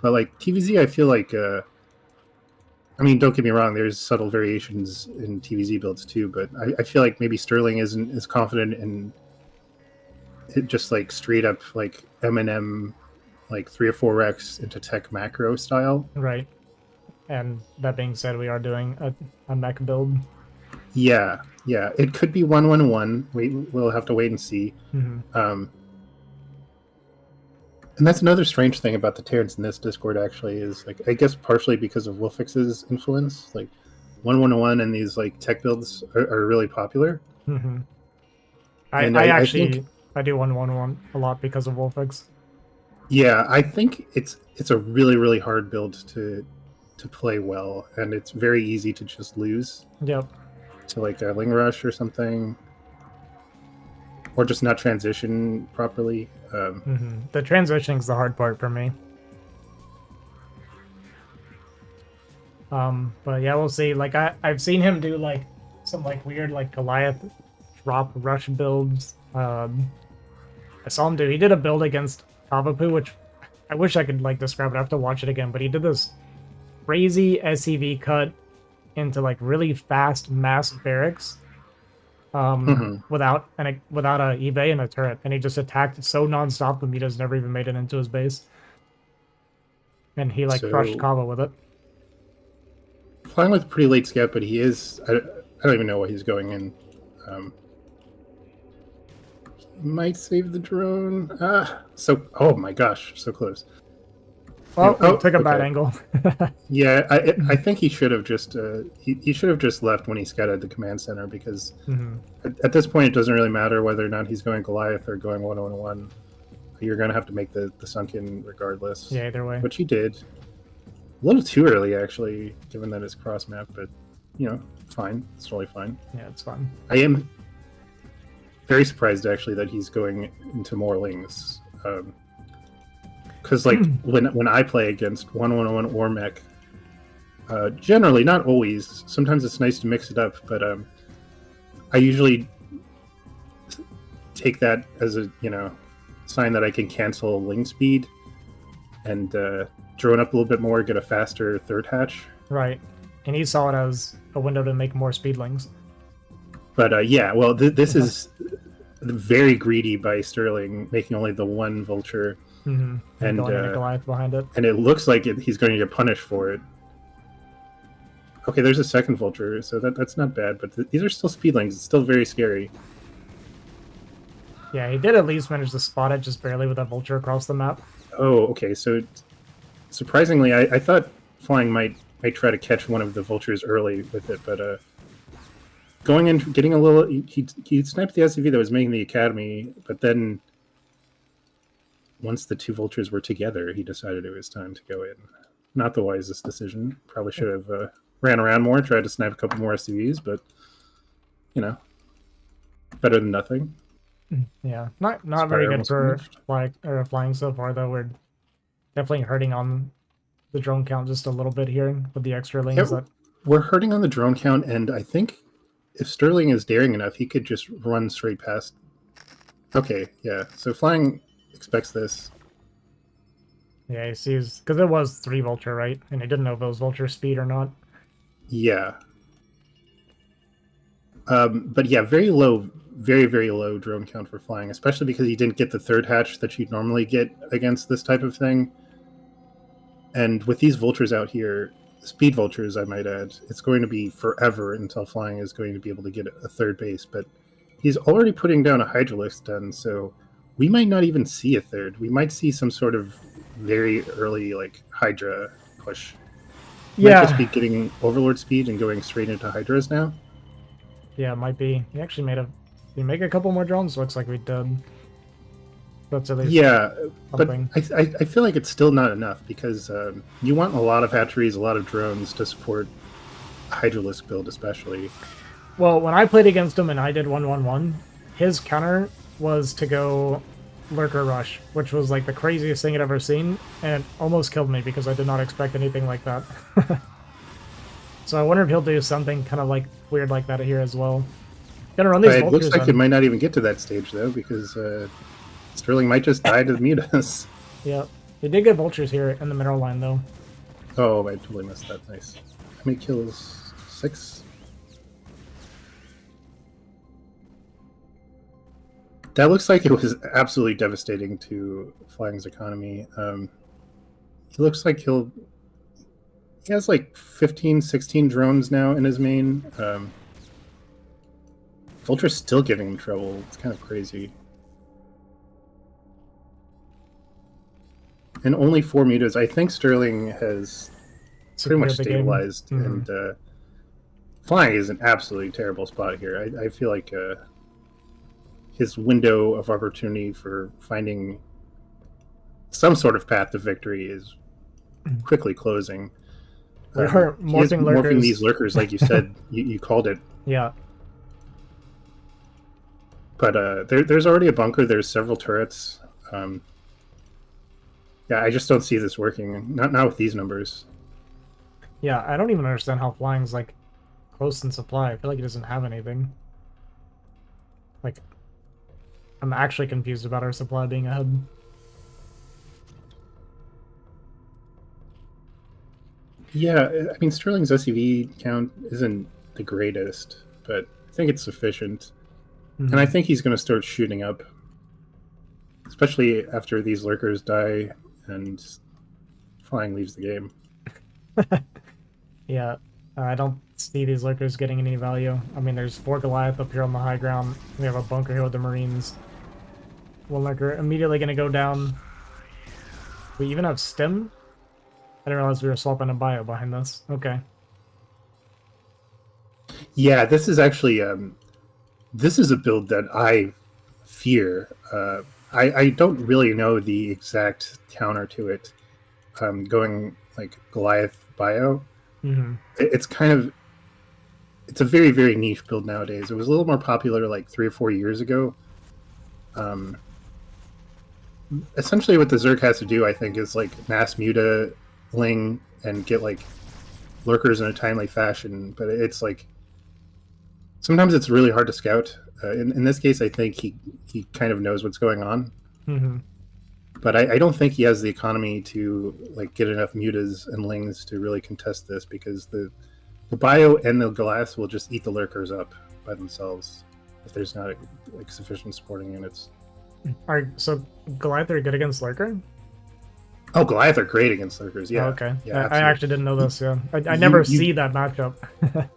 But like TVZ, I feel like, I mean, don't get me wrong, there's subtle variations in TVZ builds too, but I feel like maybe Sterling isn't as confident in it, just like straight up like M&M, like 3 or 4 Rex into tech macro style. Right. And that being said, we are doing a mech build. Yeah, it could be 1-1-1. We'll have to wait and see. And that's another strange thing about the Terrans in this Discord, actually, is like, I guess partially because of Wolfix's influence, like 1-1-1 and these like tech builds are really popular. And I I actually think, I do 1-1-1 a lot because of Wolfix. yeah, I think it's a really really hard build to play well, and it's very easy to just lose Yep. to like a Ling Rush or something, or just not transition properly. The transitioning's the hard part for me. But yeah, we'll see. Like I've seen him do like some like weird like Goliath drop rush builds. I saw him do. He did a build against Kavapu, which I wish I could like describe it. I have to watch it again. But he did this crazy SCV cut into like really fast mass barracks, without a eBay and a turret, and he just attacked so nonstop the Mitas never even made it into his base, and he like crushed So Kava with it. flying with a pretty late scout, but he is. I don't even know what he's going in. He might save the drone. Oh my gosh, so close. Well, Oh, we took a bad okay. angle. Yeah, I think he should have just he should have just left when he scouted the command center, because at this point it doesn't really matter whether or not he's going Goliath or going 1-1-1. You're going to have to make the sunken regardless. Yeah, either way. Which he did. A little too early, actually, given that it's cross map, but you know, fine. It's totally fine. Yeah, it's fine. I am very surprised actually that he's going into more Lings. Because like when I play against 1-1-1 or mech, generally, not always, sometimes it's nice to mix it up, but I usually take that as a sign that I can cancel Ling speed and drone up a little bit more, get a faster third hatch. Right, and he saw it as a window to make more speedlings. But yeah, well, this is very greedy by Sterling, making only the one vulture. And going into Goliath behind it. And it looks like he's going to get punished for it. Okay, there's a second vulture, so that's not bad, but these are still speedlings. It's still very scary. Yeah, he did at least manage to spot it just barely with that vulture across the map. Oh, okay, so surprisingly, I thought flying might try to catch one of the vultures early with it, but going in, getting a little... He sniped the SCV that was making the academy, but then once the two vultures were together, he decided it was time to go in. Not the wisest decision. Probably should have ran around more, tried to snipe a couple more SCVs, but better than nothing. Yeah, not very good for flying so far, though. We're definitely hurting on the drone count just a little bit here with the extra lanes. Yeah, we're hurting on the drone count, and I think if Sterling is daring enough, he could just run straight past. Okay, yeah. So flying expects this. Yeah, he sees, because it was 3 vulture, right? And he didn't know if it was vulture speed or not. Yeah. But yeah, very low, very, very low drone count for flying, especially because he didn't get the third hatch that you'd normally get against this type of thing. And with these vultures out here, speed vultures, I might add, it's going to be forever until flying is going to be able to get a third base. But he's already putting down a Hydralisk den, so we might not even see a third. We might see some sort of very early like Hydra push. Yeah. Might just be getting Overlord speed and going straight into Hydras now. Yeah, it might be. He actually did we make a couple more drones? Looks like we did. That's at least something. But I feel like it's still not enough, because you want a lot of hatcheries, a lot of drones to support Hydralisk build especially. Well, when I played against him and I did 1-1-1, his counter was to go Lurker Rush, which was like the craziest thing I'd ever seen, and it almost killed me because I did not expect anything like that. So I wonder if he'll do something kind of like weird like that here as well. Gonna run these It vultures looks like in. it might not even get to that stage though, because Sterling might just die to the mutas. Yeah, he did get vultures here in the mineral line though. Oh, I totally missed that. Nice. How many kills? 6? That looks like it was absolutely devastating to Flying's economy. He looks like he has like 15, 16 drones now in his main. Vulture's still giving him trouble. It's kind of crazy. And only 4 mutas. I think Sterling has pretty much stabilized, and Flying is an absolutely terrible spot here. I feel like his window of opportunity for finding some sort of path to victory is quickly closing. We are He is morphing morphing lurkers. these lurkers, like you said. You called it. Yeah. But there's already a bunker. There's several turrets. Yeah, I just don't see this working. Not with these numbers. Yeah, I don't even understand how flying's like close in supply. I feel like he doesn't have anything. Like, I'm actually confused about our supply being ahead. Yeah, I mean, Sterling's SUV count isn't the greatest, but I think it's sufficient. Mhm. And I think he's going to start shooting up, especially after these lurkers die and flying leaves the game. Yeah, I don't see these lurkers getting any value. I mean, there's 4 Goliath up here on the high ground. We have a bunker here with the Marines. One lurker immediately going to go down. We even have stim? I didn't realize we were swapping a bio behind this. Okay. Yeah, this is actually this is a build that I fear. I don't really know the exact counter to it. Going like Goliath bio, it's kind of it's a very, very niche build nowadays. It was a little more popular like 3 or 4 years ago. Essentially, what the Zerg has to do, I think, is like mass muta Ling and get like lurkers in a timely fashion. But it's like sometimes it's really hard to scout. In this case, I think he kind of knows what's going on. But I don't think he has the economy to like get enough mutas and lings to really contest this, because the bio and the Goliaths will just eat the lurkers up by themselves if there's not like sufficient supporting units. So Goliath are good against lurker? Oh, Goliath are great against lurkers. Yeah. Oh, okay. Yeah, I actually didn't know this. Yeah, I never see that matchup.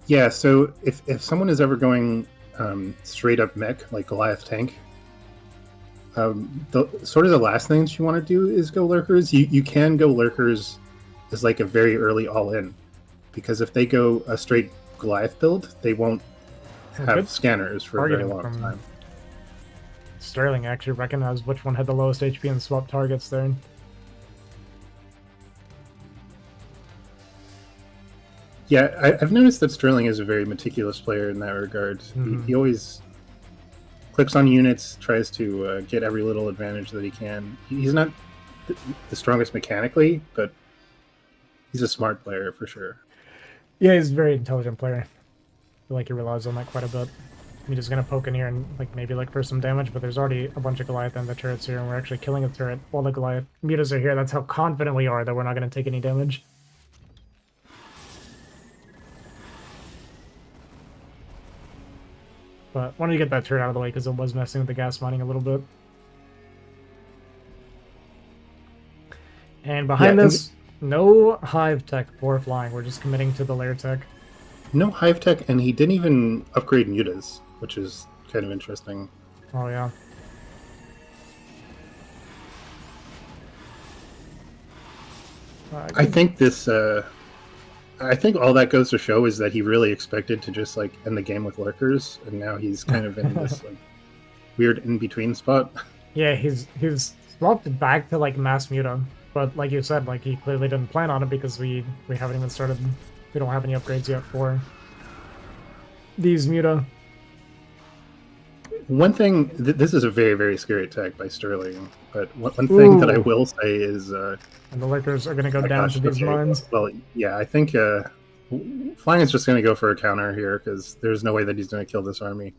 Yeah. So if someone is ever going straight up mech like Goliath tank, the sort of the last things you want to do is go lurkers. You can go lurkers as like a very early all in, because if they go a straight Goliath build, they won't have Good scanners for a very long from time. Sterling actually recognized which one had the lowest HP and swapped targets there. Yeah, I've noticed that Sterling is a very meticulous player in that regard. He always clicks on units, tries to get every little advantage that he can. He's not the strongest mechanically, but he's a smart player for sure. Yeah, he's a very intelligent player. I feel like he relies on that quite a bit. I'm just gonna poke in here and like maybe look for some damage, but there's already a bunch of Goliath and the turrets here, and we're actually killing a turret while the Goliath mutas are here. That's how confident we are that we're not gonna take any damage. But wanted to get that turret out of the way because it was messing with the gas mining a little bit. And behind this, no hive tech for flying. We're just committing to the lair tech. No hive tech, and he didn't even upgrade mutas, which is kind of interesting. Oh yeah. I think this. I think all that goes to show is that he really expected to just like end the game with lurkers, and now he's kind of in this like weird in between spot. Yeah, he's swapped back to like mass muta, but like you said, like he clearly didn't plan on it because we haven't even started. We don't have any upgrades yet for these muta. One thing, this is a very, very scary attack by Sterling, but one thing that I will say is... and the lurkers are going to go down to these mines. Well, yeah, I think Flying is just going to go for a counter here, because there's no way that he's going to kill this army.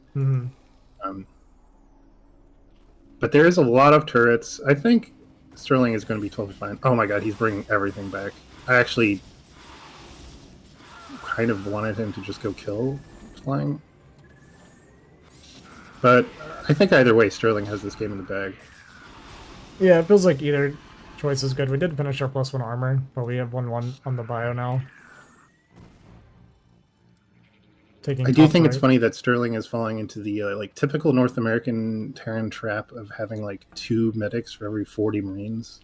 But there is a lot of turrets. I think Sterling is going to be totally fine. Oh my god, he's bringing everything back. I actually kind of wanted him to just go kill Flying. But I think either way, Sterling has this game in the bag. Yeah, it feels like either choice is good. We did finish our +1 armor, but we have 1-1 on the bio now. I do think it's funny that Sterling is falling into the like typical North American Terran trap of having like 2 medics for every 40 Marines.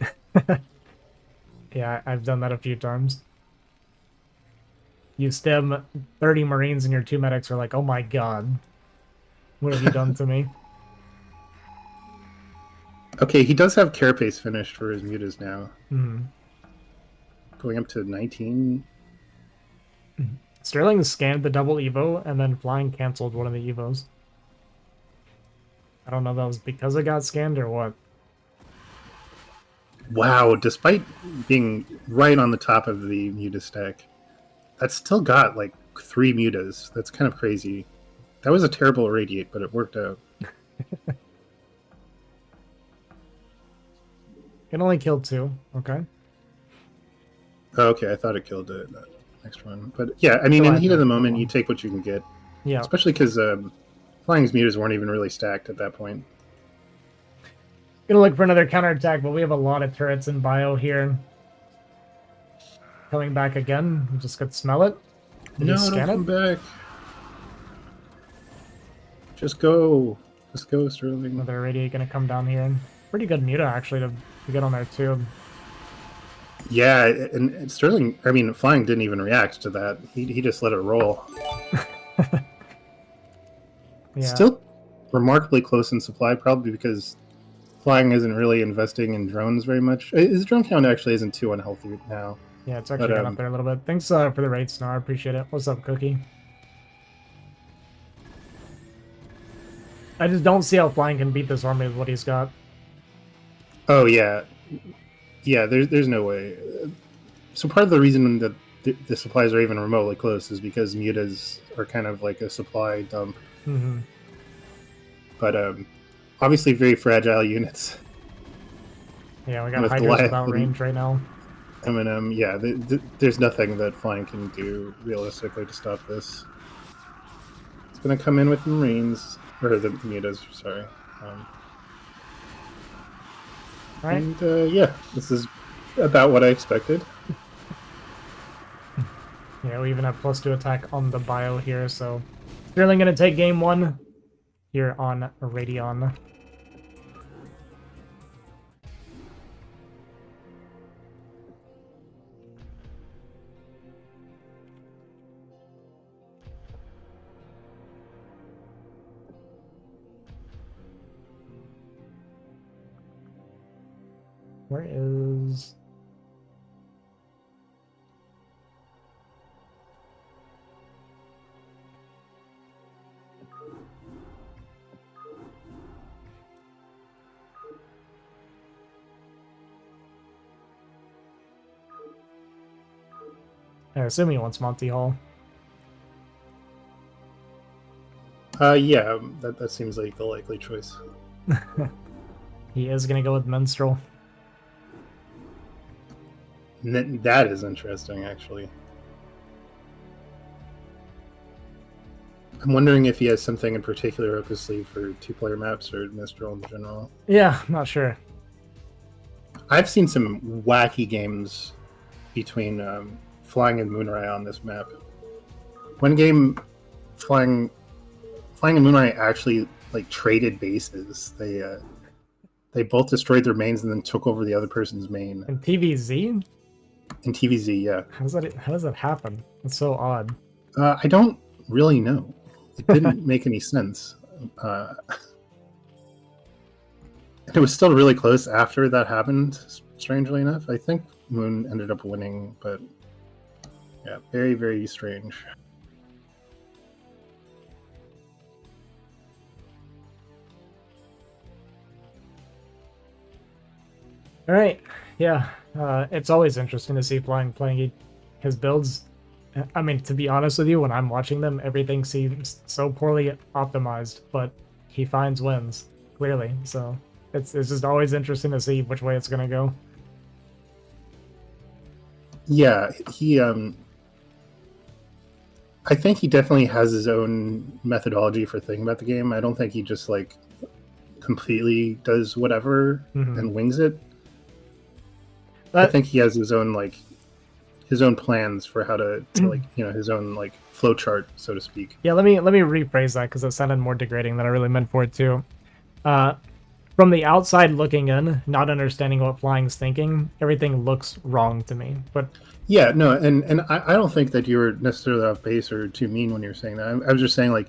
Yeah, I've done that a few times. You stem 30 Marines and your 2 medics are like, oh my god. What have you done to me? Okay, he does have Carapace finished for his mutas now. Hmm. Going up to 19. Sterling scanned the double Evo, and then Flying canceled one of the Evos. I don't know if that was because it got scanned or what. Wow, despite being right on the top of the muta stack, that's still got like 3 mutas. That's kind of crazy. That was a terrible irradiate, but it worked out. Can only kill 2. Okay. Oh, okay, I thought it killed the next one. But yeah, I mean, in the heat of the moment, you take what you can get. Yeah. Especially because Flying's mutas weren't even really stacked at that point. Gonna look for another counterattack, but we have a lot of turrets in bio here. Coming back again. We just could smell it. Did No, he scan don't come back. Just go. Just go, Sterling. Another irradiate gonna come down here. Pretty good muta actually to get on there too. Yeah, and Sterling, I mean, Flying didn't even react to that. He just let it roll. Yeah. Still remarkably close in supply, probably because Flying isn't really investing in drones very much. His drone count actually isn't too unhealthy now. Yeah, it's actually gone up there a little bit. Thanks for the raid, Snow. I appreciate it. What's up, Cookie? I just don't see how Flying can beat this army with what he's got. Oh, yeah. Yeah, there's no way. So part of the reason that the supplies are even remotely close is because mutas are kind of like a supply dump. Mm-hmm. But obviously very fragile units. Yeah, we got With Hydras Goliath without and- range right now. I mean, yeah, there's nothing that Flying can do realistically to stop this. It's going to come in with the Marines, or the mutas, sorry. Alright. And yeah, this is about what I expected. Yeah, we even have +2 attack on the bio here, so Sterling gonna take game 1 here on Radion. Where is... I assume he wants Monty Hall. Yeah, that seems like the likely choice. He is gonna go with Minstrel. That is interesting, actually. I'm wondering if he has something in particular up his sleeve for 2-player maps or Mistral in general. Yeah, not sure. I've seen some wacky games between Flying and Moonrai on this map. One game, Flying and Moonrai actually like traded bases. They both destroyed their mains and then took over the other person's main. In TVZ? In TVZ, yeah. How does that happen? It's so odd. I don't really know. It didn't make any sense. It was still really close after that happened, strangely enough. I think Moon ended up winning, but yeah, very, very strange. All right, yeah. It's always interesting to see Flying playing his builds. I mean, to be honest with you, when I'm watching them, everything seems so poorly optimized, but he finds wins, clearly. So it's just always interesting to see which way it's going to go. Yeah, I think he definitely has his own methodology for thinking about the game. I don't think he just like completely does whatever and wings it. I think he has his own plans for how to like, you know, his own like flow chart, so to speak. Yeah, let me rephrase that because it sounded more degrading than I really meant for it to. From the outside looking in, not understanding what Flying's thinking, everything looks wrong to me. But yeah, no, and I don't think that you were necessarily off base or too mean when you were saying that. I was just saying, like,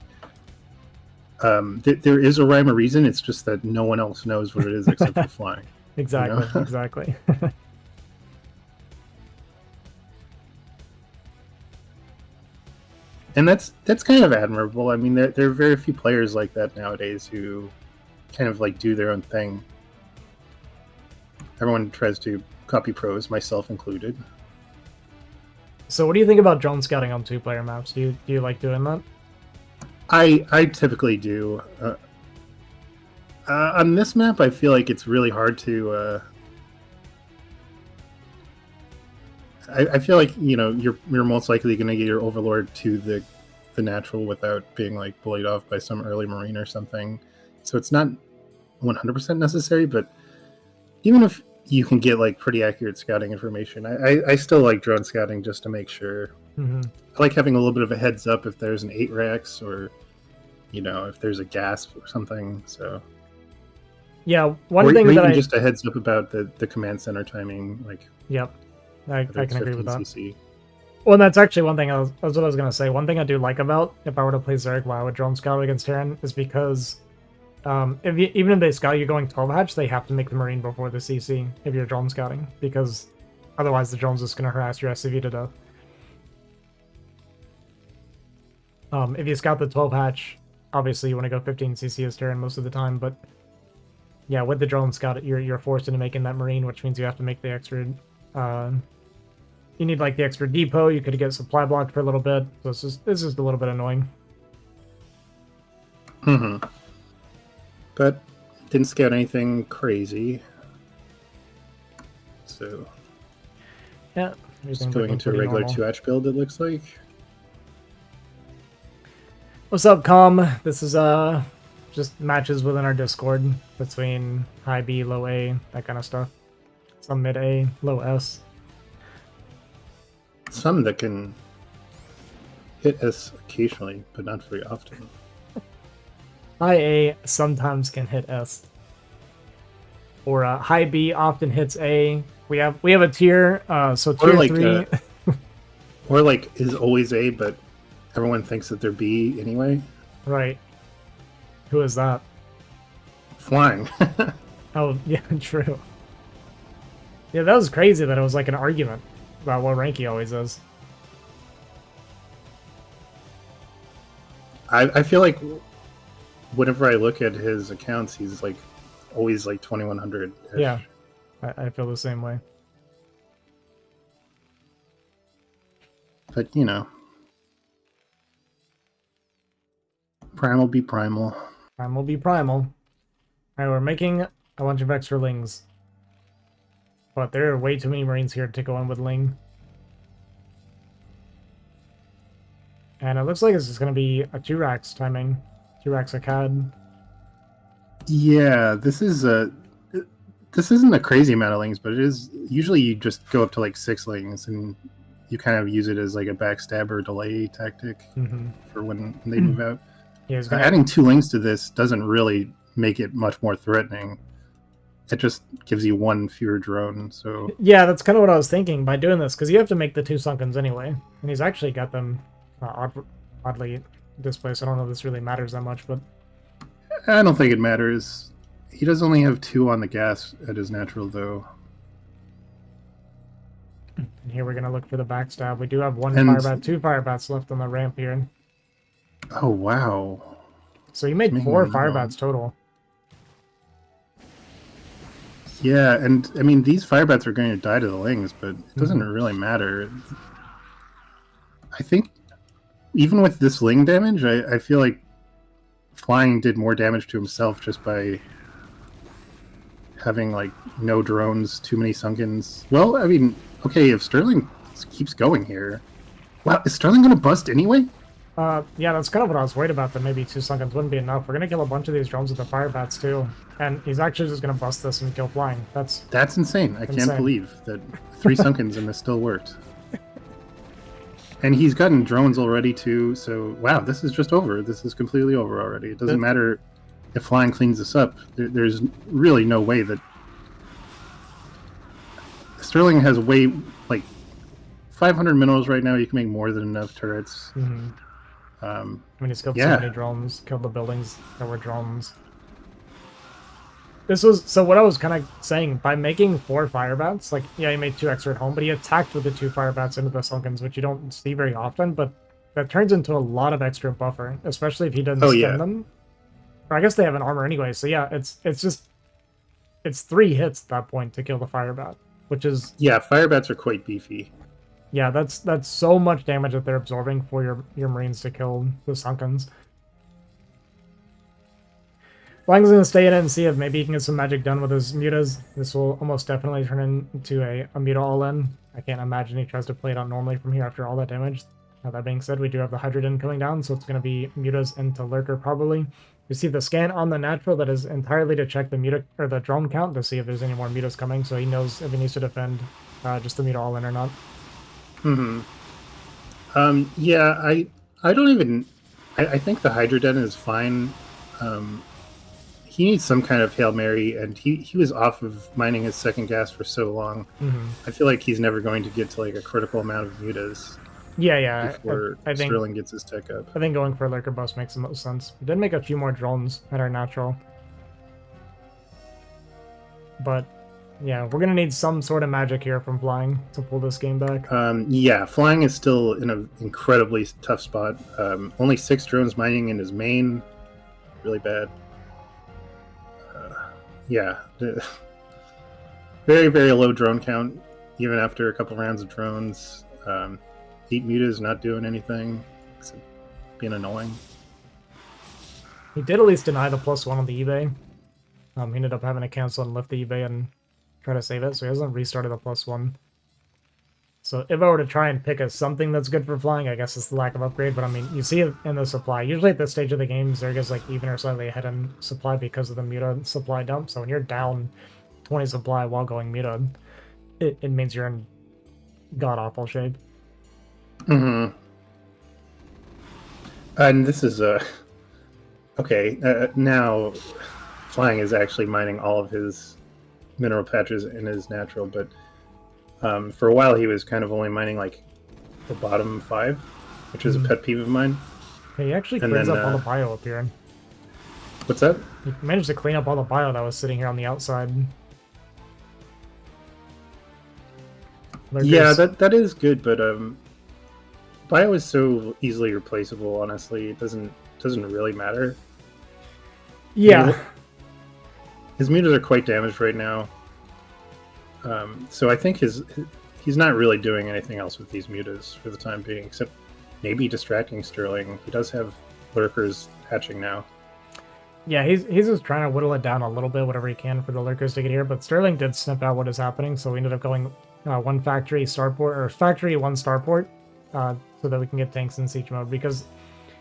There is a rhyme or reason. It's just that no one else knows what it is except for flying. Exactly, know? exactly. And that's kind of admirable. I mean, there are very few players like that nowadays who kind of like do their own thing. Everyone tries to copy pros, myself included. So what do you think about drone scouting on 2-player maps? Do you like doing that? I typically do. On this map, I feel like it's really hard to. I feel like you're most likely going to get your overlord to the natural without being like bullied off by some early marine or something. So it's not 100% necessary, but even if you can get like pretty accurate scouting information, I still like drone scouting just to make sure. Mm-hmm. I like having a little bit of a heads up if there's an 8-rex or if there's a gasp or something. So yeah, one or thing that even I just a heads up about the command center timing, like yep, I can agree with that. CC. Well, that's actually one thing that's what I was gonna say. One thing I do like about if I were to play Zerg WoW with drone scout against Terran is because even if they scout you going 12 hatch, they have to make the marine before the CC if you're drone scouting, because otherwise the drone's just gonna harass your SCV to death. If you scout the 12 hatch, obviously you want to go 15 CC as Terran most of the time, but yeah, with the drone scout, you're forced into making that marine, which means you have to make the extra. You need like the extra depot. You could get supply blocked for a little bit, so this is a little bit annoying. Mm-hmm. But didn't scout anything crazy. So Yeah, just going into a regular 2-hatch build, it looks like. What's up, Com? This is just matches within our Discord between high B, low A, that kind of stuff. Some mid A, low S. Some that can hit S occasionally, but not very often. High A sometimes can hit S. Or high B often hits A. We have a tier, so tier Or like 3. or like is always A, but everyone thinks that they're B anyway. Right. Who is that? Flying. Oh, yeah, true. Yeah, that was crazy that it was like an argument about what rank he always is. I feel like whenever I look at his accounts, he's like always like 2100. Yeah, I feel the same way. But Primal be primal. Primal be primal. Alright, we're making a bunch of extra lings. But there are way too many marines here to go in with ling. And it looks like this is going to be a 2-rax timing. 2-rax a CAD. Yeah, this isn't a crazy amount of lings, but it is. Usually you just go up to like 6 lings and you kind of use it as like a backstabber delay tactic for when they move out. Yeah, Adding 2 lings to this doesn't really make it much more threatening. It just gives you 1 fewer drone. So yeah, that's kind of what I was thinking by doing this, because you have to make the 2 sunkens anyway, and he's actually got them oddly displaced. I don't know if this really matters that much, but I don't think it matters. He does only have 2 on the gas at his natural, though. And here we're gonna look for the backstab. We do have 2 firebats left on the ramp here. Oh wow! So you made 4 firebats total. Yeah, and I mean these firebats are going to die to the lings, but it doesn't really matter. I think even with this ling damage, I feel like flying did more damage to himself just by having like no drones, too many sunkens. Well, I mean, okay, if Sterling keeps going here, wow, is Sterling going to bust anyway? Yeah, that's kind of what I was worried about, that maybe 2 sunkens wouldn't be enough. We're gonna kill a bunch of these drones with the firebats too. And he's actually just gonna bust this and kill flying. That's insane. I insane. can't believe that 3 sunkens and this still worked. And he's gotten drones already too, so wow, this is just over. This is completely over already. It doesn't matter if flying cleans this up. There's really no way that Sterling has way, like, 500 minerals right now. You can make more than enough turrets. I mean, he killed so Yeah. many drones, killed the buildings that were drones. This was, so what I was kind of saying, by making 4 fire bats, like, yeah, he made 2 extra at home, but he attacked with the 2 fire bats into the Sunkens, which you don't see very often, but that turns into a lot of extra buffer, especially if he doesn't Oh, stun yeah. them. Or I guess they have an armor anyway, so yeah, it's 3 hits at that point to kill the fire bat, which is, Yeah, fire bats are quite beefy. yeah, that's so much damage that they're absorbing for your Marines to kill the Sunkens. Lang's going to stay in it and see if maybe he can get some magic done with his mutas. This will almost definitely turn into a muta all-in. I can't imagine he tries to play it out normally from here after all that damage. Now, that being said, we do have the Hydrogen coming down, so it's going to be mutas into Lurker probably. You see the scan on the natural that is entirely to check the muta or the drone count to see if there's any more mutas coming, so he knows if he needs to defend just the muta all-in or not. Yeah, I don't even... I think the Hydroden is fine. He needs some kind of Hail Mary, and he was off of mining his second gas for so long. I feel like he's never going to get to like a critical amount of mutas Yeah, before I think Sterling gets his tech up. I think going for a Lurker bust makes the most sense. We did make a few more drones at our natural. But, yeah, we're going to need some sort of magic here from flying to pull this game back. Yeah, flying is still in an incredibly tough spot. Only 6 drones mining in his main. Really bad. Yeah. Very, very low drone count, even after a couple rounds of drones. 8 mutas not doing anything, except being annoying. He did at least deny the +1 on the eBay. He ended up having to cancel and lift the eBay and try to save it, so he hasn't restarted the +1. So if I were to try and pick something that's good for flying, I guess it's the lack of upgrade, but I mean, you see it in the supply. Usually at this stage of the game, Zerg is like even or slightly ahead in supply because of the muta supply dump, so when you're down 20 supply while going muta, it means you're in god-awful shape. And this is okay. Now, flying is actually mining all of his mineral patches in his natural, but for a while he was kind of only mining like the bottom 5, which is a pet peeve of mine. He actually And cleans then, up all the bio up here. What's that? He managed to clean up all the bio that was sitting here on the outside. Yeah, Lurkers- that is good, but bio is so easily replaceable. Honestly, it doesn't really matter. Yeah. His mutas are quite damaged right now. So I think he's not really doing anything else with these mutas for the time being, except maybe distracting Sterling. He does have lurkers hatching now. Yeah, he's just trying to whittle it down a little bit, whatever he can for the lurkers to get here. But Sterling did sniff out what is happening, so we ended up going 1 factory starport, or factory 1 starport, so that we can get tanks in siege mode, because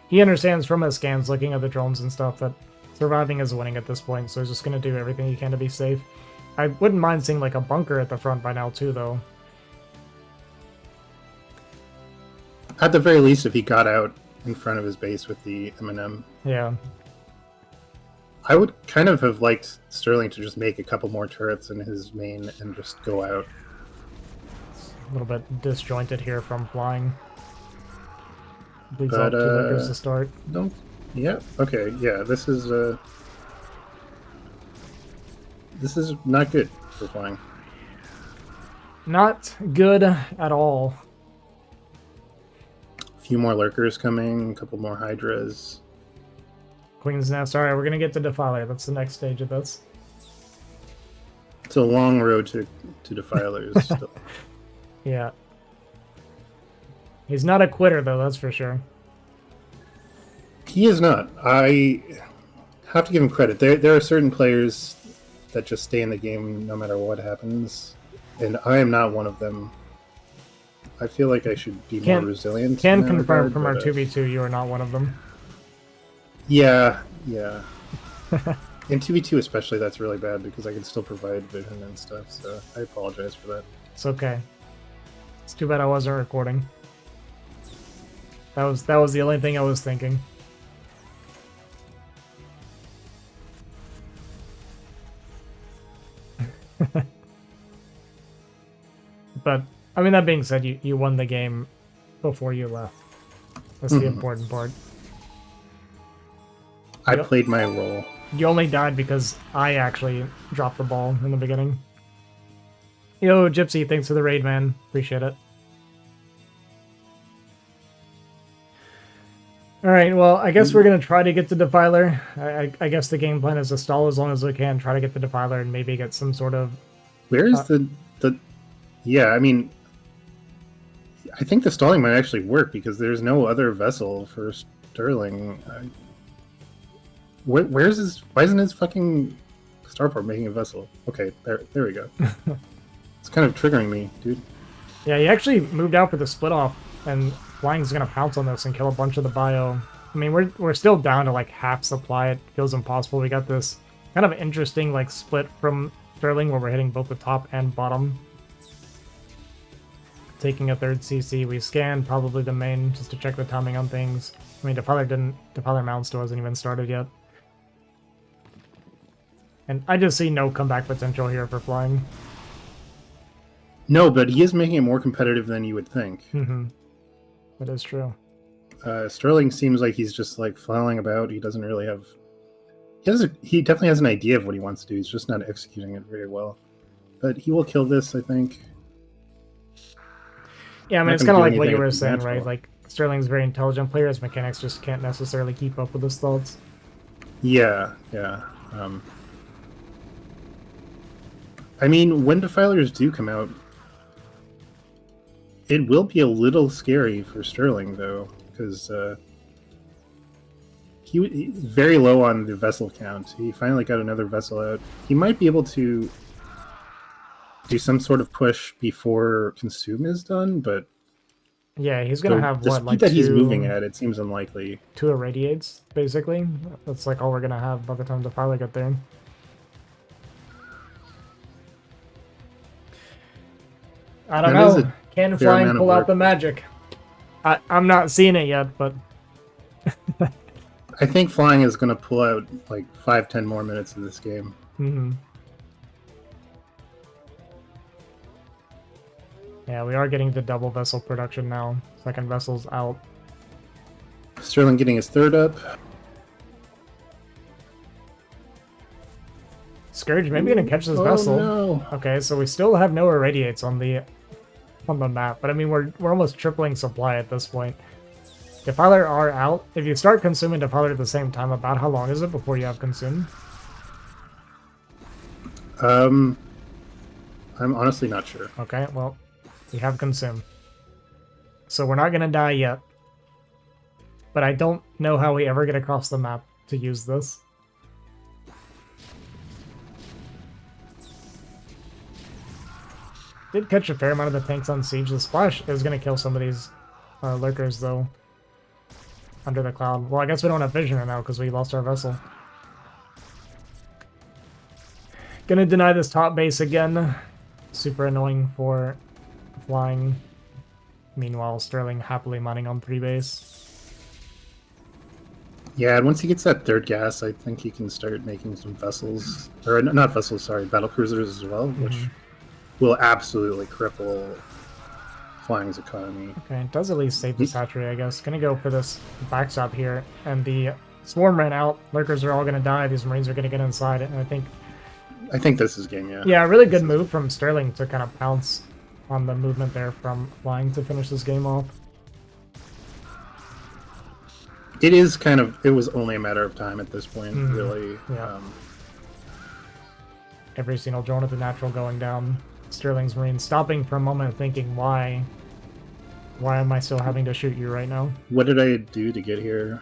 he understands from his scans, looking at the drones and stuff, that surviving is winning at this point, so he's just going to do everything he can to be safe. I wouldn't mind seeing like a bunker at the front by now too, though. At the very least, if he got out in front of his base with the M&M. Yeah. I would kind of have liked Sterling to just make a couple more turrets in his main and just go out. A little bit disjointed here from flying. Bleeds But, off 2 lurkers to start. Don't. Yeah. Okay. Yeah. This is not good for flying. Not good at all. A few more lurkers coming. A couple more hydras. Queen's Nest. Alright, we're going to get to Defiler. That's the next stage of this. It's a long road to defilers. Still. Yeah. He's not a quitter, though, that's for sure. He is not. I have to give him credit. There are certain players that just stay in the game no matter what happens, and I am not one of them. I feel like I should be more resilient. Can in that confirm regard, from our but, 2v2 you are not one of them. Yeah. In 2v2 especially, that's really bad because I can still provide vision and stuff, so I apologize for that. It's okay. It's too bad I wasn't recording. That was the only thing I was thinking. But, I mean, that being said, you won the game before you left. That's the important part. I Yep. played my role. You only died because I actually dropped the ball in the beginning. Yo, Gypsy, thanks for the raid, man. Appreciate it. Alright, well, I guess we're going to try to get the Defiler. I guess the game plan is to stall as long as we can, try to get the Defiler, and maybe get some sort of... Where is the... Yeah, I mean... I think the stalling might actually work, because there's no other vessel for Sterling. Where's his... Why isn't his fucking starport making a vessel? Okay, there we go. It's kind of triggering me, dude. Yeah, he actually moved out for the split off, and Flying's gonna pounce on this and kill a bunch of the bio. I mean, we're still down to like half supply. It feels impossible. We got this kind of interesting like split from Sterling where we're hitting both the top and bottom. Taking a third CC, we scanned probably the main just to check the timing on things. I mean, Defiler mount still hasn't even started yet. And I just see no comeback potential here for Flying. No, but he is making it more competitive than you would think. Mm-hmm. That is true. Sterling seems like he's just like flailing about. He doesn't really have... He definitely has an idea of what he wants to do. He's just not executing it very well. But he will kill this, I think. Yeah, I mean, Not it's gonna kind of do like what you anything were with saying, natural. right? Like, Sterling's a very intelligent player. His mechanics just can't necessarily keep up with his thoughts. Yeah. I mean, when Defilers do come out, it will be a little scary for Sterling, though, because he's very low on the vessel count. He finally got another vessel out. He might be able to do some sort of push before Consume is done, but Yeah, he's gonna have the what, speed like that he's two moving at, it seems unlikely. irradiates, basically. That's like all we're gonna have by the time the Defiler get there. I don't That is know. a Can fair Flying amount of pull out work. the magic? I'm not seeing it yet, but I think Flying is going to pull out like 5-10 more minutes of this game. Yeah, we are getting the double vessel production now. Second vessel's out. Sterling getting his third up. Scourge, maybe gonna catch this vessel. No. Okay, so we still have no irradiates on the map, but I mean we're almost tripling supply at this point. Defiler are out. If you start consuming Defiler at the same time, about how long is it before you have consumed? I'm honestly not sure. Okay, well, we have consumed. So we're not gonna die yet. But I don't know how we ever get across the map to use this. Did catch a fair amount of the tanks on siege. The splash is going to kill some of these lurkers, though, under the cloud. Well, I guess we don't have vision right now because we lost our vessel. Gonna deny this top base again. Super annoying for Flying. Meanwhile, Sterling happily mining on 3 base. Yeah, and once he gets that third gas, I think he can start making some vessels. Or not vessels, sorry, battle cruisers as well, which will absolutely cripple Flying's economy. Okay, it does at least save this hatchery, I guess. Gonna go for this backstop here, and the swarm ran out. Lurkers are all gonna die. These marines are gonna get inside it, and I think this is game, yeah. Yeah, a really good move from Sterling to kind of pounce on the movement there from Flying to finish this game off. It is kind of, it was only a matter of time at this point, really. Yeah. Every single drone at the natural going down. Sterling's marines stopping for a moment thinking, why am I still having to shoot you right now? What did I do to get here?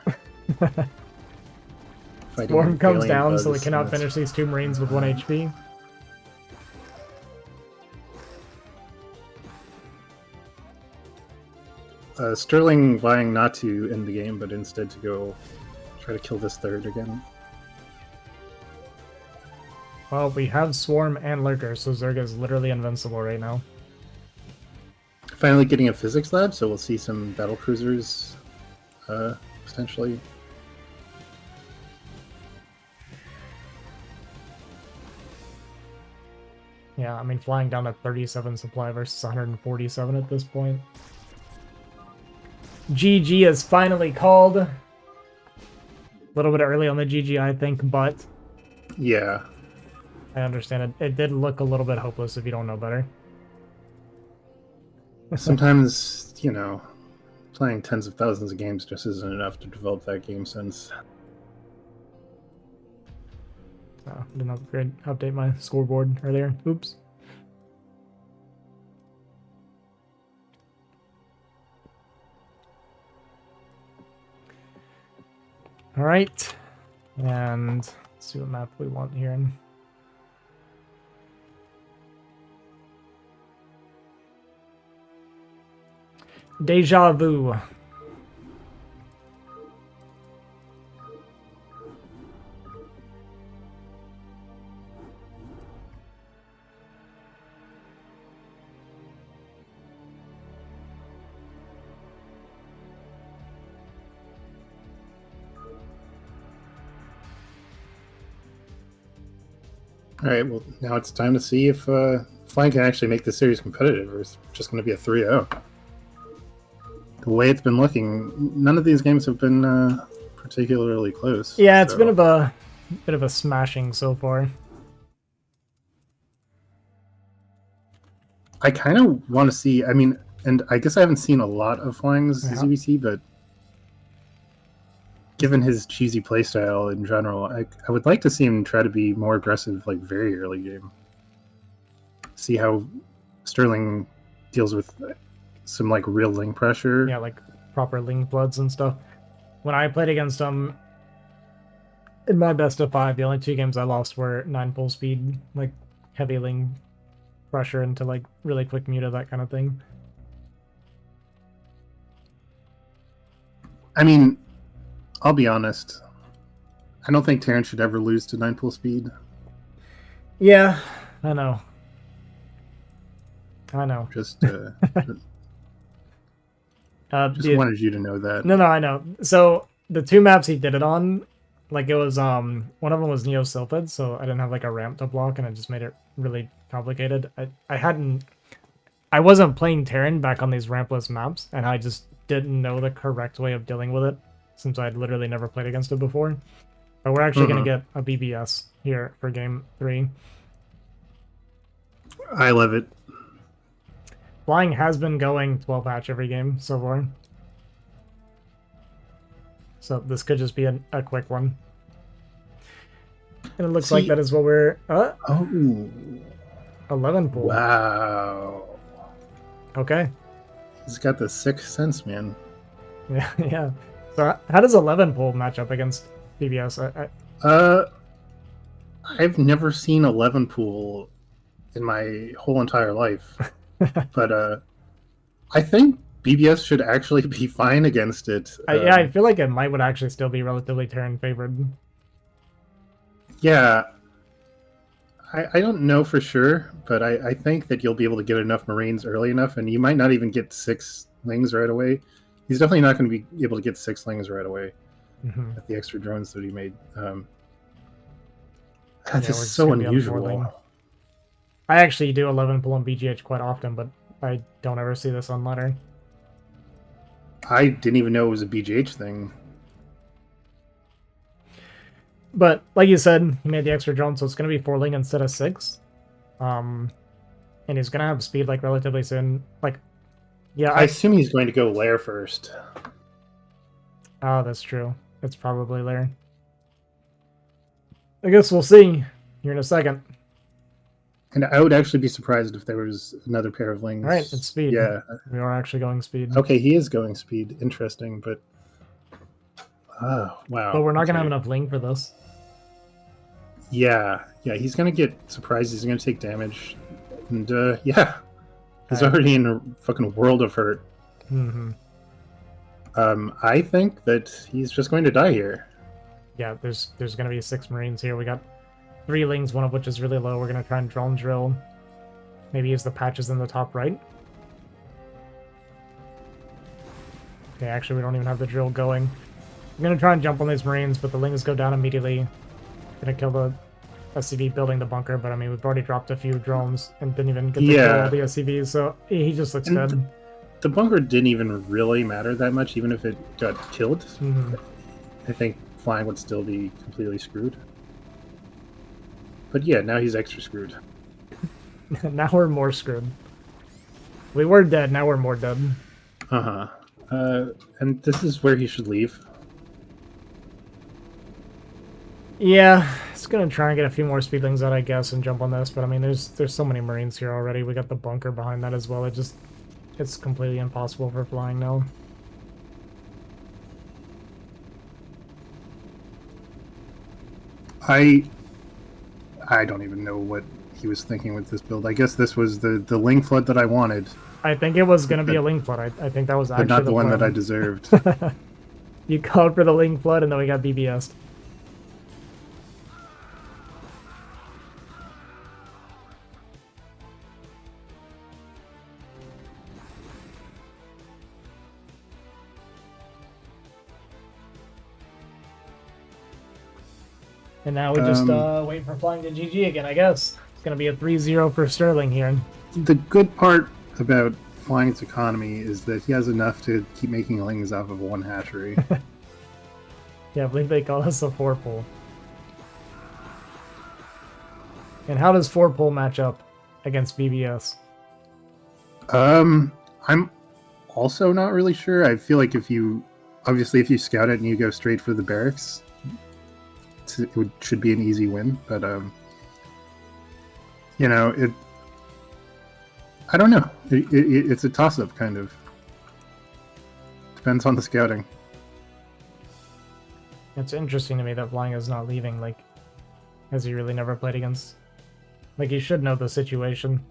Swarm comes alien down, so we bugs, cannot and finish these 2 marines with 1 HP. Sterling vying not to end the game, but instead to go try to kill this third again. Well, we have Swarm and Lurker, so Zerg is literally invincible right now. Finally getting a physics lab, so we'll see some battle cruisers, potentially. Yeah, I mean, Flying down to 37 supply versus 147 at this point. GG is finally called. little bit early on the GG, I think, but Yeah. I understand it. It did look a little bit hopeless if you don't know better. Sometimes, playing tens of thousands of games just isn't enough to develop that game sense. Oh, didn't update my scoreboard earlier. Oops. All right, and let's see what map we want here. Deja Vu. All right, well, now it's time to see if Flying can actually make this series competitive, or it's just going to be a 3-0. The way it's been looking, none of these games have been particularly close. Yeah, it's so- been a bit of a smashing so far. I kind of want to see. I mean, and I guess I haven't seen a lot of Flying's Yeah. ZVC, but given his cheesy playstyle in general, I would like to see him try to be more aggressive, like very early game. See how Sterling deals with some like real link pressure. Yeah, like proper link bloods and stuff. When I played against him in my best of 5, the only 2 games I lost were 9 full speed, like heavy link pressure into like really quick muta, that kind of thing. I mean, I'll be honest. I don't think Terran should ever lose to 9 full speed. Yeah, I know. Just, just the- wanted you to know that. No, I know. So the 2 maps he did it on, like it was one of them was Neo Sylphid, so I didn't have like a ramp to block, and it just made it really complicated. I wasn't playing Terran back on these rampless maps, and I just didn't know the correct way of dealing with it, since I'd literally never played against it before. But we're actually gonna get a BBS here for game 3. I love it. Flying has been going 12 hatch every game so far. So this could just be a quick one. And it looks like See- that is what we're... Oh, 11 pool. wow. Okay. He's got the sixth sense, man. Yeah, yeah. So how does 11 pool match up against BBS? I've never seen 11 pool in my whole entire life. But I think BBS should actually be fine against it. Yeah, I feel like it would actually still be relatively Terran favored. Yeah. I don't know for sure, but I think that you'll be able to get enough Marines early enough, and you might not even get 6 lings right away. He's definitely not going to be able to get 6 lings right away with the extra drones that he made. That's we're just just so gonna be on 4 ling. unusual. I actually do 11 pull on BGH quite often, but I don't ever see this on ladder. I didn't even know it was a BGH thing. But like you said, he made the extra drone, so it's going to be 4 ling instead of 6. And he's going to have speed like relatively soon. Like, yeah, I assume he's going to go lair first. Oh, that's true. It's probably there. I guess we'll see here in a second. And I would actually be surprised if there was another pair of lings. All right, it's speed. Yeah. We are actually going speed. Okay, he is going speed. Interesting, but... Oh, wow. But we're not going to have Okay. enough ling for this. Yeah, he's going to get surprised. He's going to take damage. And, yeah. He's Alright. already in a fucking world of hurt. Mm-hmm. I think that he's just going to die here. Yeah, there's going to be 6 Marines here. We got 3 lings, one of which is really low. We're going to try and drone drill. Maybe use the patches in the top right. Okay, actually, we don't even have the drill going. I'm going to try and jump on these Marines, but the lings go down immediately. Going to kill the SCV building the bunker, but I mean, we've already dropped a few drones and didn't even get to kill all the SCVs, so he just looks And dead. The bunker didn't even really matter that much, even if it got killed. Mhm. I think Flying would still be completely screwed. But yeah, now he's extra screwed. Now we're more screwed. We were dead, now we're more dead. Uh-huh. And this is where he should leave. Yeah, it's gonna try and get a few more speedlings out, I guess, and jump on this, but I mean, there's so many Marines here already. We got the bunker behind that as well. It's completely impossible for flying now. I don't even know what he was thinking with this build. I guess this was the Ling Flood that I wanted, I think it was gonna be a Ling Flood. I think that was actually but not the one plan. that I deserved. You called for the Ling Flood, and then we got BBS'd. And now we just wait for flying to GG again, I guess. It's going to be a 3-0 for Sterling here. The good part about Flying's economy is that he has enough to keep making lings off of one hatchery. Yeah, I believe they call us a 4-pull. And how does 4-pull match up against BBS? I'm also not really sure. I feel like if you scout it and you go straight for the barracks, should be an easy win. But you know, I don't know. It's a toss-up, kind of. Depends on the scouting. It's interesting to me that Flying is not leaving, like, has he really never played against? Like, he should know the situation.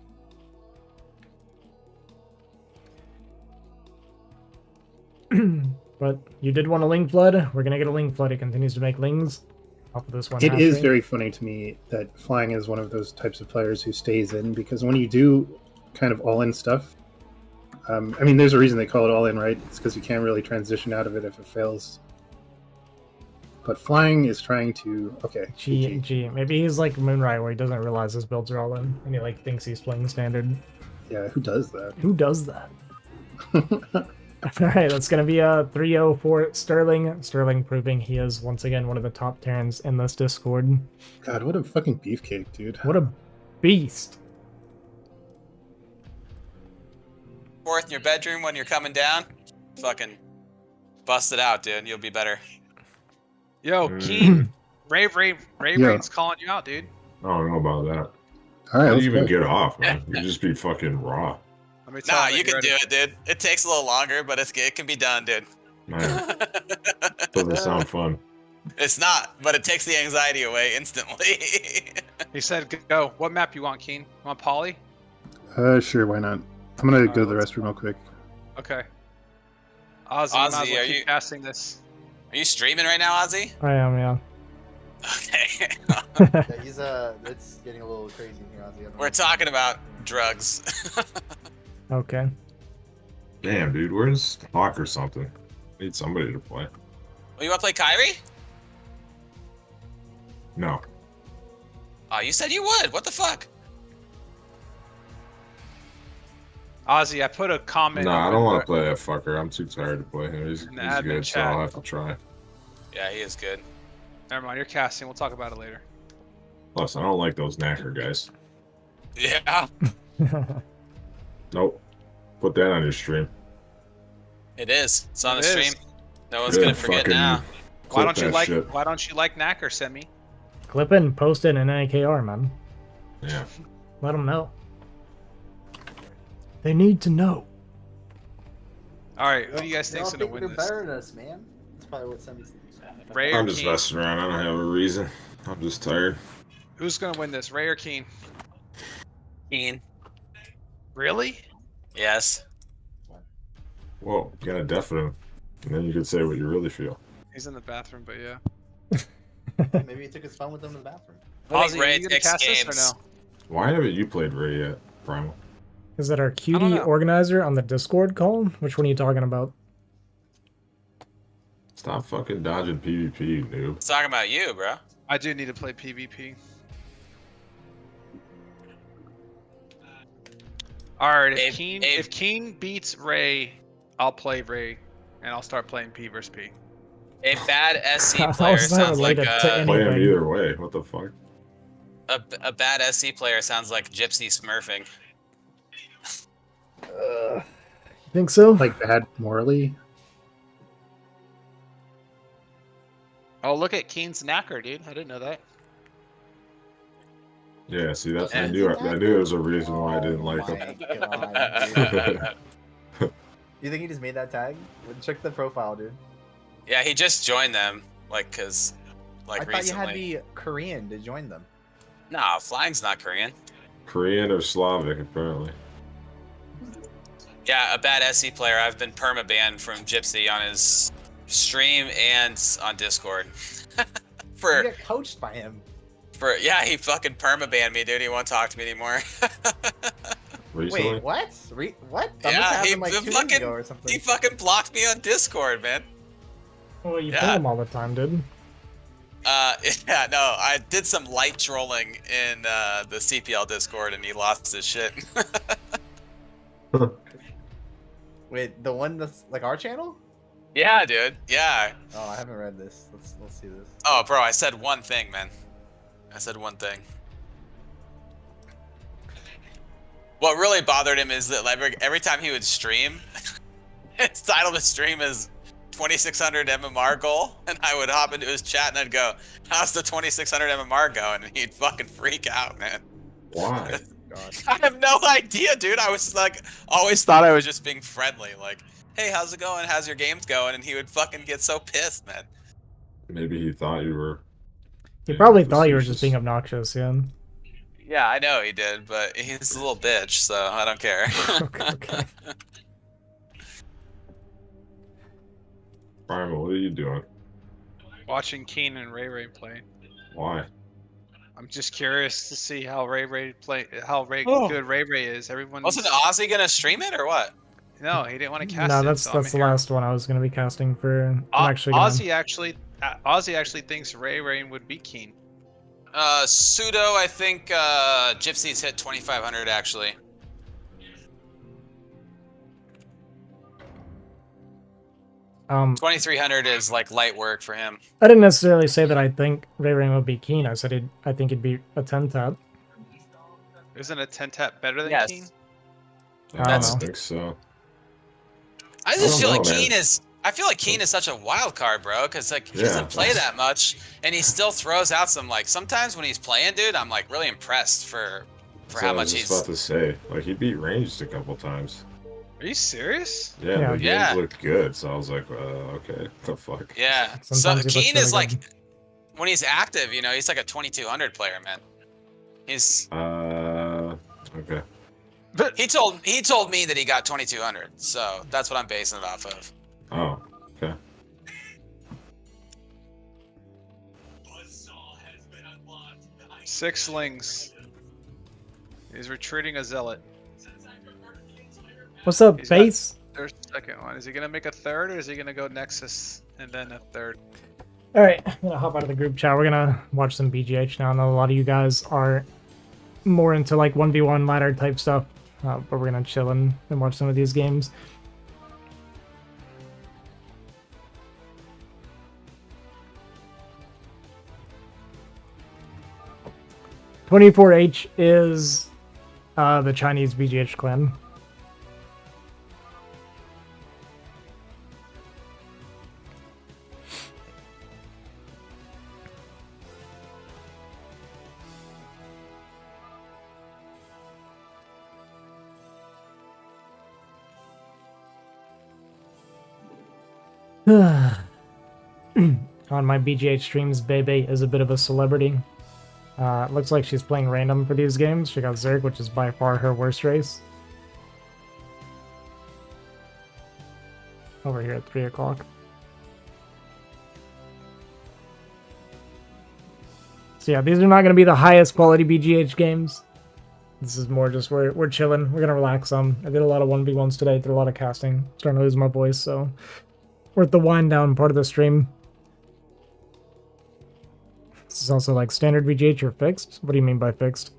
But you did want a Ling Flood. We're gonna get a Ling Flood. It continues to make Lings off of this one. It is very funny to me that Flying is one of those types of players who stays in, because when you do kind of all-in stuff, I mean, there's a reason they call it all-in, right? It's because you can't really transition out of it if it fails. But Flying is trying to... Okay. Gee. Maybe he's like Moonrai, where he doesn't realize his builds are all in, and he like thinks he's playing standard. Yeah, who does that? Who does that? Alright, that's going to be a 3-0 for Sterling. Sterling proving he is, once again, one of the top Terrans in this Discord. God, what a fucking beefcake, dude. What a beast. Fourth in your bedroom when you're coming down. Fucking bust it out, dude. You'll be better. Yo, Keen, Rain's calling you out, dude. I don't know about that. All right, How do let's you even go. get off, man? You just be fucking raw. Let me tell Nah, him that you you're can do ready. it, dude. It takes a little longer, but it can be done, dude. Man, doesn't sound fun. It's not, but it takes the anxiety away instantly. He said, "Go. What map you want, Keen? You want Poly?" Sure, why not? I'm gonna go to the let's restroom real quick. Okay. Ozzy, you might as Ozzy, well are keep you- casting this. Are you streaming right now, Ozzy? I am, yeah. Okay. Yeah, he's it's getting a little crazy here, Ozzy. I don't We're know. talking about drugs. Okay. Damn, dude, where's Hawk or something? Need somebody to play. Well, you want to play Kyrie? No. Oh, you said you would. What the fuck? Ozzy, I put a comment. No, I on don't the- want to play that fucker. I'm too tired to play him. He's In the admin good, so chat. I'll have to try. Yeah, he is good. Never mind, you're casting. We'll talk about it later. Plus, I don't like those knacker guys. Yeah, Nope. Put that on your stream. it is. It's on It the is. stream. No one's Good gonna forget fucking now. Why clip don't you that like? shit. Why don't you like Knacker, Semi? Clip it and post it in NAKR, man. Yeah. Let them know. They need to know. All right, who do you guys They think's all gonna think win they're this? better than us, man. That's probably what Semi's thinking. Ray or I'm just Keen? messing around. I don't have a reason. I'm just tired. Who's gonna win this, Ray or Keen? Keen. Really? Yes. Whoa, you got a definite. And then you could say what you really feel. He's in the bathroom, but yeah. Maybe he took his phone with him in the bathroom. I Ozzy, think are Ray you gonna takes cast this or games. no? Why haven't you played Ray yet, Primal? Is that our don't QD know. organizer on the Discord call? Which one are you talking about? Stop fucking dodging PvP, noob. It's talking about you, bro. I do need to play PvP. All right, Abe- Abe- if Keen beats Ray, I'll play Ray, and I'll start playing P versus P. A bad SC How player is that sounds like related to a, Play him anything? either way. What the fuck? a bad SC player sounds like Gypsy smurfing. Think so? Like bad morally. Oh, look at Keen's knacker, dude. I didn't know that. Yeah, see, that's I And- knew there was a reason why I didn't like Oh him. my God, dude. You think he just made that tag? Check the profile, dude. Yeah, he just joined them, cause, I thought recently. you had to be Korean to join them. No, flying's not Korean. Korean or Slavic, apparently. Yeah, a bad SC player. I've been perma-banned from Gypsy on his stream and on Discord. You for get coached by him. yeah, he fucking perma-banned me, dude. He won't talk to me anymore. Recently? Wait, what? What? That Yeah, must have he happened like 2 days ago or something. he fucking blocked me on Discord, man. Well, you Yeah. play them all the time, dude. Yeah, no, I did some light trolling in the CPL Discord, and he lost his shit. Wait, the one that's like our channel? Yeah, dude. Yeah. Oh, I haven't read this. Let's see this. Oh, bro, I said one thing, man. I said one thing. What really bothered him is that every time he would stream, his title of his stream is 2600 MMR goal, and I would hop into his chat and I'd go, "How's the 2600 MMR going?" And he'd fucking freak out, man. Why? God. I have no idea, dude. I was like, always thought I was just being friendly, like, "Hey, how's it going? How's your games going?" And he would fucking get so pissed, man. Maybe he thought you were. He probably thought you were facetious. just being obnoxious, yeah. Yeah, I know he did, but he's a little bitch, so I don't care. Okay. Primal, what are you doing? Watching Keen and Ray Ray play. Why? I'm just curious to see how Ray Ray play. How Oh. good Ray Ray is. Everyone. Wasn't Ozzy gonna stream it or what? No, he didn't want to cast No, it. that's so I'm the here. last one I was going to be casting for. I'm actually gonna... Ozzy actually thinks Ray Ray would be Keen. Pseudo, I think Gypsy's hit 2500 actually. Um, 2300 is like light work for him. I didn't necessarily say that I think Ray Ray would be keen. I said I think it'd be a 10 tap. Isn't a 10 tap better than Yes. Keen? I I don't don't know. think so. I I just feel don't like know, man. Keen is. I feel like Keen is such a wild card, bro, because like he Yeah, doesn't play that's- that much, and he still throws out some like. Sometimes when he's playing, dude, I'm like really impressed for That's how what I much was he's. just about to say. Like, he beat ranged a couple times. Are you serious? Yeah, Yeah. the games Yeah. looked good, so I was like, okay, what the fuck? Yeah. So Sometimes he looks Keen really is like good. when he's active, you know, he's like a 2200 player, man. He's Okay. he told me that he got 2200, so that's what I'm basing it off of. Oh, okay. Six slings. He's retreating a zealot. What's up, He's got- base? There's the second one. Is he gonna make a third, or is he gonna go Nexus and then a third? All right, I'm gonna hop out of the group chat. We're gonna watch some BGH now. I know a lot of you guys are more into like 1v1 ladder type stuff, but we're gonna chill and watch some of these games. (24H) is the Chinese BGH clan. On my BGH streams, Bebe is a bit of a celebrity. It looks like she's playing random for these games. She got Zerg, which is by far her worst race. Over here at 3 o'clock. So yeah, these are not going to be the highest quality BGH games. This is more just we're chilling. We're going to relax some. I did a lot of 1v1s today. Did a lot of casting. Starting to lose my voice, so we're at the wind down part of the stream. This is also like standard VGH or fixed? What do you mean by fixed?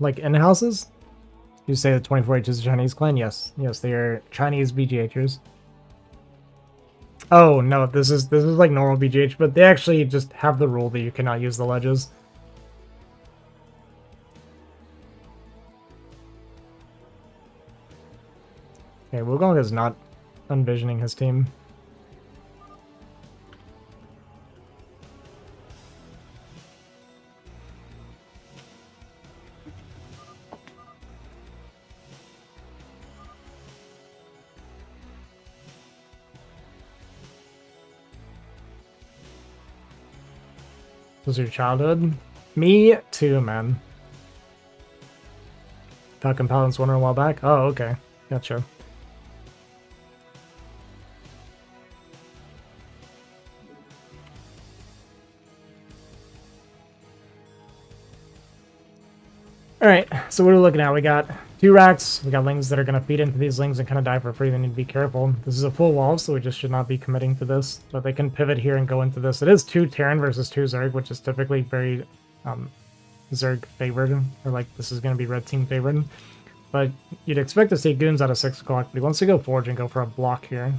Like in-houses? You say the 24H is a Chinese clan? Yes. Yes, they are Chinese BGHers. Oh, no, this is like normal BGH, but they actually just have the rule that you cannot use the ledges. Okay, Wukong is not envisioning his team. Was your childhood? Me too, man. Falcon Paladins won a while back? Oh, okay. Gotcha. Alright, so what are we looking at? We got 2 racks, we got lings that are going to feed into these lings and kind of die for free. They need to be careful. This is a full wall, so we just should not be committing to this. But they can pivot here and go into this. It is 2 Terran versus 2 Zerg, which is typically very Zerg favored. Or like, this is going to be red team favored. But you'd expect to see goons out of 6 o'clock, but he wants to go forge and go for a block here.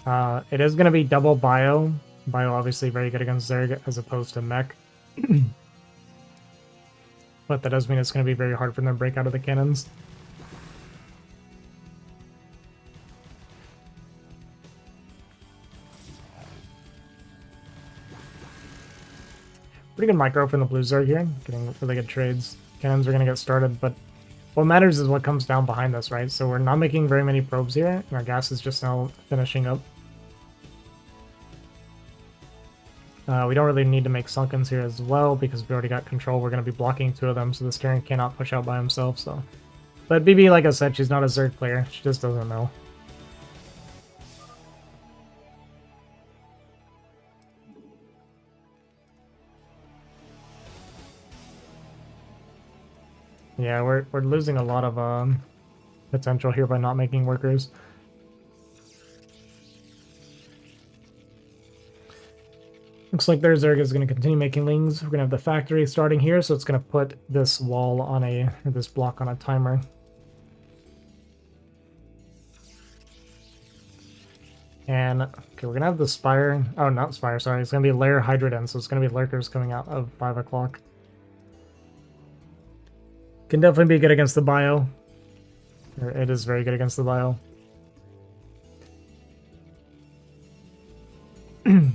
It is going to be double bio. Bio obviously very good against Zerg as opposed to mech. But that does mean it's going to be very hard for them to break out of the cannons. Pretty good micro from the blue Zerg here. Getting really good trades. Cannons are going to get started, but what matters is what comes down behind this, right? So we're not making very many probes here, and our gas is just now finishing up. We don't really need to make Sunkens here as well, because we already got control. We're going to be blocking 2 of them, so this Terran cannot push out by himself, so... But BB, like I said, she's not a Zerg player. She just doesn't know. Yeah, we're losing a lot of potential here by not making workers. Looks like their Zerg is going to continue making lings. We're going to have the factory starting here, so it's going to put this wall on or this block on a timer. And, okay, we're going to have the Spire. Oh, not Spire, sorry. It's going to be Lair Hydrodens, so it's going to be Lurkers coming out of 5 o'clock. Can definitely be good against the bio. Or it is very good against the bio.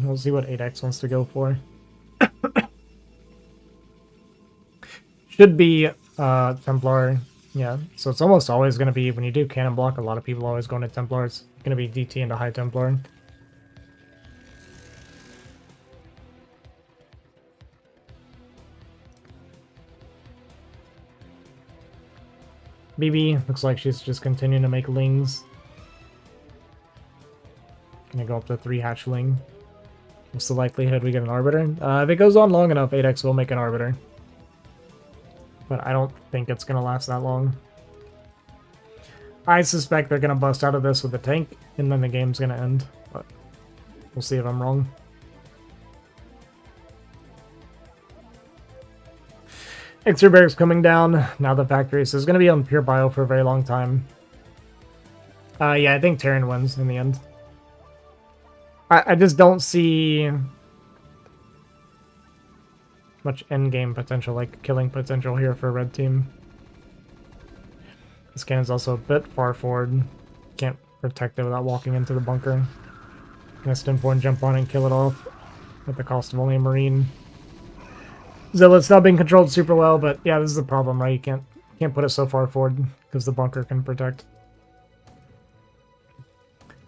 We'll see what 8x wants to go for. Should be Templar. Yeah, so it's almost always going to be, when you do cannon block, a lot of people always go into Templar. It's going to be DT into High Templar. BB looks like she's just continuing to make lings. Gonna go up to 3 hatchling. What's the likelihood we get an Arbiter? If it goes on long enough, 8x will make an Arbiter. But I don't think it's going to last that long. I suspect they're going to bust out of this with a tank, and then the game's going to end. But we'll see if I'm wrong. Extra barracks coming down. Now the factory. So it's going to be on pure bio for a very long time. Yeah, I think Terran wins in the end. I just don't see much endgame potential, like killing potential here for red team. This cannon's also a bit far forward. Can't protect it without walking into the bunker. Gonna stim for and jump on and kill it off at the cost of only a marine. Zealot's not being controlled super well, but yeah, this is the problem, right? You can't put it so far forward because the bunker can protect.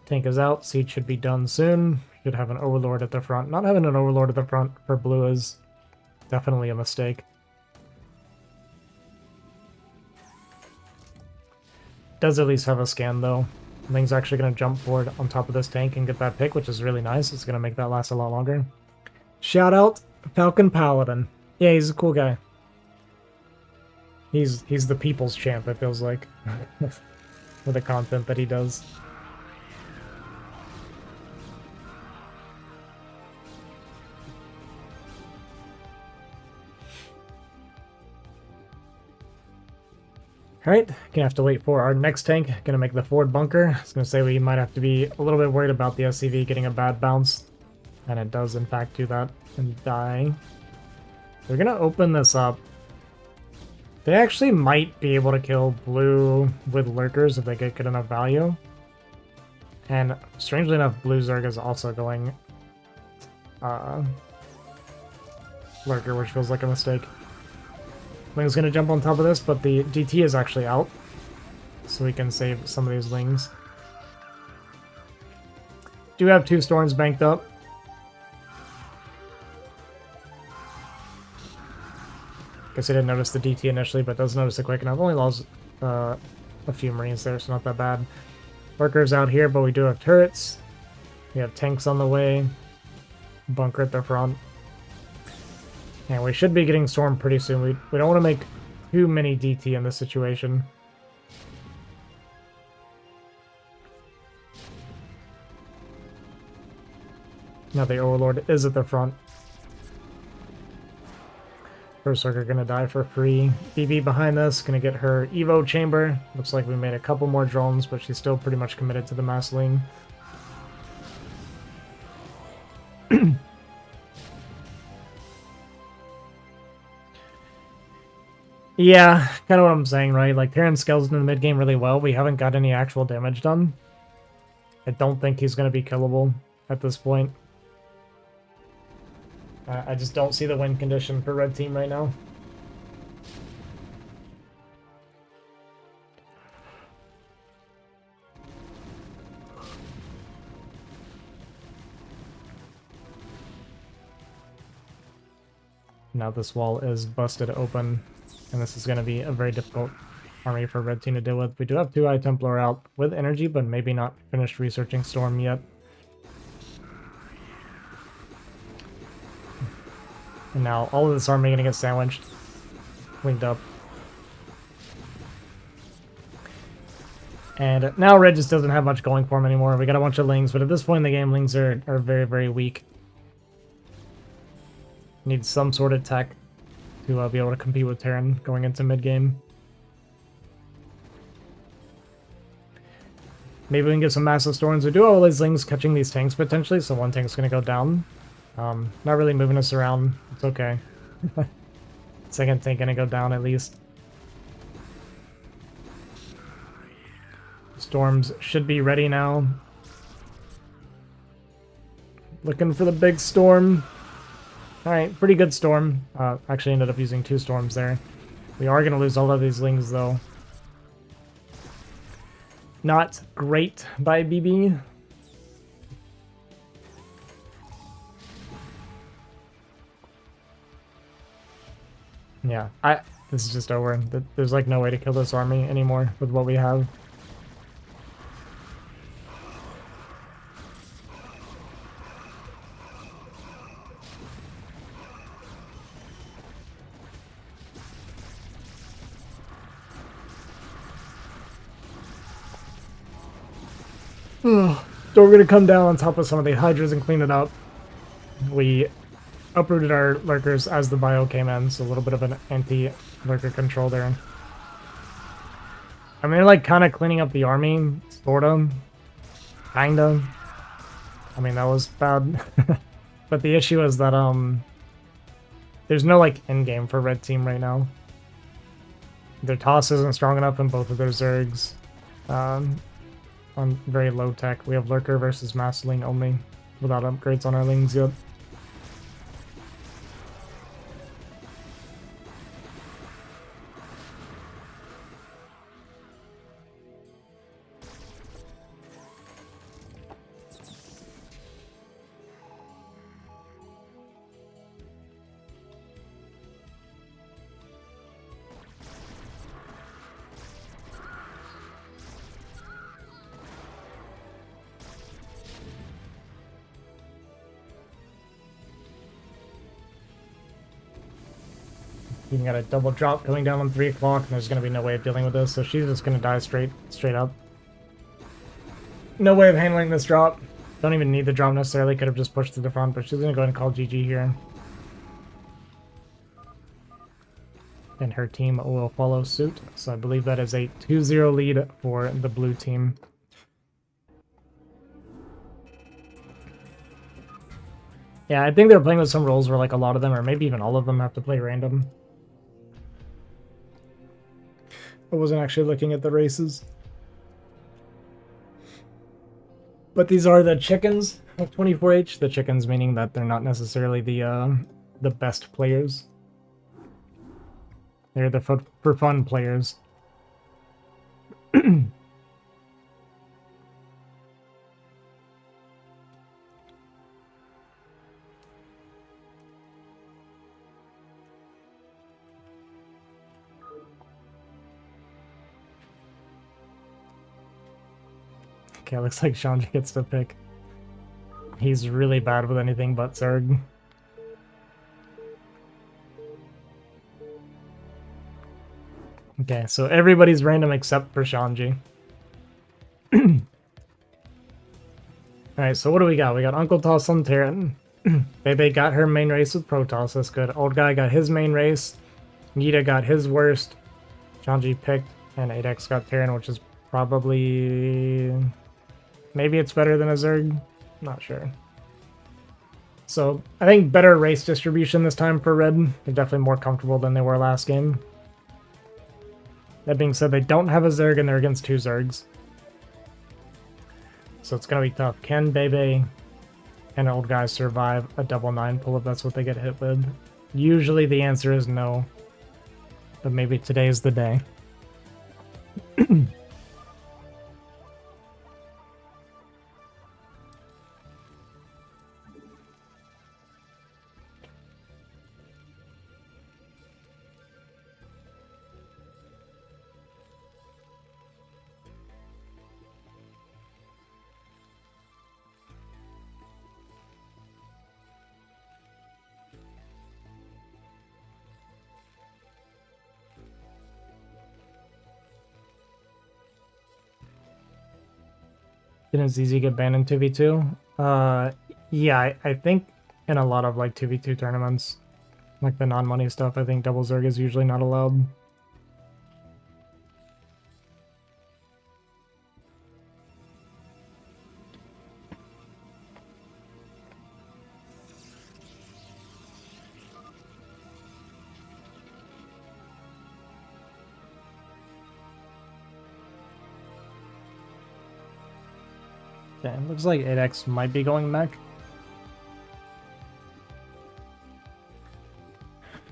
Tank is out. Siege should be done soon. Should have an Overlord at the front. Not having an Overlord at the front for blue is definitely a mistake. Does at least have a scan, though. Thing's actually going to jump forward on top of this tank and get that pick, which is really nice. It's going to make that last a lot longer. Shout out Falcon Paladin. Yeah, he's a cool guy. He's the people's champ, it feels like, with the content that he does. Alright, gonna have to wait for our next tank. Gonna make the forward bunker. I was gonna say we might have to be a little bit worried about the SCV getting a bad bounce. And it does in fact do that and die. We're gonna open this up. They actually might be able to kill blue with lurkers if they get good enough value. And strangely enough, blue Zerg is also going lurker, which feels like a mistake. Ling's gonna jump on top of this, but the DT is actually out. So we can save some of these Lings. Do have 2 Storms banked up. Guess I didn't notice the DT initially, but does notice it quick enough. Only lost a few Marines there, so not that bad. Workers out here, but we do have turrets. We have tanks on the way. Bunker at the front. And we should be getting stormed pretty soon. We don't want to make too many DT in this situation. Now the Overlord is at the front. First Lurker gonna die for free. BB behind this, gonna get her Evo chamber. Looks like we made a couple more drones, but she's still pretty much committed to the mass Ling. Yeah, kind of what I'm saying, right? Like, Terran scales in the mid game really well. We haven't got any actual damage done. I don't think he's going to be killable at this point. I just don't see the win condition for red team right now. Now this wall is busted open, and this is going to be a very difficult army for red team to deal with. We do have 2 Eye Templar out with energy, but maybe not finished researching Storm yet. And now all of this army going to get sandwiched, linked up. And now red just doesn't have much going for him anymore. We got a bunch of Lings, but at this point in the game, Lings are very, very weak. Need some sort of tech to be able to compete with Terran going into mid-game. Maybe we can get some massive storms. We do have all these Lings catching these tanks potentially, so one tank's going to go down. Not really moving us around. It's okay. Second tank going to go down at least. Storms should be ready now. Looking for the big storm. Alright, pretty good storm. Actually ended up using 2 storms there. We are going to lose all of these Lings though. Not great by BB. Yeah, this is just over. There's like no way to kill this army anymore with what we have. So we're going to come down on top of some of the Hydras and clean it up. We uprooted our lurkers as the bio came in, so a little bit of an anti-lurker control there. I mean, they're like kind of cleaning up the army, sort of. Kind of. I mean, that was bad. But the issue is that there's no like end game for red team right now. Their toss isn't strong enough in both of their Zergs. On very low tech. We have Lurker versus Mass Ling only, without upgrades on our Lings yet. You got a double drop coming down on 3 o'clock, and there's going to be no way of dealing with this, so she's just going to die straight up. No way of handling this drop. Don't even need the drop necessarily, could have just pushed to the front, but she's going to go ahead and call GG here. and her team will follow suit. So I believe that is a 2-0 lead for the blue team. Yeah, I think they're playing with some roles where like a lot of them, or maybe even all of them, have to play random. I wasn't actually looking at the races. But these are the chickens of 24H. The chickens meaning that they're not necessarily the best players. They're the for fun players. Okay, looks like Shanji gets to pick. He's really bad with anything but Zerg. Okay, so everybody's random except for Shanji. Alright, so what do we got? We got Uncle Toss on Terran. Bebe got her main race with Protoss, that's good. Old Guy got his main race. Nita got his worst. Shanji picked, and 8X got Terran, which is probably... Maybe it's better than a Zerg? Not sure. So, I think better race distribution this time for Red. They're definitely more comfortable than they were last game. That being said, they don't have a Zerg and they're against 2 Zergs. So it's going to be tough. Can Bebe and Old Guy survive a double 9 pull if that's what they get hit with? Usually the answer is no. But maybe today is the day. Didn't ZZ get banned in 2v2? Yeah, I think in a lot of like 2v2 tournaments, like the non-money stuff, I think double Zerg is usually not allowed. Okay, looks like 8X might be going mech.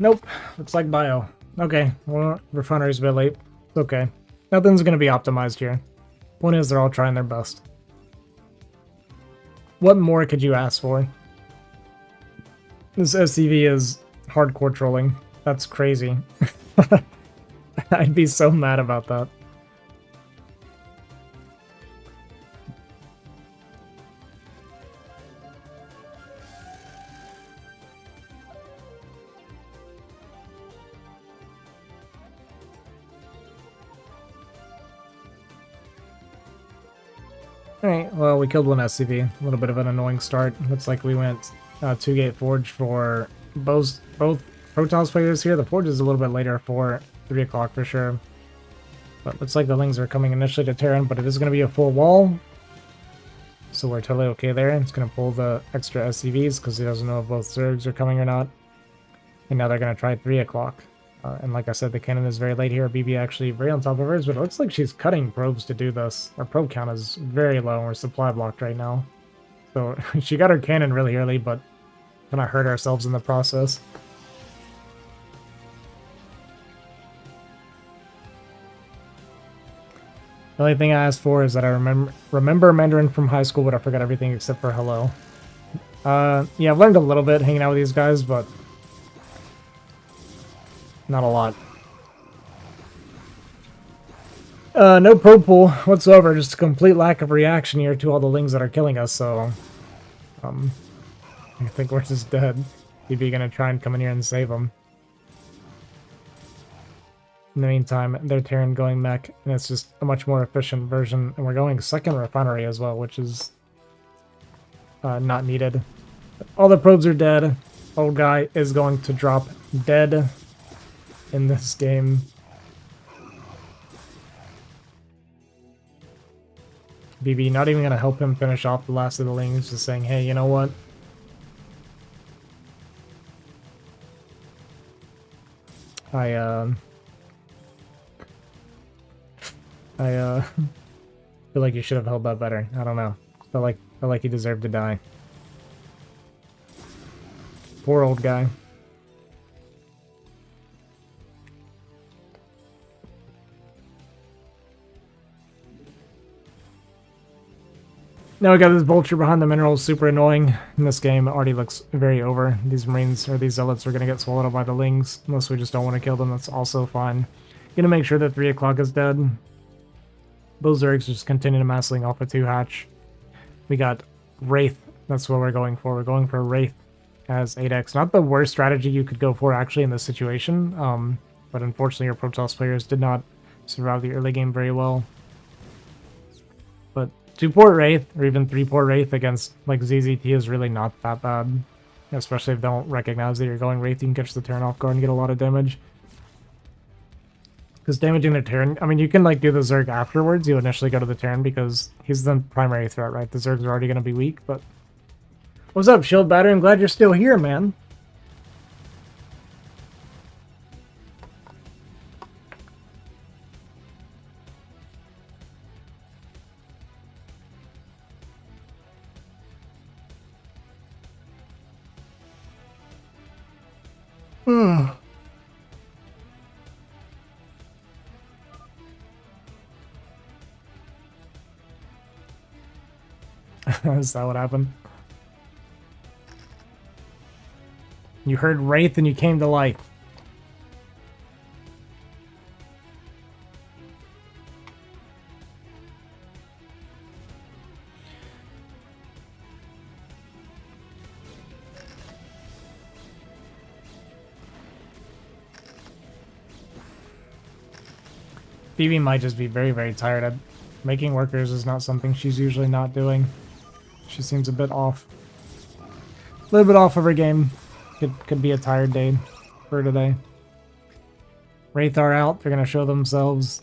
Nope, looks like bio. Okay, well, Refinery's a bit late. It's okay. Nothing's gonna be optimized here. Point is, they're all trying their best. What more could you ask for? This SCV is hardcore trolling. That's crazy. I'd be so mad about that. Alright, well, we killed one SCV. A little bit of an annoying start. Looks like we went 2-gate Forge for both Protoss players here. The Forge is a little bit later for 3 o'clock for sure. But looks like the Lings are coming initially to Terran, but it is going to be a full wall. So we're totally okay there. It's going to pull the extra SCVs because he doesn't know if both Zergs are coming or not. And now they're going to try 3 o'clock. And like I said, the cannon is very late here. BB actually very on top of hers, but it looks like she's cutting probes to do this. Our probe count is very low, and we're supply blocked right now. So she got her cannon really early, but kind of hurt ourselves in the process. The only thing I asked for is that I remember Mandarin from high school, but I forgot everything except for hello. Yeah, I've learned a little bit hanging out with these guys, but not a lot. No probe pool whatsoever, just a complete lack of reaction here to all the Lings that are killing us, so... I think we're just dead. BB gonna try and come in here and save them. In the meantime, they're Terran going mech, and it's just a much more efficient version, and we're going second refinery as well, which is not needed. All the probes are dead. Old Guy is going to drop dead. in this game. BB not even gonna help him finish off the last of the lings, just saying, hey, you know what? I feel like you should have held that better. I don't know. Felt like he deserved to die. Poor old guy. Now we got this vulture behind the minerals, super annoying. In this game, it already looks very over. These marines or these zealots are gonna get swallowed up by the lings, unless we just don't want to kill them. That's also fine. Gonna make sure that 3 o'clock is dead. Those Zergs just continue to massling off a 2-hatch. We got Wraith. That's what we're going for. We're going for Wraith as 8x. Not the worst strategy you could go for actually in this situation, but unfortunately your Protoss players did not survive the early game very well. But 2-port Wraith, or even 3-port Wraith against like ZZT is really not that bad. Especially if they don't recognize that you're going Wraith, you can catch the turn off guard and get a lot of damage. Because damaging their turn, I mean, you can like do the Zerg afterwards. You initially go to the turn because he's the primary threat, right? The Zergs are already going to be weak, but... What's up, Shield Batter? I'm glad you're still here, man. Is that what happened? You heard Wraith and you came to life. Phoebe might just be very, very tired. Making workers is not something she's usually not doing. She seems a bit off. A little bit off of her game. Could be a tired day for today. Wraith are out. They're going to show themselves.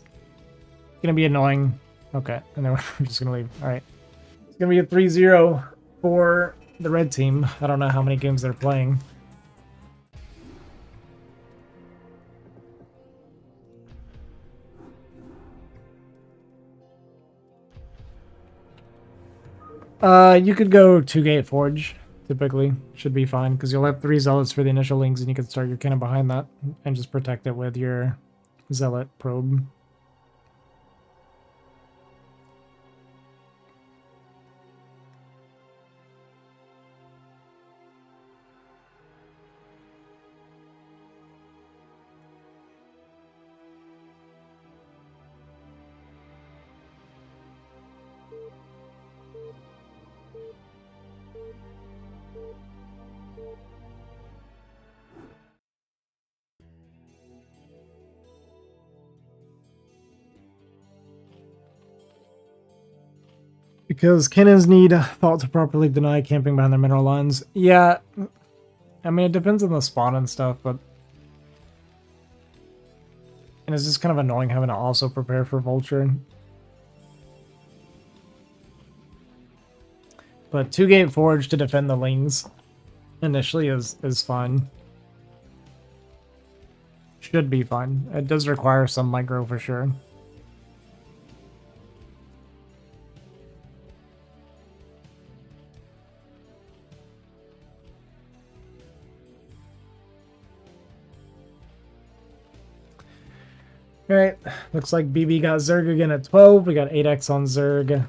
It's going to be annoying. Okay, and then we're just going to leave. Alright. It's going to be a 3-0 for the red team. I don't know how many games they're playing. You could go 2-gate Forge, typically. Should be fine, because you'll have 3 Zealots for the initial links, and you can start your cannon behind that, and just protect it with your Zealot probe. Because cannons need thought to properly deny camping behind their mineral lines. Yeah, I mean, it depends on the spawn and stuff, but... And it's just kind of annoying having to also prepare for Vulture. But 2-gate Forge to defend the lings initially is fine. Should be fine. It does require some micro for sure. Alright, looks like BB got Zerg again at 12. We got 8x on Zerg.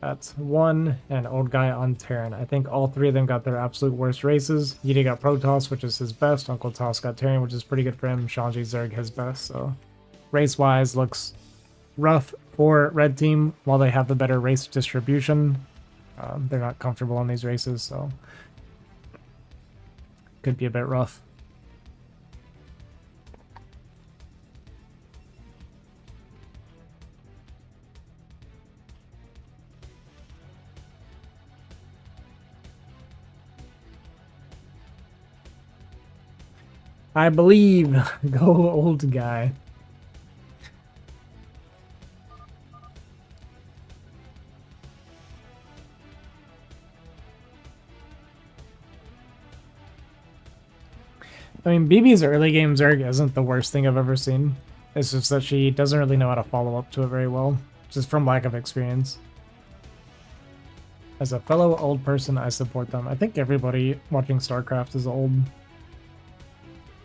That's 1, and Old Guy on Terran. I think all 3 of them got their absolute worst races. Yeti got Protoss, which is his best. Uncle Toss got Terran, which is pretty good for him. Shanji Zerg his best, so... Race-wise, looks rough for Red Team, while they have the better race distribution. They're not comfortable on these races, so... Could be a bit rough. I believe. Go old guy. I mean, BB's early game Zerg isn't the worst thing I've ever seen. It's just that she doesn't really know how to follow up to it very well, just from lack of experience. As a fellow old person, I support them. I think everybody watching StarCraft is old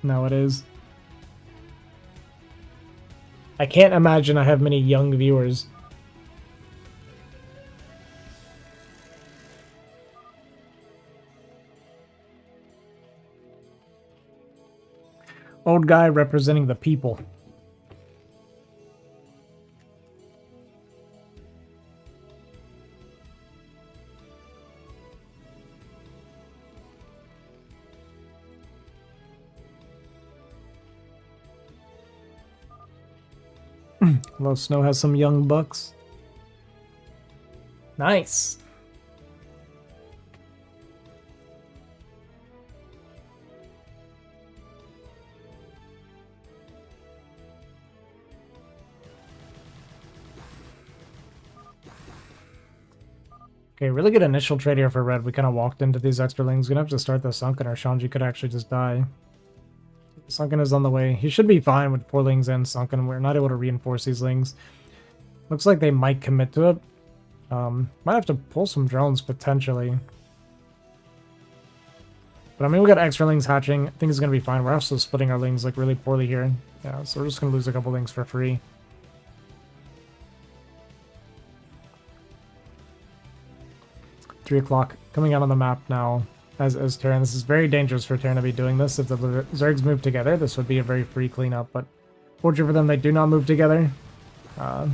nowadays. I can't imagine I have many young viewers. Old guy representing the people. Hello, Snow has some young bucks. Nice. Okay, really good initial trade here for red. We kind of walked into these extra lings. Gonna have to start the Sunken or Shanji could actually just die. Sunken is on the way. He should be fine with 4 lings and Sunken. We're not able to reinforce these lings. Looks like they might commit to it. Might have to pull some drones potentially. But I mean, we got extra lings hatching. I think it's going to be fine. We're also splitting our lings like really poorly here. Yeah, so we're just going to lose a couple lings for free. $3 coming out on the map now as Terran. This is very dangerous for Terran to be doing this. If the Zergs move together, this would be a very free cleanup. But fortunately for them, they do not move together. Gonna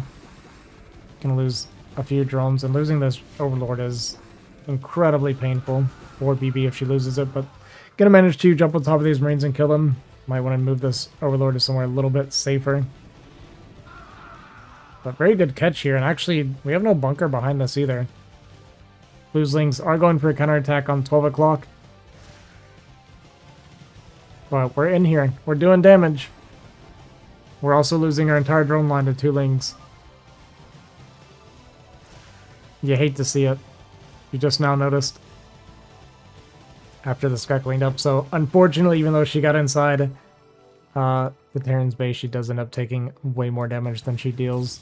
lose a few drones, and losing this Overlord is incredibly painful for BB if she loses it, but gonna manage to jump on top of these Marines and kill them. Might want to move this Overlord to somewhere a little bit safer. But very good catch here, and actually, we have no bunker behind this either. Looselings are going for a counterattack on 12 o'clock. But we're in here. We're doing damage. We're also losing our entire drone line to 2 lings. You hate to see it. You just now noticed. After the Skek cleaned up. So, unfortunately, even though she got inside the Terran's base, she does end up taking way more damage than she deals.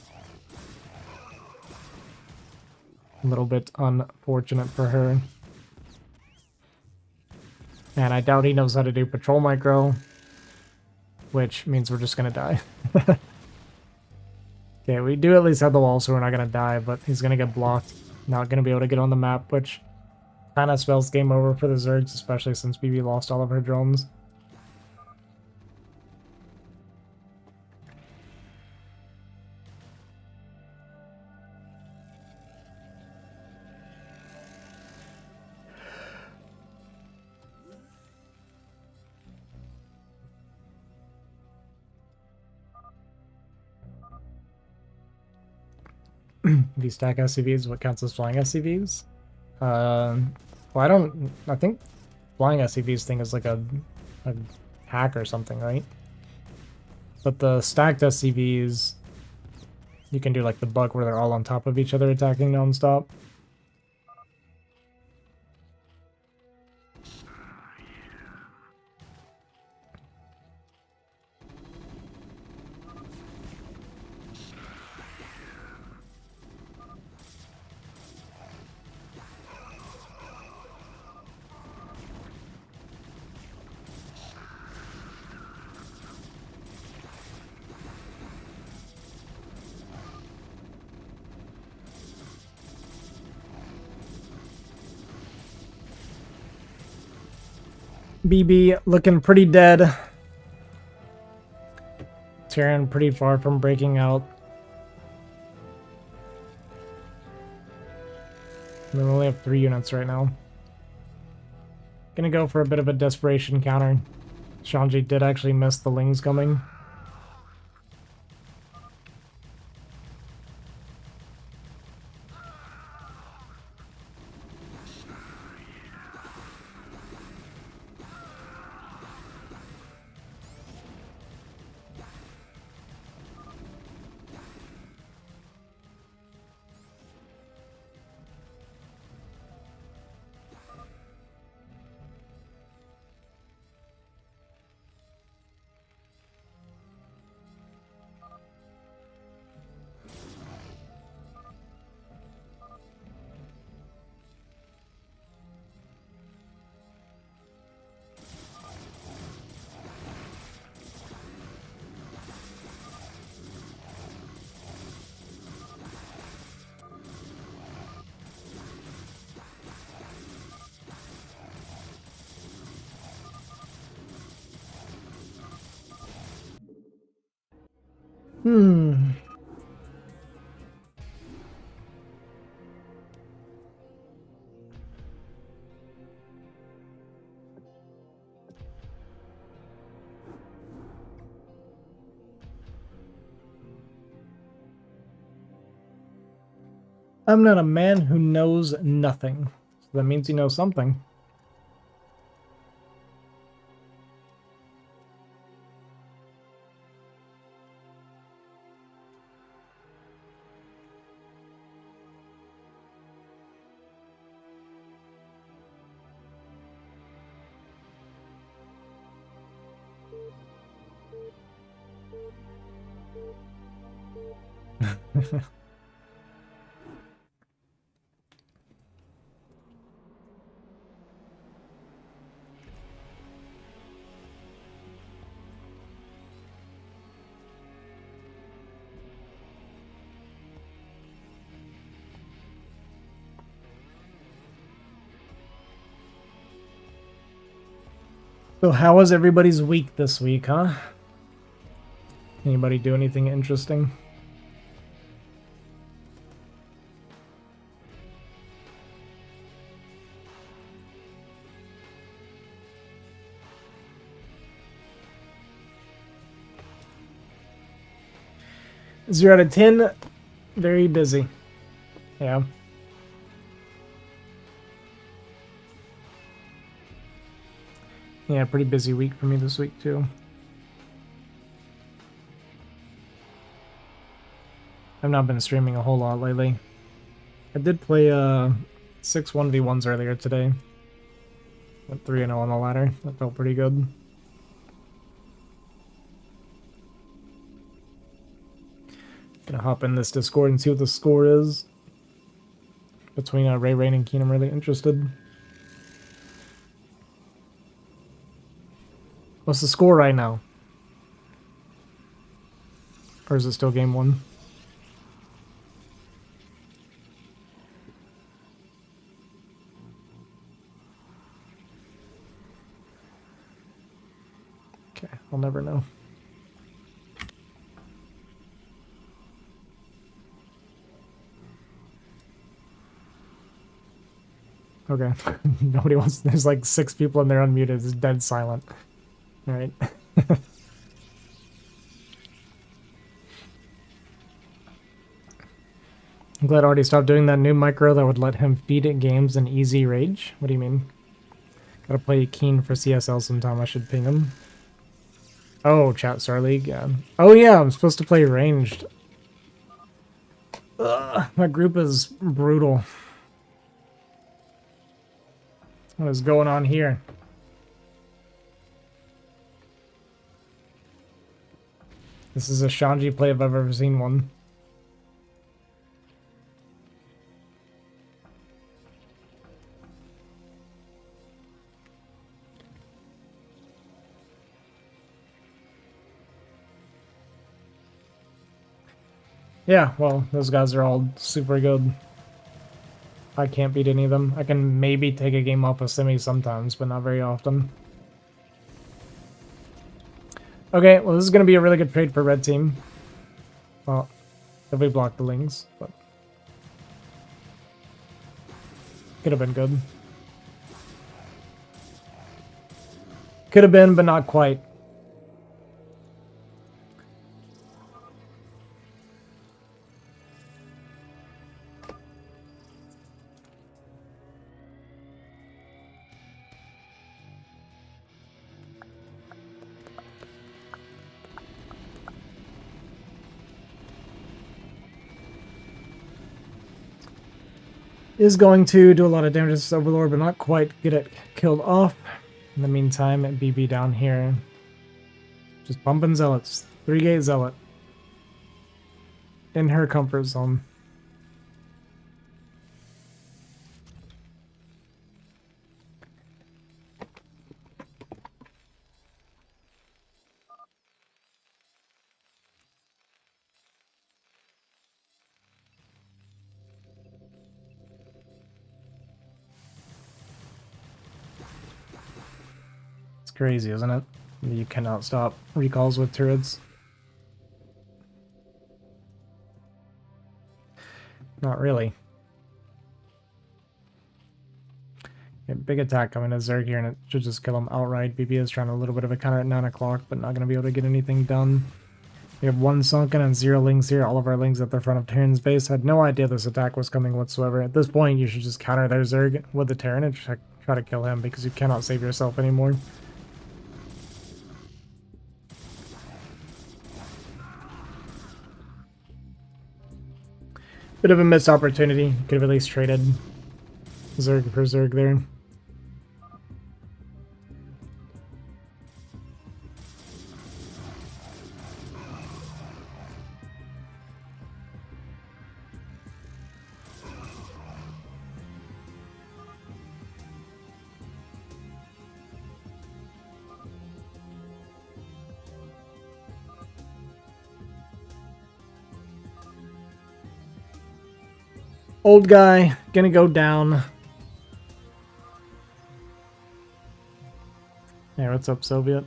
A little bit unfortunate for her. And I doubt he knows how to do patrol micro, which means we're just gonna die. Okay, we do at least have the wall, so we're not gonna die, but he's gonna get blocked. Not gonna be able to get on the map, which kind of spells game over for the Zergs, especially since BB lost all of her drones. If you stack SCVs, what counts as flying SCVs? Well, I think flying SCVs thing is like a hack or something, right? But the stacked SCVs, you can do like the bug where they're all on top of each other attacking nonstop. BB looking pretty dead. Terran pretty far from breaking out. We only have 3 units right now. Gonna go for a bit of a desperation counter. Shanji did actually miss the lings coming. Hmm. I'm not a man who knows nothing. So that means you know something. So how was everybody's week this week, huh? Anybody do anything interesting? Zero out of 10, very busy. Yeah. Yeah, pretty busy week for me this week too. I've not been streaming a whole lot lately. I did play 6 1v1s earlier today. Went 3-0 on the ladder. That felt pretty good. Gonna hop in this Discord and see what the score is. Between Ray Rain and Keen, I'm really interested. What's the score right now? Or is it still game 1? Okay, I'll never know. Okay. Nobody wants... There's like 6 people and they're unmuted. It's dead silent. Alright. I'm glad Artie stopped doing that new micro that would let him feed it games in easy rage. What do you mean? Gotta play Keen for CSL sometime. I should ping him. Oh, Chat Star League, yeah. Oh yeah, I'm supposed to play ranged. Ugh, my group is brutal. What is going on here? This is a Shanji play if I've ever seen one. Yeah, well, those guys are all super good. I can't beat any of them. I can maybe take a game off of Simi sometimes, but not very often. Okay, well, this is going to be a really good trade for red team. Well, if we block the Lings, but... Could have been good. Could have been, but not quite. Is going to do a lot of damage to this Overlord, but not quite get it killed off. In the meantime, at BB down here. Just bumping Zealots. 3-gate Zealot. In her comfort zone. It's crazy, isn't it? You cannot stop recalls with turrets. Not really. Yeah, big attack coming to Zerg here, and it should just kill him outright. BB is trying a little bit of a counter at 9 o'clock, but not going to be able to get anything done. We have 1 sunken and 0 lings here. All of our lings at the front of Terran's base. Had no idea this attack was coming whatsoever. At this point, you should just counter their Zerg with the Terran and try to kill him, because you cannot save yourself anymore. Bit of a missed opportunity. Could have at least traded Zerg for Zerg there. Old guy, gonna go down. Hey, what's up, Soviet?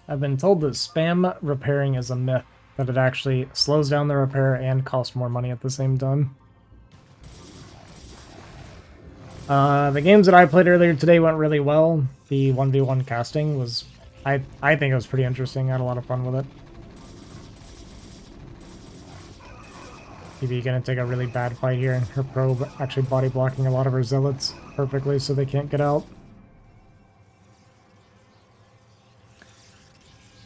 I've been told that spam repairing is a myth, that it actually slows down the repair and costs more money at the same time. The games that I played earlier today went really well. The 1v1 casting was, I think it was pretty interesting. I had a lot of fun with it. Maybe gonna take a really bad fight here. Her probe actually body blocking a lot of her zealots perfectly so they can't get out.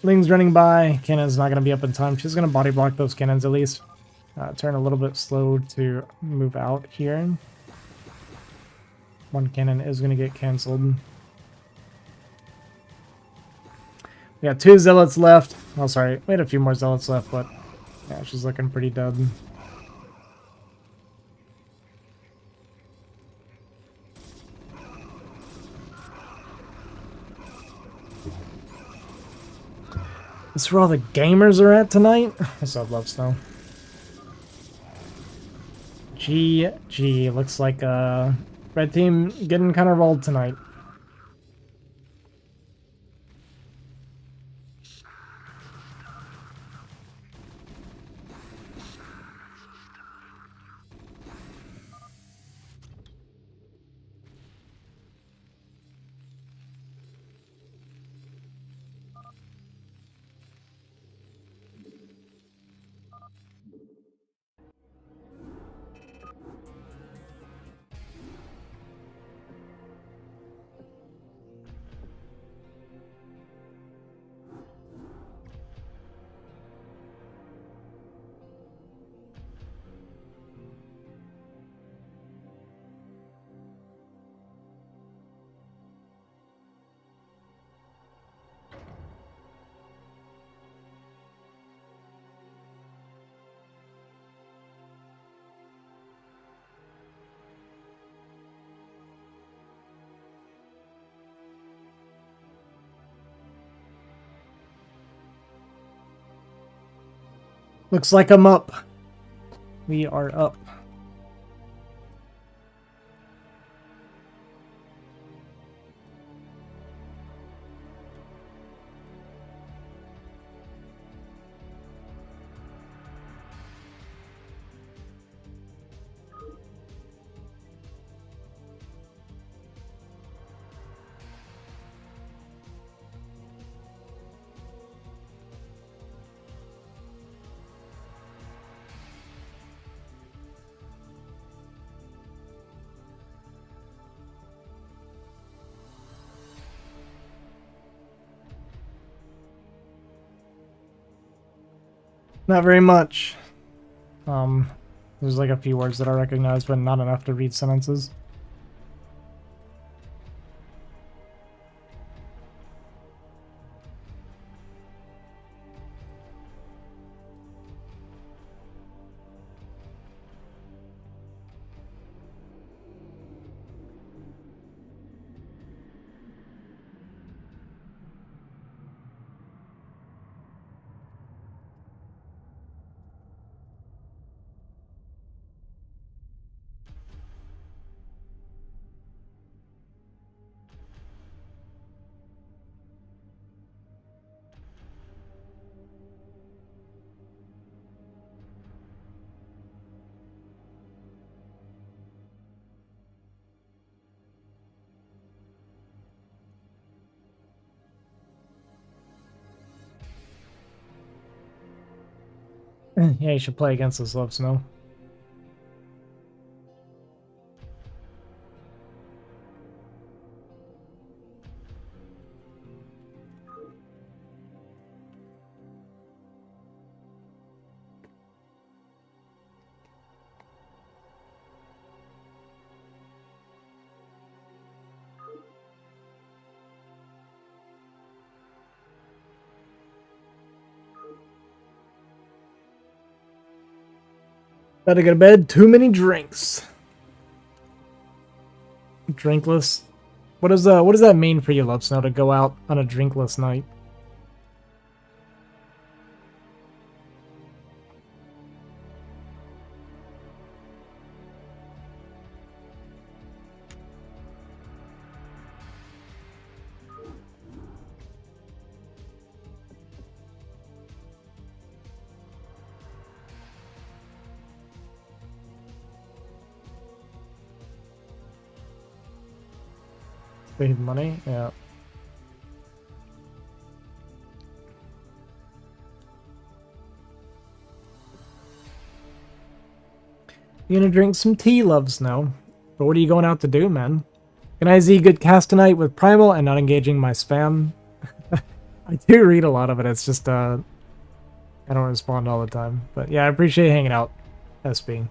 Ling's running by. Cannon's not gonna be up in time. She's gonna body block those cannons at least. Turn a little bit slow to move out here. One cannon is gonna get cancelled. We got 2 zealots left. Oh, sorry. We had a few more zealots left, but yeah, she's looking pretty dead. This is where all the gamers are at tonight? What's up, Love Snow? GG. Looks like red team getting kind of rolled tonight. Looks like I'm up. We are up. Not very much. There's like a few words that I recognize, but not enough to read sentences. Yeah, you should play against this Love Snow. Better go to bed. Too many drinks. Drinkless. What does that mean for you, Love Snow, to go out on a drinkless night? Save money? Yeah. You gonna drink some tea, Love Snow? But what are you going out to do, man? Can I see good cast tonight with Primal and not engaging my spam? I do read a lot of it. It's just I don't respond all the time. But yeah, I appreciate hanging out, SB.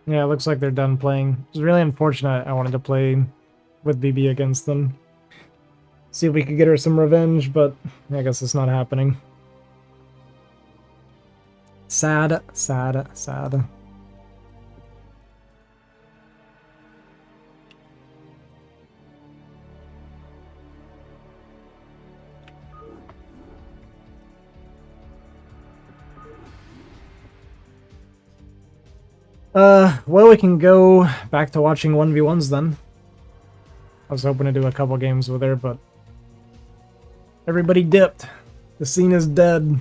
Yeah, it looks like they're done playing. It's really unfortunate. I wanted to play with BB against them. See if we could get her some revenge, but I guess it's not happening. Sad, sad, sad. Well, we can go back to watching 1v1s then. I was hoping to do a couple games with her, but everybody dipped. The scene is dead.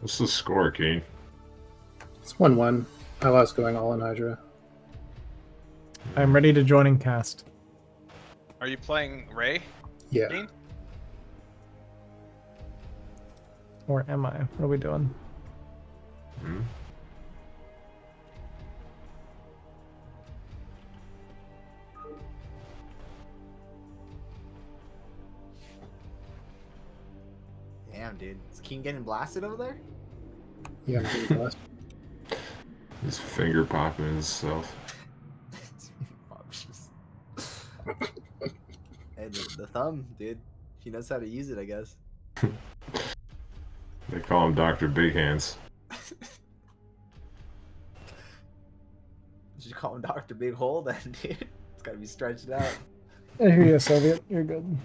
What's the score, Kane? It's 1-1. I lost going all in Hydra. I'm ready to join in cast. Are you playing Ray? Yeah. Dean? Or am I? What are we doing? Hmm? Damn, dude. Is King getting blasted over there? Yeah, I'm pretty blessed. He's finger popping himself. Hey, the thumb, dude. He knows how to use it, I guess. They call him Dr. Big Hands. Did you call him Dr. Big Hole then, dude? It's gotta be stretched out. I hear you, Soviet. You're good.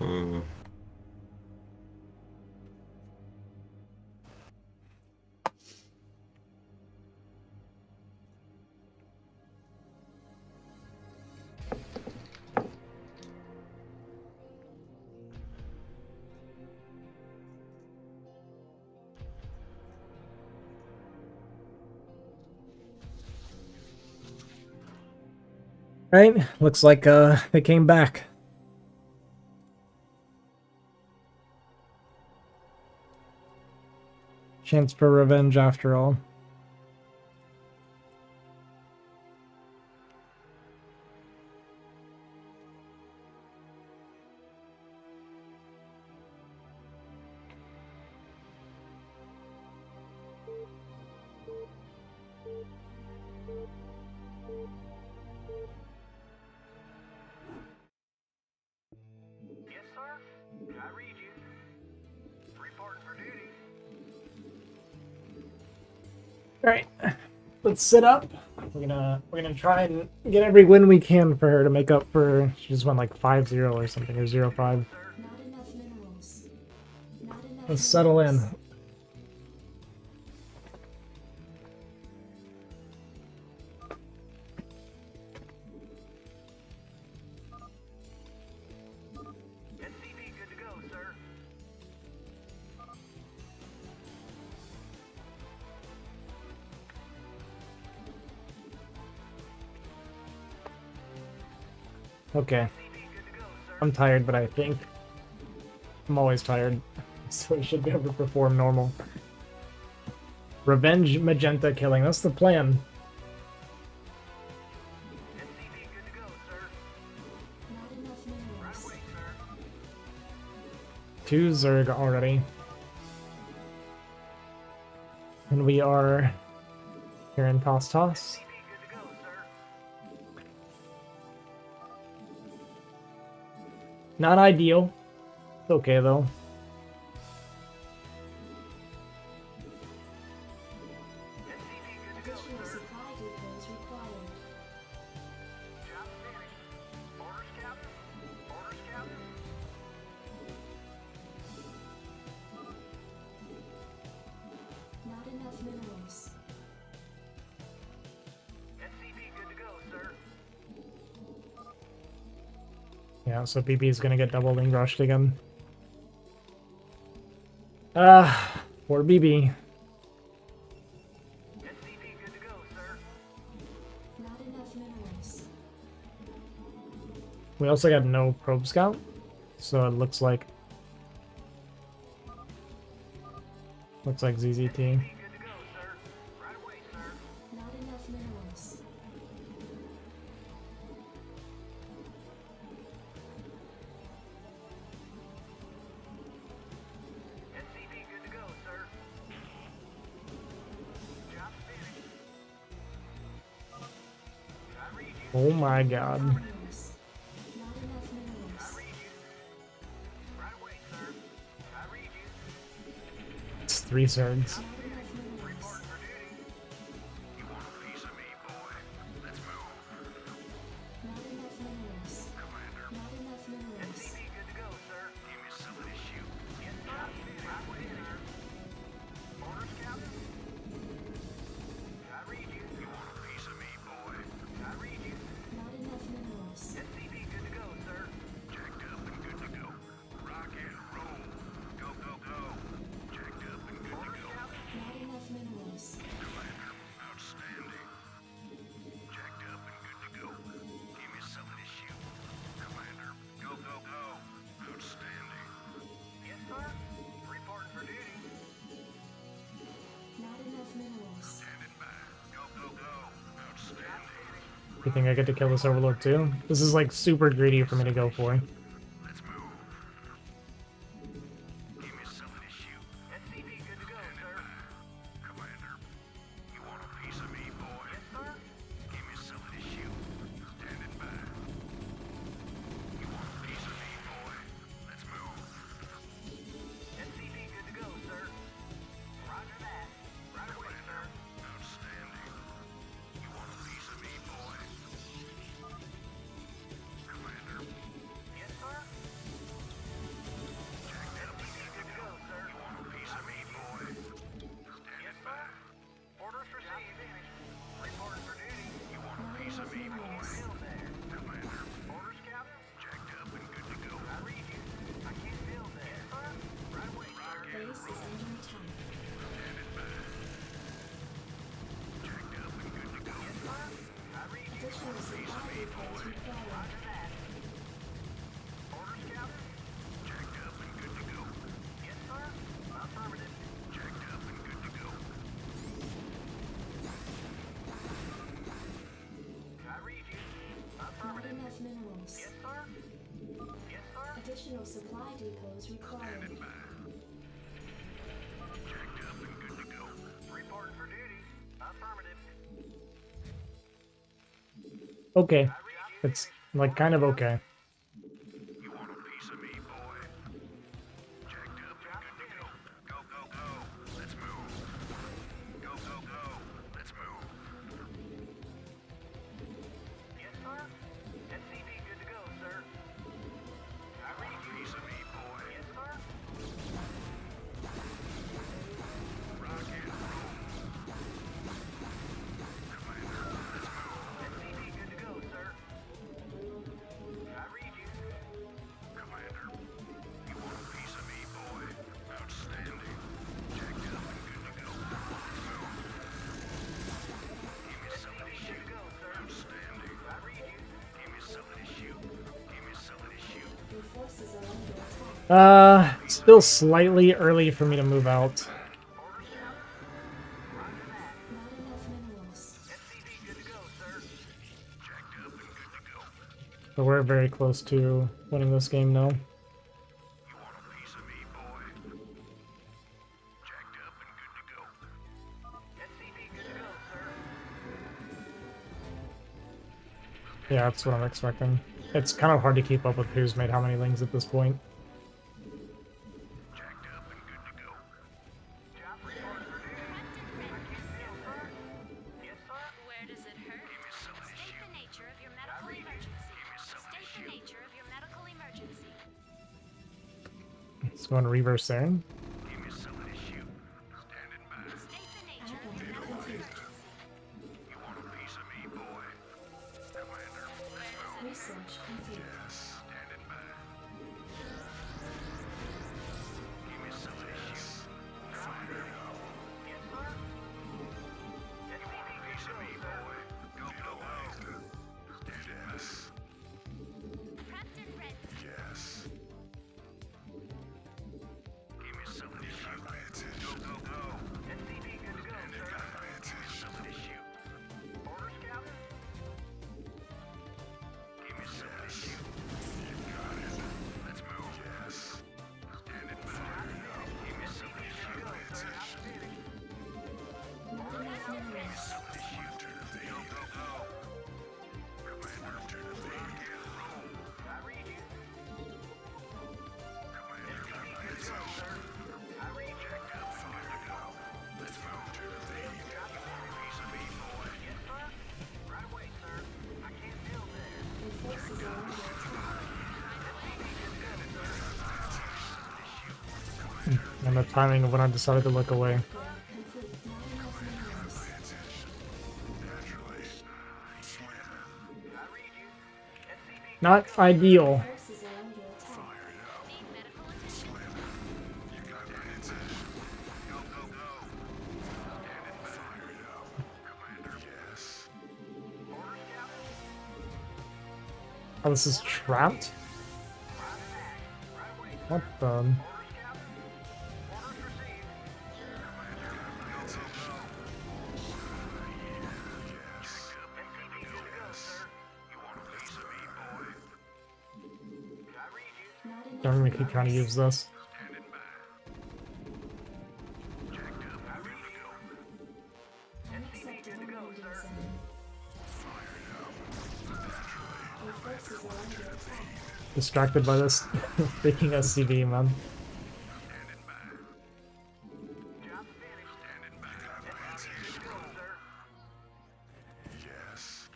Right? Looks like they came back. Chance for revenge after all. All right, let's sit up. We're gonna try and get every win we can for her to make up for. She just went like 5-0 or something, or 0-5. Let's settle in. Okay. I'm tired, but I think I'm always tired, so I should be able to perform normal. Revenge magenta killing. That's the plan. Two Zerg already. And we are here in Toss Toss. Not ideal. It's okay though. Yeah, so BB is gonna get double link rushed again. Poor BB. We also got no probe scout, so it looks like ZZT. Oh my god. It's 3 Zergs. You think I get to kill this Overlord too? This is like super greedy for me to go for. Material supply depots required. Okay. It's like kind of okay. Your forces are under attack. Still slightly early for me to move out. Not enough minerals. But we're very close to winning this game now. Yeah, that's what I'm expecting. It's kind of hard to keep up with who's made how many lings at this point. Where does it hurt? State the nature of your medical emergency. State the nature of your medical emergency. Let's go on reverse there. State the nature of your medical emergency. Research complete. Prepped and ready. Not enough minerals. Your forces are under attack. And the timing of when I decided to look away. Upgrade complete. Not enough minerals. Not ideal. Forces are under attack. Need medical attention. Oh, this is trapped? What the? Not enough Don't make me minerals. trying to use this. Unacceptable landing zone. Your forces are under attack. Distracted by this freaking SCV, man.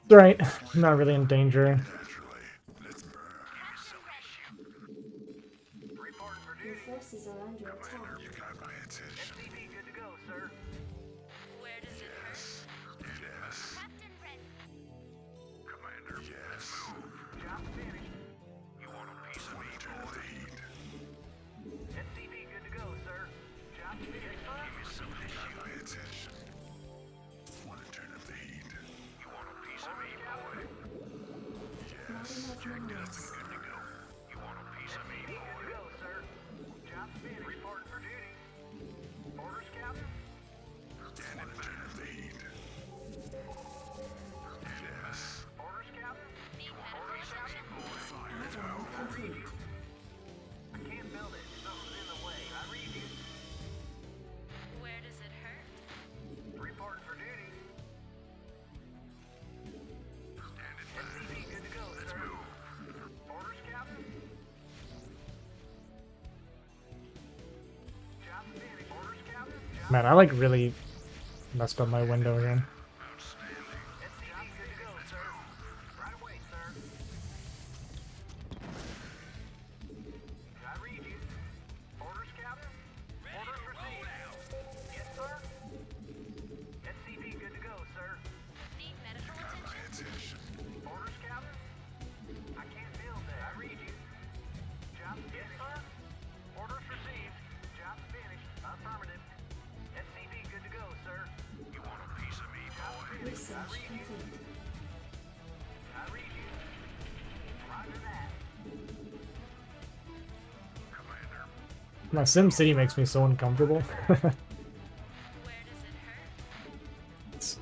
It's alright, I'm not really in danger. Your forces are under attack. Where does it hurt? Prepped and ready. Not enough minerals. Need medical attention. Add-on complete. Man, I like really messed up my window again. Need medical attention? Research complete. My Sim City makes me so uncomfortable. Where does it hurt? It's-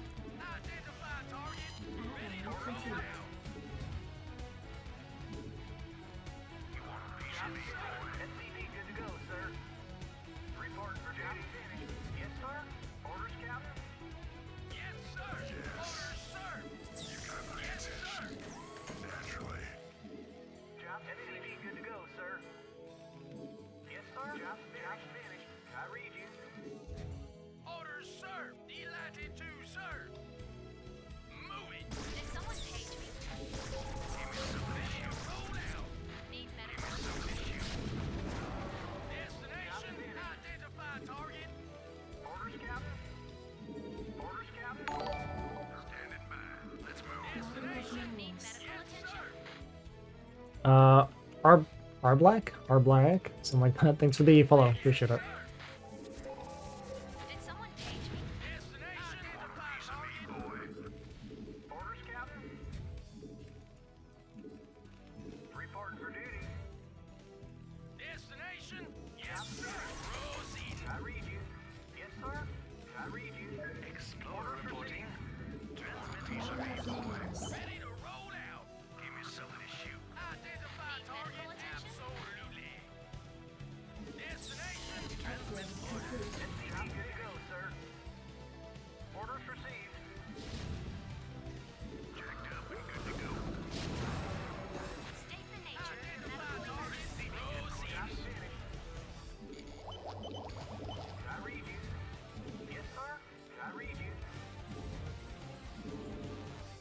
Add-on complete. Did someone page me? Need medical attention? Not enough Need minerals. medical attention? R Black? R Black? Something like that. Thanks for the follow. Appreciate it. Did someone page me? Not enough minerals. Need medical attention? Upgrade complete. State the nature of your medical emergency.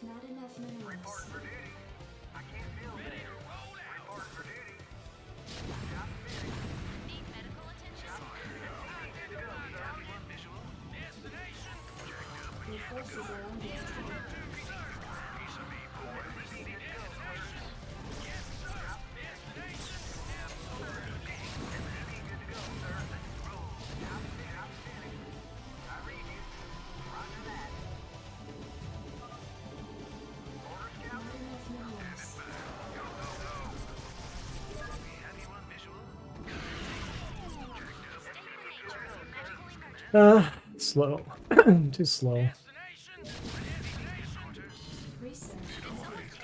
Not enough minerals. Need medical attention? Your forces are under attack. Not enough minerals. State the nature of your medical emergency. Slow. Too slow. Research complete.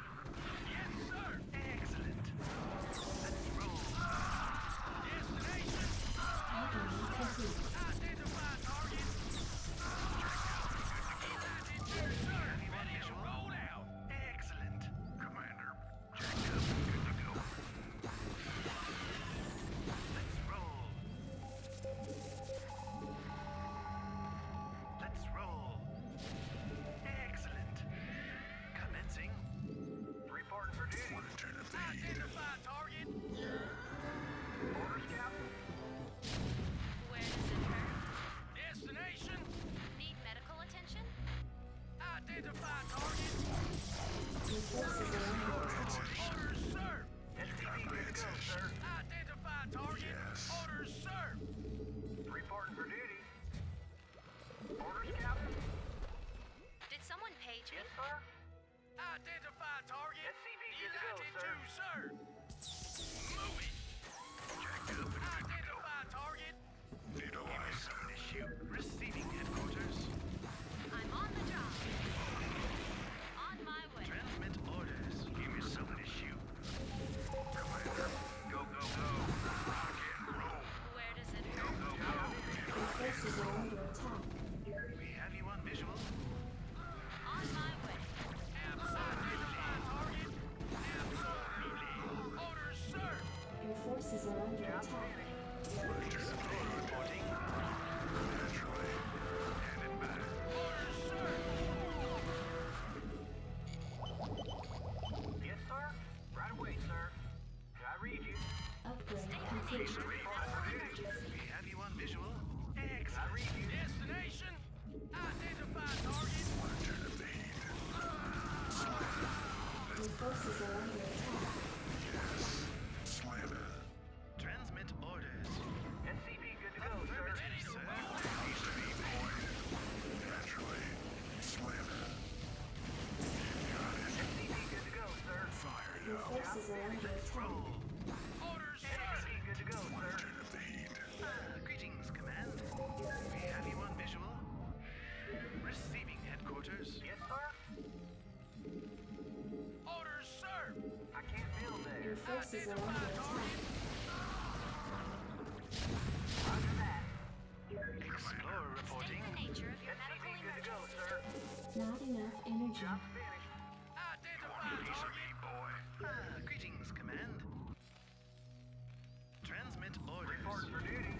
Add-on complete. Where does it hurt? Need medical attention? Your forces are under attack. Did someone page me? I'm on the job. On my way. Where does it hurt? Your forces are under attack. On my way. Your forces are under attack. forces are under attack. Transmit orders. SCP good to go, sir. Ready, sir. Piece of me, boy. Naturally. Slammer. SCP good to go, sir. Fire Your forces are under attack. Orders, sir. SCP good to go, sir. Turn up the heat. Greetings, command. We have you on visual. Receiving headquarters. Yes, sir. Orders, sir. I can't build there. Your forces are under attack. Roger that. Explorer reporting. State the nature of your medical SCP good to go, emergency. sir. Not enough energy. Job finished. Identify target. Boy. Greetings, command. Transmit orders. Report for duty.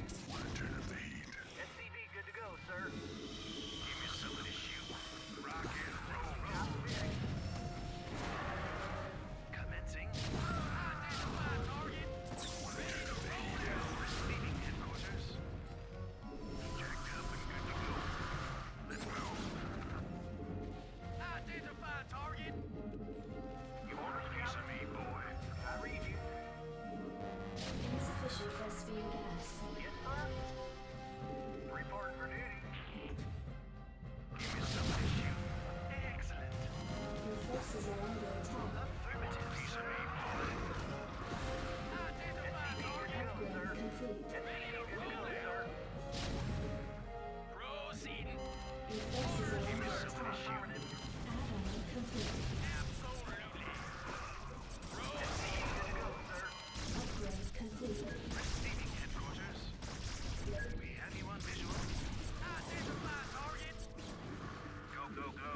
Turn up the heat. SCV good to go, sir. Give me something to shoot. Rock and roll. Job finished. Commencing. Identify target. Ready to roll out. Receiving headquarters. Jacked up and good to go. Let's move. Identify target. You want a piece of me, boy? I read you. Insufficient phosphine gas. Yes, sir. Report for duty. Give me something to shoot. Excellent. Your forces are under attack. Affirmative. Piece of me, boy. Identify target. Upgrade complete. Ready to roll out. Proceeding. Your forces are under attack. Add-on complete. Absolutely. Proceeding. Good to go, sir. Upgrade complete. Receiving headquarters. We have you on visual. Identify target. Go, go, go.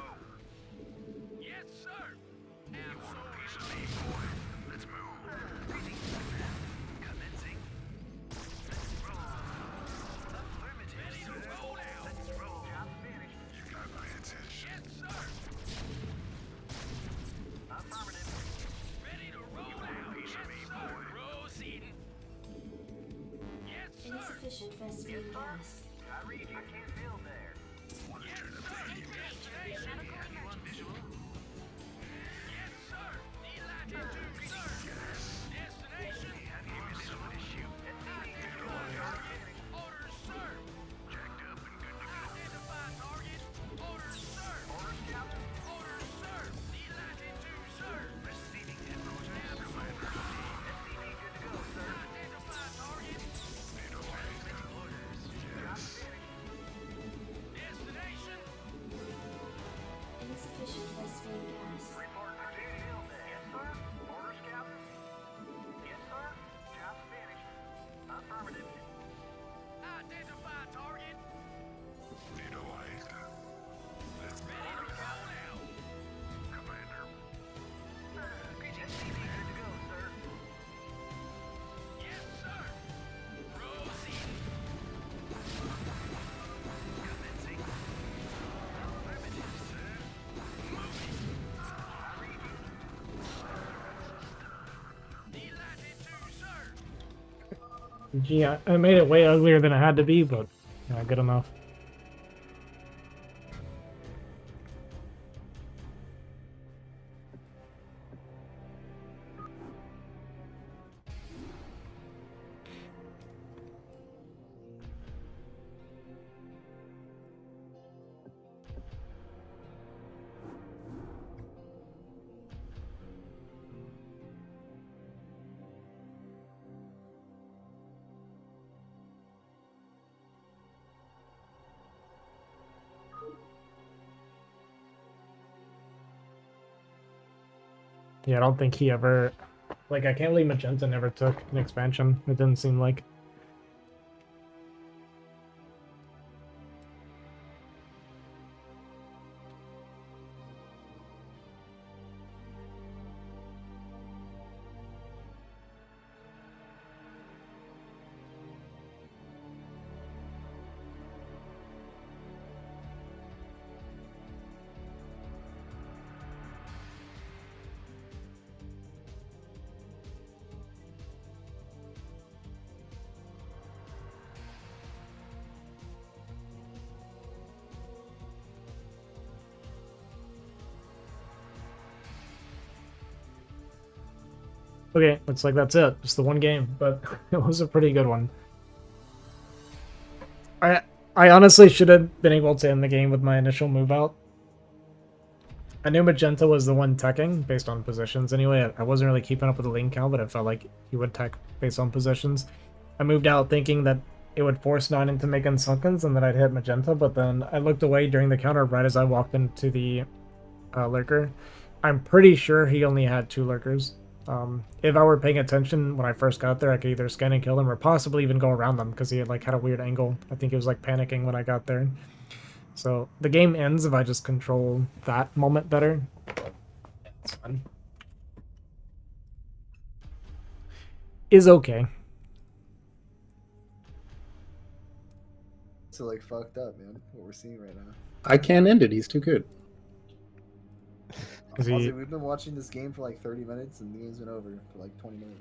Yes, sir. Absolutely. Piece of me, boy. Let's move. Greetings, command. Commencing. Let's roll. Affirmative. Ready to roll out. Let's roll. Job finished. You got my attention. Yes, sir. Affirmative. Ready to roll out. Piece of me, boy. Proceeding. Yes, sir. Insufficient phosphine gas. I read you. I can't build there. Yes, sir. State the nature of your medical Have you on emergency. visual? Yes, sir. Need latitude, sir. Destination. We have you on visual. Orders, sir. Jacked up and good to go. Identify target. Orders, sir. Orders, Captain. Orders, sir. Need latitude, sir. Receiving headquarters. Commander. SCV good to go, sir. Identify target. Transmit orders. Job finished. Destination. Insufficient phosphine gas. Report for duty. Yes, sir. Orders, Captain. Yes, sir. Job finished. Affirmative. Identify target. Veto light. Let's ready to roll out. Commander. Greetings. SCV good to go, sir. Yes, sir. Proceeding. Commencing. Affirmative, sir. Moving. I read you. Need latitude, sir. Gee, I made it way uglier than it had to be, but yeah, good enough. Yeah, I don't think he ever... Like, I can't believe Magenta never took an expansion. It didn't seem like. Okay, looks like that's it. Just the one game, but it was a pretty good one. I honestly should have been able to end the game with my initial move out. I knew Magenta was the one teching, based on positions anyway. I wasn't really keeping up with the lane count, but it felt like he would tech based on positions. I moved out thinking that it would force 9 into making Sunkens and that I'd hit Magenta, but then I looked away during the counter right as I walked into the lurker. I'm pretty sure he only had 2 lurkers. If I were paying attention when I first got there, I could either scan and kill them or possibly even go around them because he had like had a weird angle. I think he was like panicking when I got there. So the game ends if I just control that moment better. It's fun. Is okay. So like fucked up, man. What we're seeing right now. I can't end it. He's too good. Is he- Honestly, we've been watching this game for like 30 minutes, and the game's been over for like 20 minutes.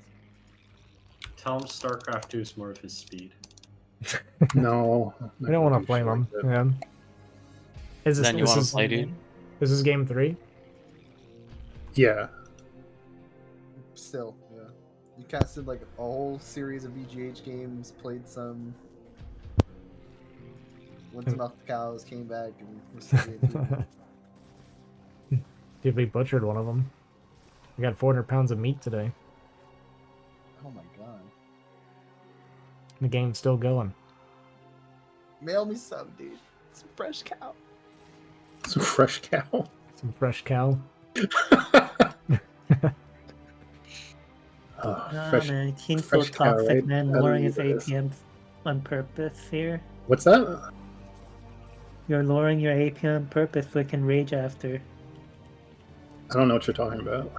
Tell him StarCraft 2 is more of his speed. No. I don't want to blame him. Yeah. Is this, Then you this want is, to play, dude? This is game 3? Yeah. Still, yeah. You casted like a whole series of VGH games, played some, went to knock the cows, came back, and we're still game 3. Dude, we butchered one of them. We got 400 pounds of meat today. Oh my god. The game's still going. Mail me some, dude. Some fresh cow. Some fresh cow. Some fresh cow. Fresh, man, Keen's so fresh cow, toxic, right? man. How do Lowering you his do this? APM on purpose here. What's that? You're lowering your APM on purpose so it can rage after. I don't know what you're talking about.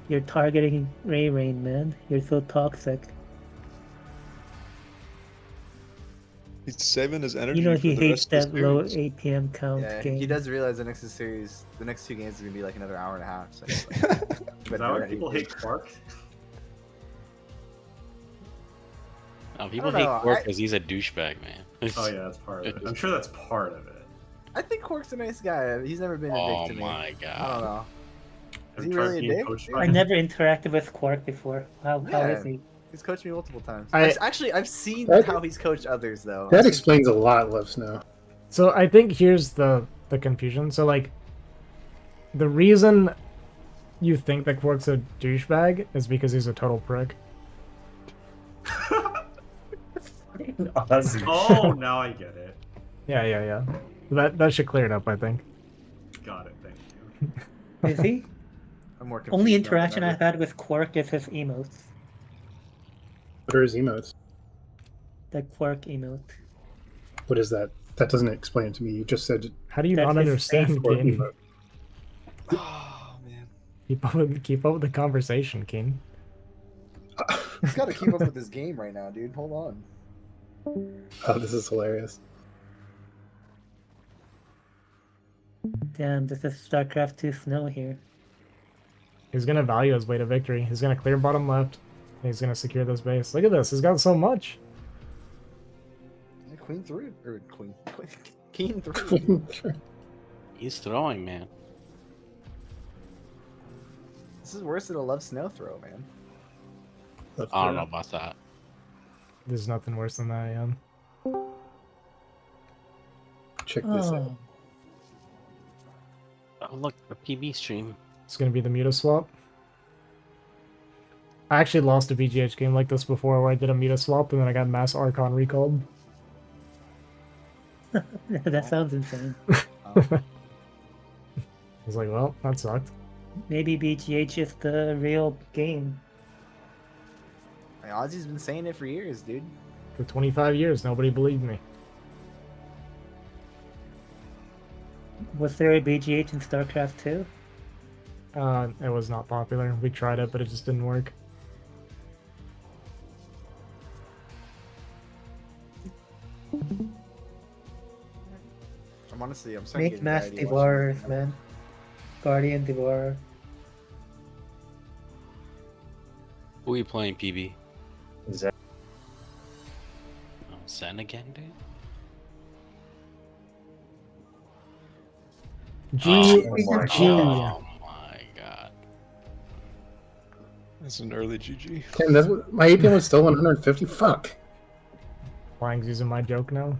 You're targeting Ray Rain, man. You're so toxic. He's saving his energy. You know for he the hates rest of that the low series. APM count Yeah, game. he does realize the next series, the next 2 games is gonna be like another hour and a half. So Is that why people hate Quark? No, people I don't hate know, Quark I- because he's a douchebag, man. Oh yeah, that's part of it. I'm sure that's part of it. I think Quark's a nice guy. He's never been a Oh dick to me. my I don't god. know. Is Have he you tried really a being dick? coached I by him? never interacted with Quark before. How Yeah. is he? He's coached me multiple times. I- I've seen That- how he's coached others though. That explains a lot, Love Snow. So I think here's the confusion. So like, the reason you think that Quark's a douchebag is because he's a total prick. Oh, now I get it. Yeah. That should clear it up, I think. Got it. Thank you. Is he? I'm more confused Only now interaction than I've had with Quark is his emotes. What are his emotes? The Quark emote. What is that? That doesn't explain it to me. You just said How do you That's not his understand, Quark Keen? emote. Oh man. Keep up with the conversation, Keen. He's got to keep up with this game right now, dude. Hold on. Oh, this is hilarious. Damn, this is StarCraft 2 snow here. He's gonna value his way to victory. He's gonna clear bottom left. And he's gonna secure this base. Look at this. He's got so much. Yeah, Queen 3 or King 3. He's throwing, man. This is worse than a Love Snow throw, man. I don't know about that. There's nothing worse than that, yeah. Check this out. Oh, Oh, look, a PB stream. It's gonna be the Muta swap. I actually lost a VGH game like this before where I did a Muta swap and then I got Mass Archon recalled. that sounds insane. I was like, well, that sucked. Maybe BGH is the real game. Ozzy's been saying it for years, dude. For 25 years, nobody believed me. Was there a BGH in StarCraft 2? It was not popular. We tried it, but it just didn't work. I'm starting to Make get Mass anxiety watching Devourers, this. man. Guardian Devourer. Who are you playing, PB? Zen. Oh, Zen again, dude? G. Oh my G. god. That's an early GG. Damn, that's what, my APM was still 150. Fuck. Flying's using my joke now.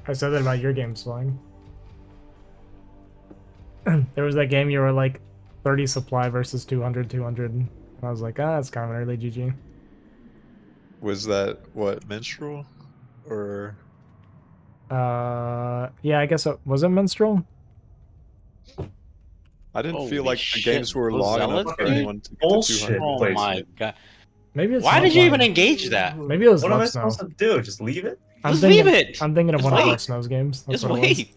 I said that about your game, Flying. There was that game you were like 30 supply versus 200, 200. And I was like, that's kind of an early GG. Was that what, Minstrel? Or Yeah, I guess was it Minstrel? I didn't Holy feel like the shit, games were those long enough zealots, for dude? anyone to get to Bullshit. 200. Oh my god. Maybe it's Why not did you even Flying. engage that? Maybe it was What am I Left Snow. supposed to do? Just leave it? Just leave it. I'm thinking of Just one of wait. Left Snow's games. That's Just what it was. wait.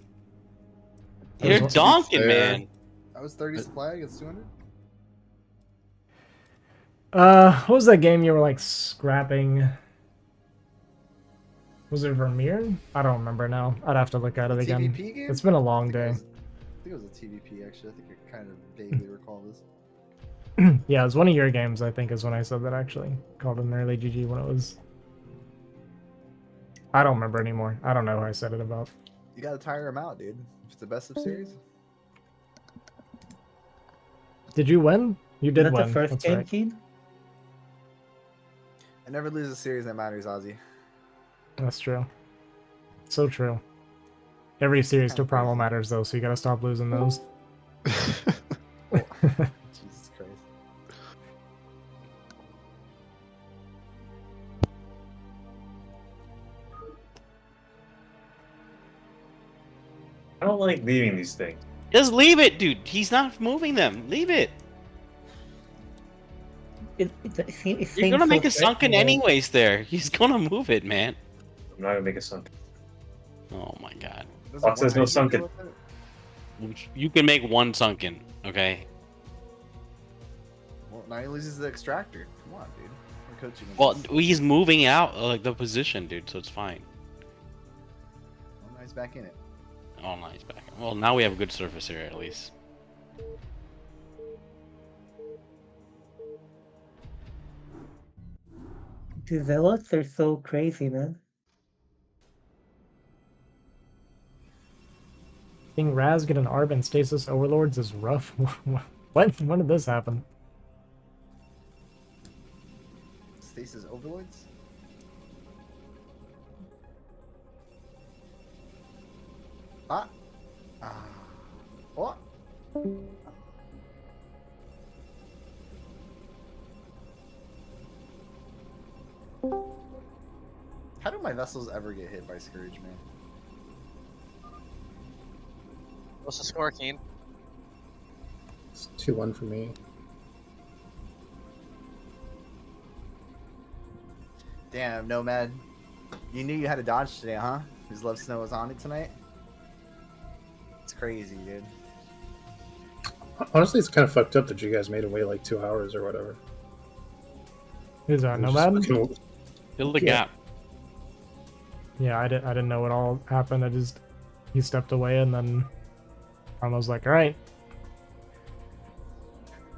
There's You're one- donking, fair. man. That was 30 supply against 200. What was that game you were like scrapping? Was it Vermeer? I don't remember now. I'd have to look at it The again. TVP game? It's been a long I day. think it was a TVP actually. I think I kind of vaguely recall this. Yeah, it was one of your games, I think, is when I said that actually. Called an early GG when it was. I don't remember anymore. I don't know who I said it about. You gotta tire him out, dude. If it's the best of series. Did you win? You did Not win. the first That's game, right. Keen? I never lose a series that matters, Ozzy. That's true. So true. Every series to Primal matters though, so you gotta stop losing those. Jesus Christ. I don't like leaving these things. Just leave it, dude. He's not moving them. Leave it. You're gonna make a sunken anyways there. He's gonna move it, man. I'm not gonna make a sunken. Oh my god. Fox says no sunken. You can make one sunken, okay? Well, now he loses the extractor. Come on, dude. We're coaching him. Well, he's moving out like the position, dude, so it's fine. Well, now he's back in it. Oh, nice back. Well, now we have a good surface area at least. The zealots are so crazy, man. Seeing Raz get an Arb and Stasis Overlords is rough. What? When did this happen? Stasis Overlords? Ah. Ah. What? How do my vessels ever get hit by Scourge, man? What's the score, Keen? It's 2-1 for me. Damn, Nomad. You knew you had to dodge today, huh? Because Love Snow was on it tonight? It's crazy, dude. Honestly, it's kind of fucked up that you guys made him wait like 2 hours or whatever. Who's that? It was Nomad? just fucking- Fill the Yeah. gap. Yeah, I didn't know what all happened. He stepped away and then I was like, all right.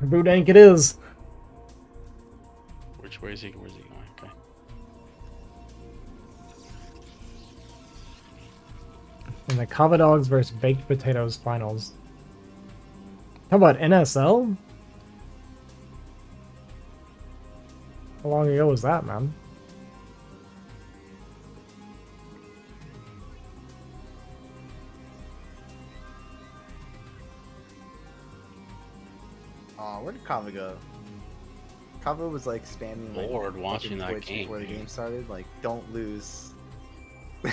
Boodank it is. Which way is he? Where's he going? Okay. And the Kava Dogs versus Baked Potatoes finals. How about NSL? How long ago was that, man? Aw, where did Kava go? Kava was like spamming like Lord, watching fucking that Twitch game, before the dude. game started. Like, don't lose. Oh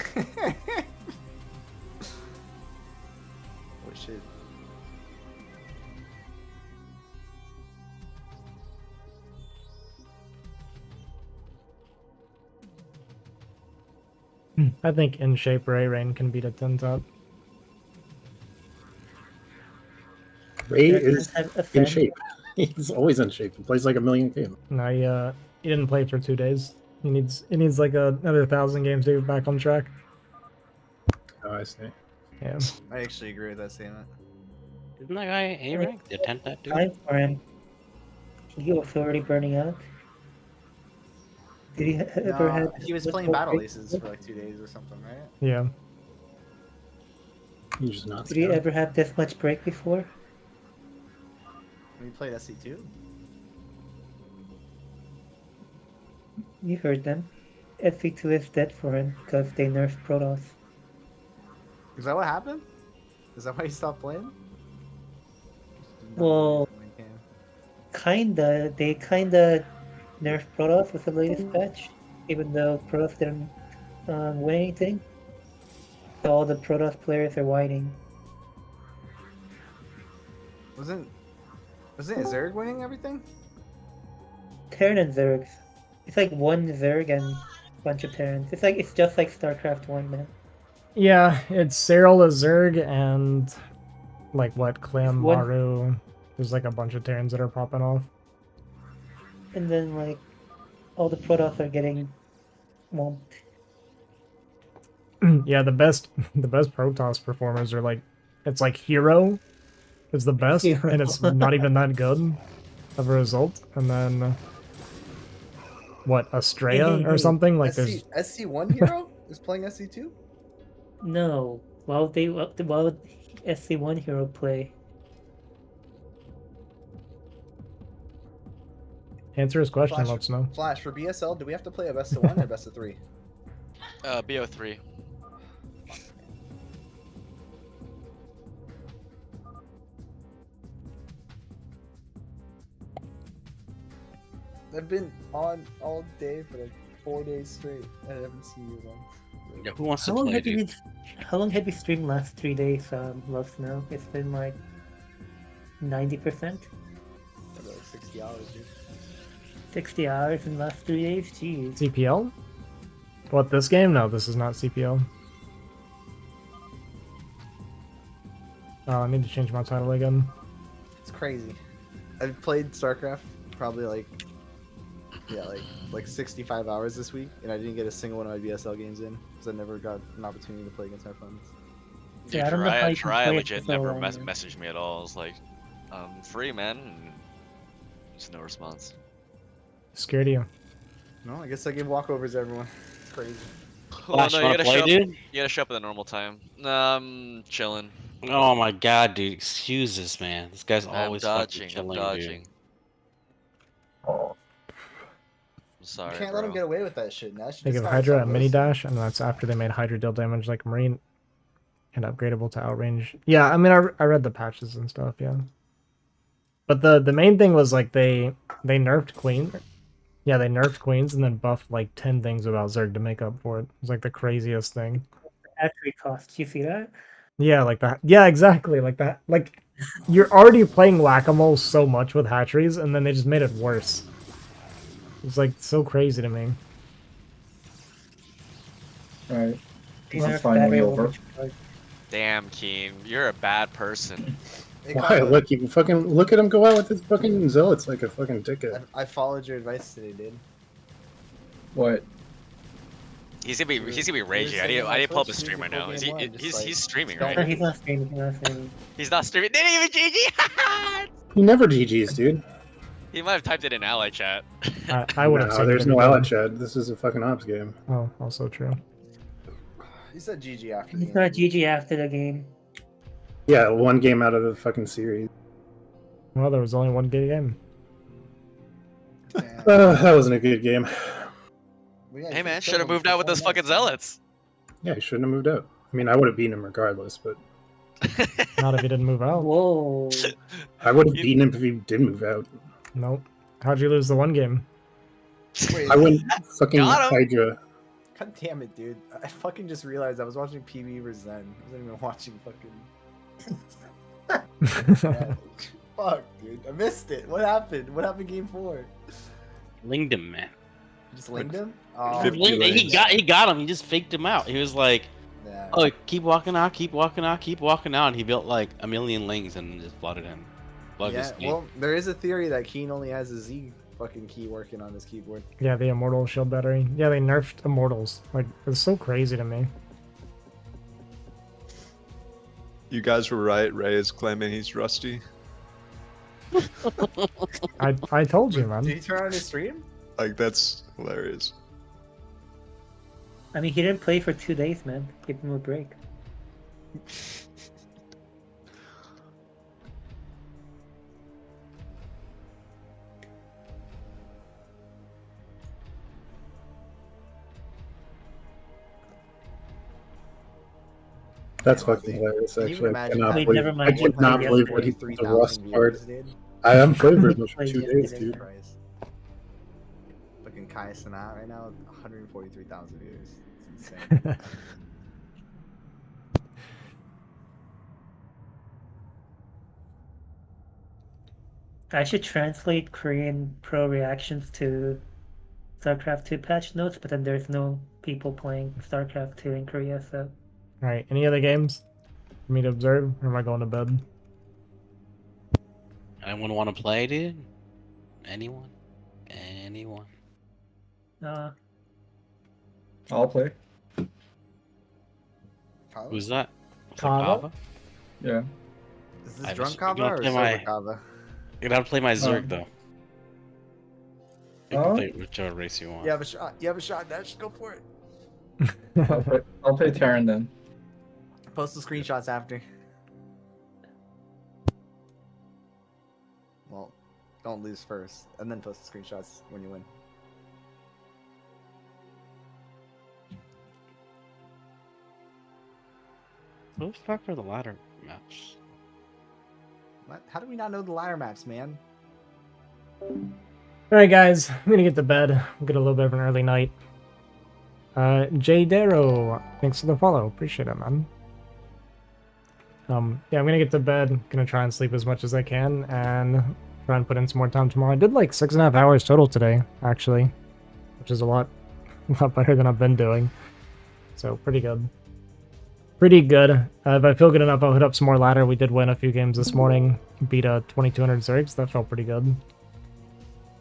shit. I think in shape Ray Rain can beat a 10 top. Ray Yeah, is have a in fan. shape. He's always in shape. He plays like a million games. No, he didn't play for 2 days. He needs like another 1,000 games to get back on track. Oh, I see. Yeah. I actually agree with that statement. Isn't that guy A-rank? The 10th that dude? Time for him. He was already burning out. Did he ever No, have? he was this playing whole battle break aces before? for like 2 days or something, right? Yeah. He's just not. Did he ever have this much break before? We played SC2. You heard them. SC2 is dead for him because they nerfed Protoss. Is that what happened? Is that why you stopped playing? Well, kinda. They kinda nerfed Protoss with the latest patch, even though Protoss didn't win anything. So all the Protoss players are whining. Wasn't it Zerg winning everything? Terran and Zergs. It's like one Zerg and a bunch of Terrans. It's just like StarCraft 1, man. Yeah, it's Cyril as Zerg and like what, Clem, one- Maru. There's like a bunch of Terrans that are popping off. And then like all the Protoss are getting whomped. Yeah, the best Protoss performers are like, it's like Hero is the best, Hero. and it's not even that good of a result. And then what, Estrella or something? Like there's SC1 hero is playing SC2? No. Why would SC1 hero play? answer his question. Flash, Let us know. Flash, for BSL, do we have to play a best of 1 or best of 3? BO3. I've been on all day for like 4 days straight. I haven't seen you once. Yeah, who wants to How long play, have you dude? How long have you streamed last 3 days, Love Snow? It's been like 90%? Like 60 hours, dude. 60 hours in the last 3 days? Jeez. CPL? What, this game? No, this is not CPL. Oh, I need to change my title again. It's crazy. I've played StarCraft probably like 65 hours this week, and I didn't get a single one of my BSL games in because I never got an opportunity to play against my friends. Dude, Yeah, I don't know how you can Try play it legit for so never long, man. messaged me at all. I was like, free, man. And just no response. Scared of you. No, I guess I give walkovers to everyone. It's crazy. Well, Flash, no, wanna you gotta play, show up. dude? You gotta show up at the normal time. Chilling. Oh my god, dude. Excuse this, man. This guy's I'm always dodging. fucking I'm chilling, dodging. dude. I'm sorry, You can't bro. let them get away with that shit. Now They give Hydra a mini dash, and that's after they made Hydra deal damage like Marine and upgradable to outrange. Yeah, I mean, I read the patches and stuff, yeah. But the main thing was like they nerfed Queen. Yeah, they nerfed Queens and then buffed like 10 things about Zerg to make up for it. It was like the craziest thing. Battery cost, you see that? Yeah, like that. Yeah, exactly, like that. Like, you're already playing Whack-A-Mole so much with hatcheries, and then they just made it worse. It's like so crazy to me. Alright. These are That's finally battery over. overcharged. Damn, Keen, you're a bad person. Why? Look, you can fucking look at him go out with his fucking zealots like a fucking dickhead. I followed your advice today, dude. What? He's gonna be raging. I need to pull up his stream right now. He's streaming right No, now. he's not streaming. He's not streaming. He's not streaming. Didn't even GG. He never GG's, dude. He might have typed it in ally chat. I would have No, seen there's it no if he ally did. chat. This is a fucking ops game. Oh, also true. He said GG after. He's not GG after the game. Yeah, one game out of the fucking series. Well, there was only one good game. That wasn't a good game. Hey man, should have moved out with those fucking zealots. Yeah, he shouldn't have moved out. I mean, I would have beaten him regardless, but Not if he didn't move out. Whoa. I would have beaten him if he did move out. Nope. How'd you lose the one game? Wait, I wouldn't fucking Got him. Hydra. God damn it, dude. I fucking just realized I was watching PB vs Zen. I wasn't even watching fucking. Yeah. Fuck, dude. I missed it. What happened? What happened game 4? Linged him, man. You just linked him? He got him. He just faked him out. He was like, Yeah. "Oh, keep walking out, keep walking out, keep walking out." And he built like a million lings and just flooded him. Plugged his Yeah, key. well, there is a theory that Keen only has a Z fucking key working on his keyboard. Yeah, the Immortal Shield Battery. Yeah, they nerfed Immortals. Like, it's so crazy to me. You guys were right. Ray is claiming he's rusty. I told you, man. Did he turn on his stream? Like, that's hilarious. I mean, he didn't play for 2 days, man. Give him a break. That's fucking hilarious. Can you Actually, I imagine cannot having believe. never I mind what cannot played believe what yesterday. the Rust 143,000 part. viewers, dude? I am playing version for Played 2 days, yesterday. dude. Christ. Fucking Kai Sanat right now, 143,000 views. It's insane. I should translate Korean pro reactions to StarCraft 2 patch notes, but then there's no people playing StarCraft 2 in Korea, so. Alright, any other games for me to observe, or am I going to bed? Anyone want to play, dude? Anyone? Anyone? I'll play. Who's that? Was that Kava? Kava? Yeah. Is this I drunk was Kava gonna or play sober my- Kava? You're gonna play my Zerg though. You Oh? can play whichever race you want. You have a shot. You have a shot, Dash. Go for it. I'll play Terran then. Post the screenshots after. Well, don't lose first, and then post the screenshots when you win. Who the fuck are the ladder maps? What? How do we not know the ladder maps, man? Alright guys, I'm gonna get to bed. We'll get a little bit of an early night. J Darrow, thanks for the follow. Appreciate it, man. Yeah, I'm gonna get to bed. Gonna try and sleep as much as I can and try and put in some more time tomorrow. I did like 6.5 hours total today, actually, which is a lot better than I've been doing. So pretty good. Pretty good. If I feel good enough, I'll hit up some more ladder. We did win a few games this morning. Beat a 2200 Zergs. That felt pretty good.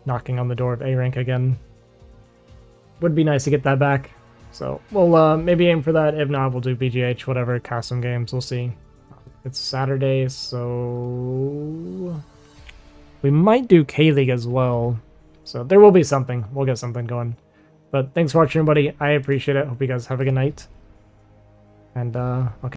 Knocking on the door of A rank again. Would be nice to get that back. So we'll maybe aim for that. If not, we'll do BGH, whatever, cast some games. We'll see. It's Saturday, so we might do K-League as well. So there will be something. We'll get something going. But thanks for watching, everybody. I appreciate it. Hope you guys have a good night. And okay.